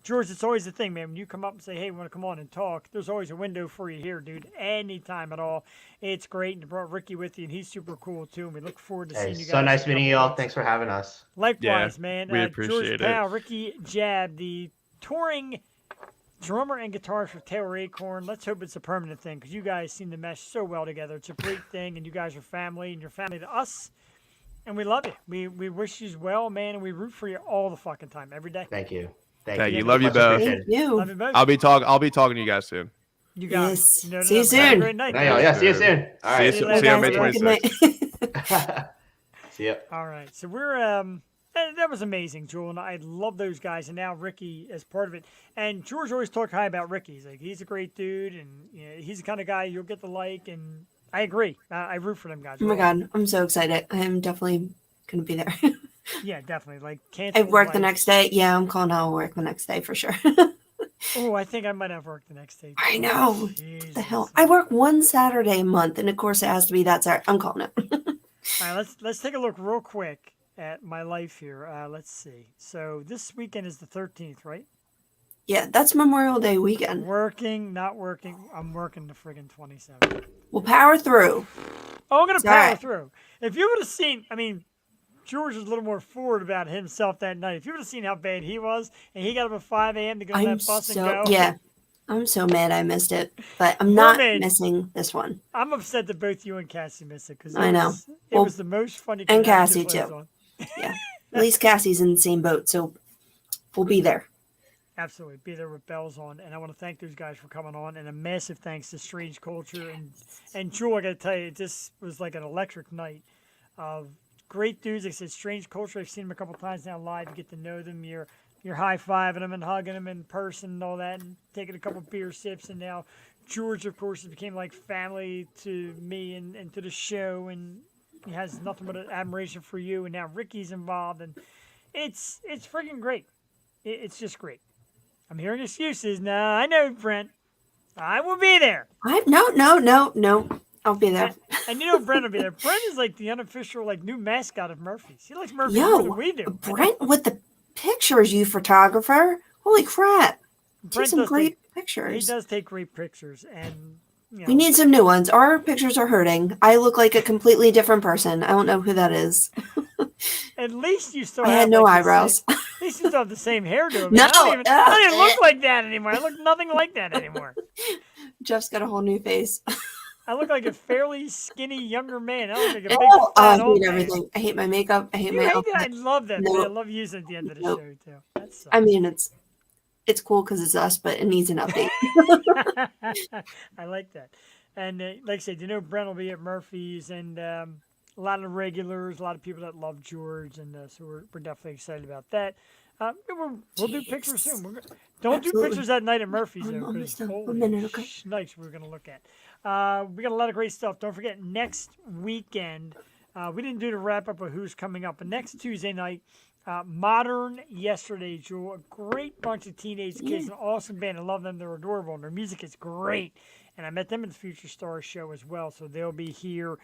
George, it's always the thing, man. When you come up and say, hey, we want to come on and talk, there's always a window for you here, dude. Anytime at all. It's great. And you brought Ricky with you, and he's super cool, too. And we look forward to Hey, seeing you guys. so nice in a meeting couple you all. weeks. Thanks for having us. Likewise, Yeah, man. we George appreciate it. Powell, Ricky Jab, the touring drummer and guitarist for Taylor Acorn. Let's hope it's a permanent thing because you guys seem to mesh so well together. It's a great thing, and you guys are family, and you're family to us. And we love you. We wish you well, man, and we root for you all the fucking time, every day. Thank you. Thank you. Love you Much both. appreciated. Thank you. Love you both. I'll be talking to you guys soon. You guys. Yes. You know, See you have a soon. Great night. Yeah, see you soon. All See you right. soon. Bye, See you on May guys. Good 26th. night. See ya. All right. So we're that was amazing, Jewel, and I love those guys, and now Ricky as part of it. And George always talked high about Ricky. He's like, he's a great dude, and he's the kind of guy you'll get to like. And I agree. I root for them guys. Oh my God, I'm so excited. I'm definitely going to be there. Yeah, definitely. Like, I work the next day. Yeah, I'm calling out work the next day for sure. Oh, I think I might have work the next day. I know. What Jesus. the hell? I work one Saturday a month, and of course it has to be that Saturday. I'm calling it. All right, let's take a look real quick at my life here. Let's see. So this weekend is the 13th, right? Yeah, that's Memorial Day weekend. Working, not working. I'm working the friggin' 27th. We'll power through. Oh, I'm gonna It's power all right. through. If you would have seen, I mean, George was a little more forward about himself that night. If you would have seen how bad he was, and he got up at 5 a.m. to go on I'm that bus and so go. yeah. I'm so mad I missed it, but I'm Poor not man. missing this one. I'm upset that both you and Cassie missed it because I know. It Well, was the most fun you and could have Cassie, to play too. on. Yeah, at least Cassie's in the same boat, so we'll be there. Absolutely. Be there with bells on. And I want to thank those guys for coming on. And a massive thanks to Strange Culture. And Jewel, I got to tell you, this was like an electric night of great dudes. Like I said, Strange Culture, I've seen them a couple times now live. You get to know them. You're high-fiving them and hugging them in person and all that and taking a couple beer sips. And now George, of course, has became like family to me and to the show. And he has nothing but admiration for you. And now Ricky's involved. And it's freaking great. It's just great. I'm hearing excuses. No, I know, Brent. I will be there. No. I'll be there. And you know Brent will be there. Brent is like the unofficial, like, new mascot of Murphy's. He likes Murphy more than we do. Brent with the pictures, you photographer. Holy crap. Take Brent some does great He pictures. does take great pictures, and you know, We need some new ones. Our pictures are hurting. I look like a completely different person. I don't know who that is. at least you still I have had no like, the eyebrows. same- at least you still have the same hairdo. I mean, No, I don't even look like that anymore. I look nothing like that anymore. Jeff's got a whole new face. I look like a fairly skinny younger man. I look like a big Oh, fat I old hate man. everything. I hate my makeup. I hate You my hate outfit. that? I love that. Nope. I love using it at the end of the Nope. show too. That sucks. I mean, it's cool because it's us, but it needs an update. I like that. And like I said, you know, Brent will be at Murphy's, and a lot of regulars, a lot of people that love George, and so we're definitely excited about that. We'll do pictures soon. Don't do Absolutely. pictures that night at Murphy's, though, Almost because done. 1 holy minute, okay. snipes we're going to look at. We got a lot of great stuff. Don't forget, next weekend, we didn't do the wrap-up of who's coming up, but next Tuesday night, Modern Yesterday, Jewel, a great bunch of teenage kids, an awesome band. I love them. They're adorable, and their music is great. And I met them at the Future Stars show as well, so they'll be here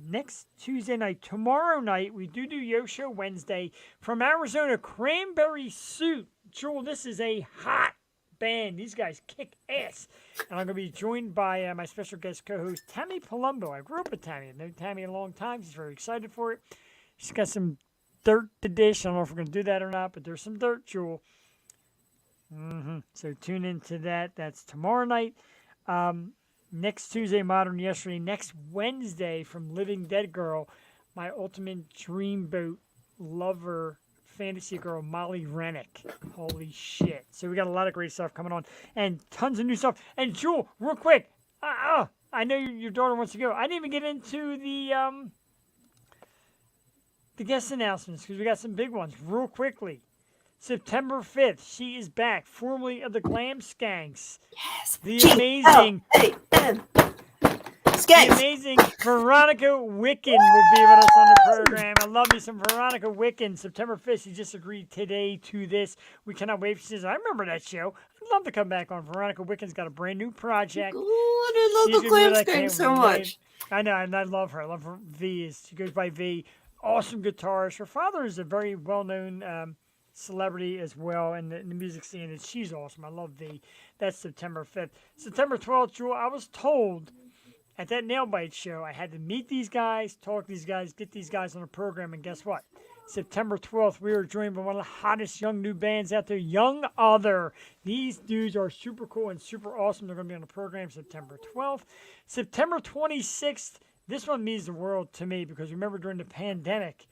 next Tuesday night. Tomorrow night, we do Yo Show Wednesday from Arizona, Cranberry Suit. Jewel, this is a hot band. These guys kick ass. And I'm going to be joined by my special guest co-host, Tammy Palumbo. I grew up with Tammy. I've known Tammy a long time. She's very excited for it. She's got some dirt to dish. I don't know if we're going to do that or not, but there's some dirt, Jewel. So tune into that. That's tomorrow night. Next Tuesday, Modern Yesterday. Next Wednesday, from Living Dead Girl, my ultimate dreamboat lover, fantasy girl, Molly Rennick. Holy shit. So we got a lot of great stuff coming on and tons of new stuff. And Jewel, real quick, I know your daughter wants to go. I didn't even get into the guest announcements because we got some big ones real quickly. September 5th, she is back, formerly of the Glam Skanks. Yes. The amazing Skanks. The amazing Veronica Wicken will be with us on the program. I love you some Veronica Wicken. September 5th, she just agreed today to this. We cannot wait. She says, I remember that show. I'd love to come back on. Veronica Wicken's got a brand new project. Oh, I love She's the gonna be Glam like, Skanks hey, so we much. I know, and I love her. I love her. She goes by V. Awesome guitarist. Her father is a very well-known celebrity as well in the music scene, and she's awesome. I love V. That's September 5th. September 12th, Jewel, I was told at that Nailbite show I had to meet these guys, talk to these guys, get these guys on the program, and guess what? September 12th, we were joined by one of the hottest young new bands out there, Young Other. These dudes are super cool and super awesome. They're going to be on the program September 12th. September 26th, this one means the world to me because remember during the pandemic,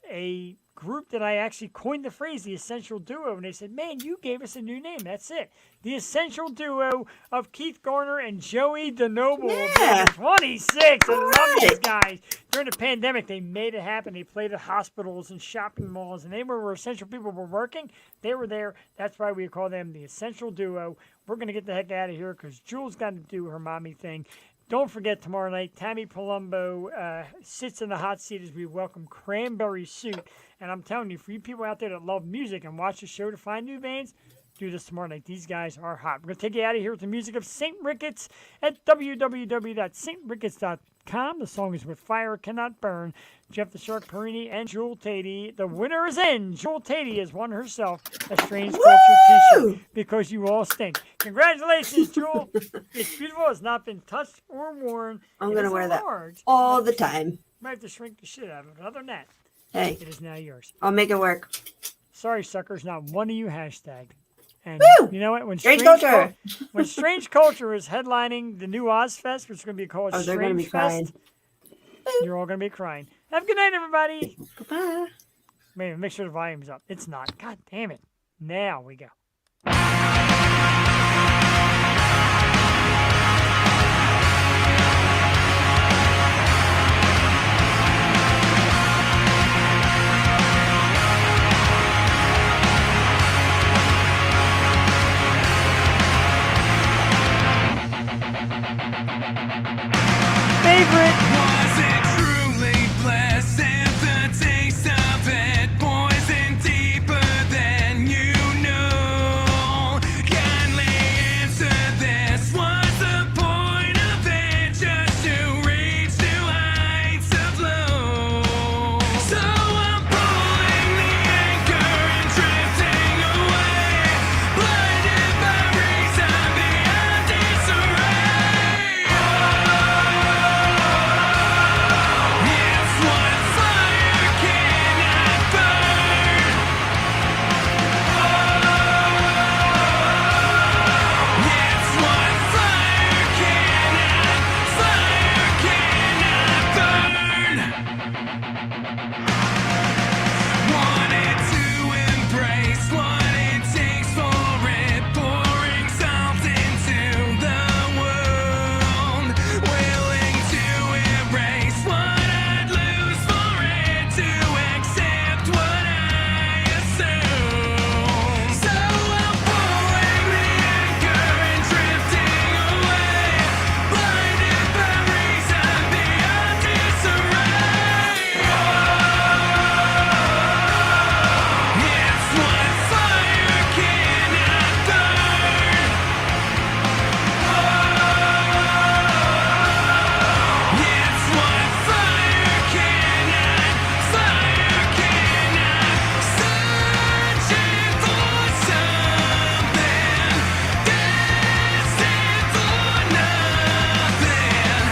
a group that I actually coined the phrase, the Essential Duo, and they said, man, you gave us a new name. That's it. The Essential Duo of Keith Garner and Joey DeNoble. Yeah. 26. I love these Right. guys. During the pandemic, they made it happen. They played at hospitals and shopping malls, and anywhere where essential people were working, they were there. That's why we call them the Essential Duo. We're going to get the heck out of here because Jules got to do her mommy thing. Don't forget, tomorrow night, Tammy Palumbo sits in the hot seat as we welcome Cranberry Suit. And I'm telling you, for you people out there that love music and watch the show to find new bands, do this tomorrow night. These guys are hot. We're going to take you out of here with the music of St. Ricketts at www.stricketts.com. The song is With Fire Cannot Burn. Jeff the Shark Perini and Jewel Tatey. The winner is in. Jewel Tatey has won herself a Strange Culture t-shirt because you all stink. Congratulations, Jewel. It's beautiful. It's not been touched or worn. I'm It going to is wear that large. all the time. Might have to shrink the shit out of it. But other than that, Hey, it is now yours. I'll make it work. Sorry, suckers, not one of you hashtagged. And Woo! you know what? When Strange Culture. when Strange Culture is headlining the new Ozfest, which is going to be called Oh, they're going to be Strange Fest, crying. you're all going to be crying. Have a good night, everybody. Goodbye. Wait, make sure the volume's up. It's not. God damn it. Now we go. Favorite. Was it truly bliss and the taste of it poison deeper than you know? Kindly answer this. Was the point of it just to reach new heights of low? So I'm pulling the anchor and drifting away, blinded by reason beyond disarray. It's what fire cannot burn. It's what fire cannot burn. Wanted to embrace what it takes for it, pouring salt into the wound, willing to erase what I'd lose for it, to accept what I assume. So I'm pulling the anchor and drifting away, blinded by reason beyond disarray. It's what fire cannot burn. It's what fire cannot, searching for something, destined for nothing,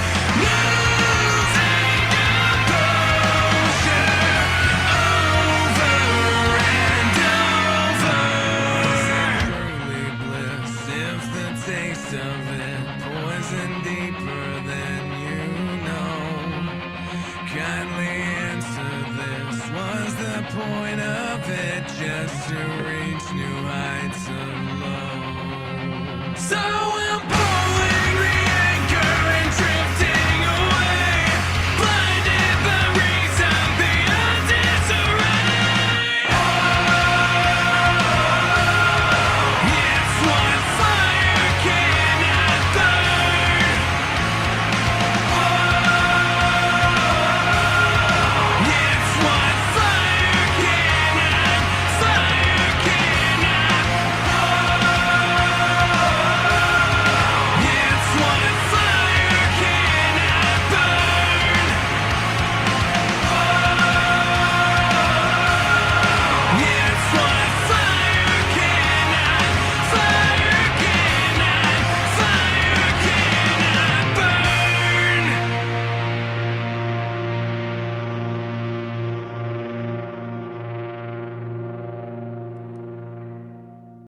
losing composure over and over. Early bliss, if the taste of it poison deeper than you know. Kindly answer this. Was the point of it just to reach new heights of low? So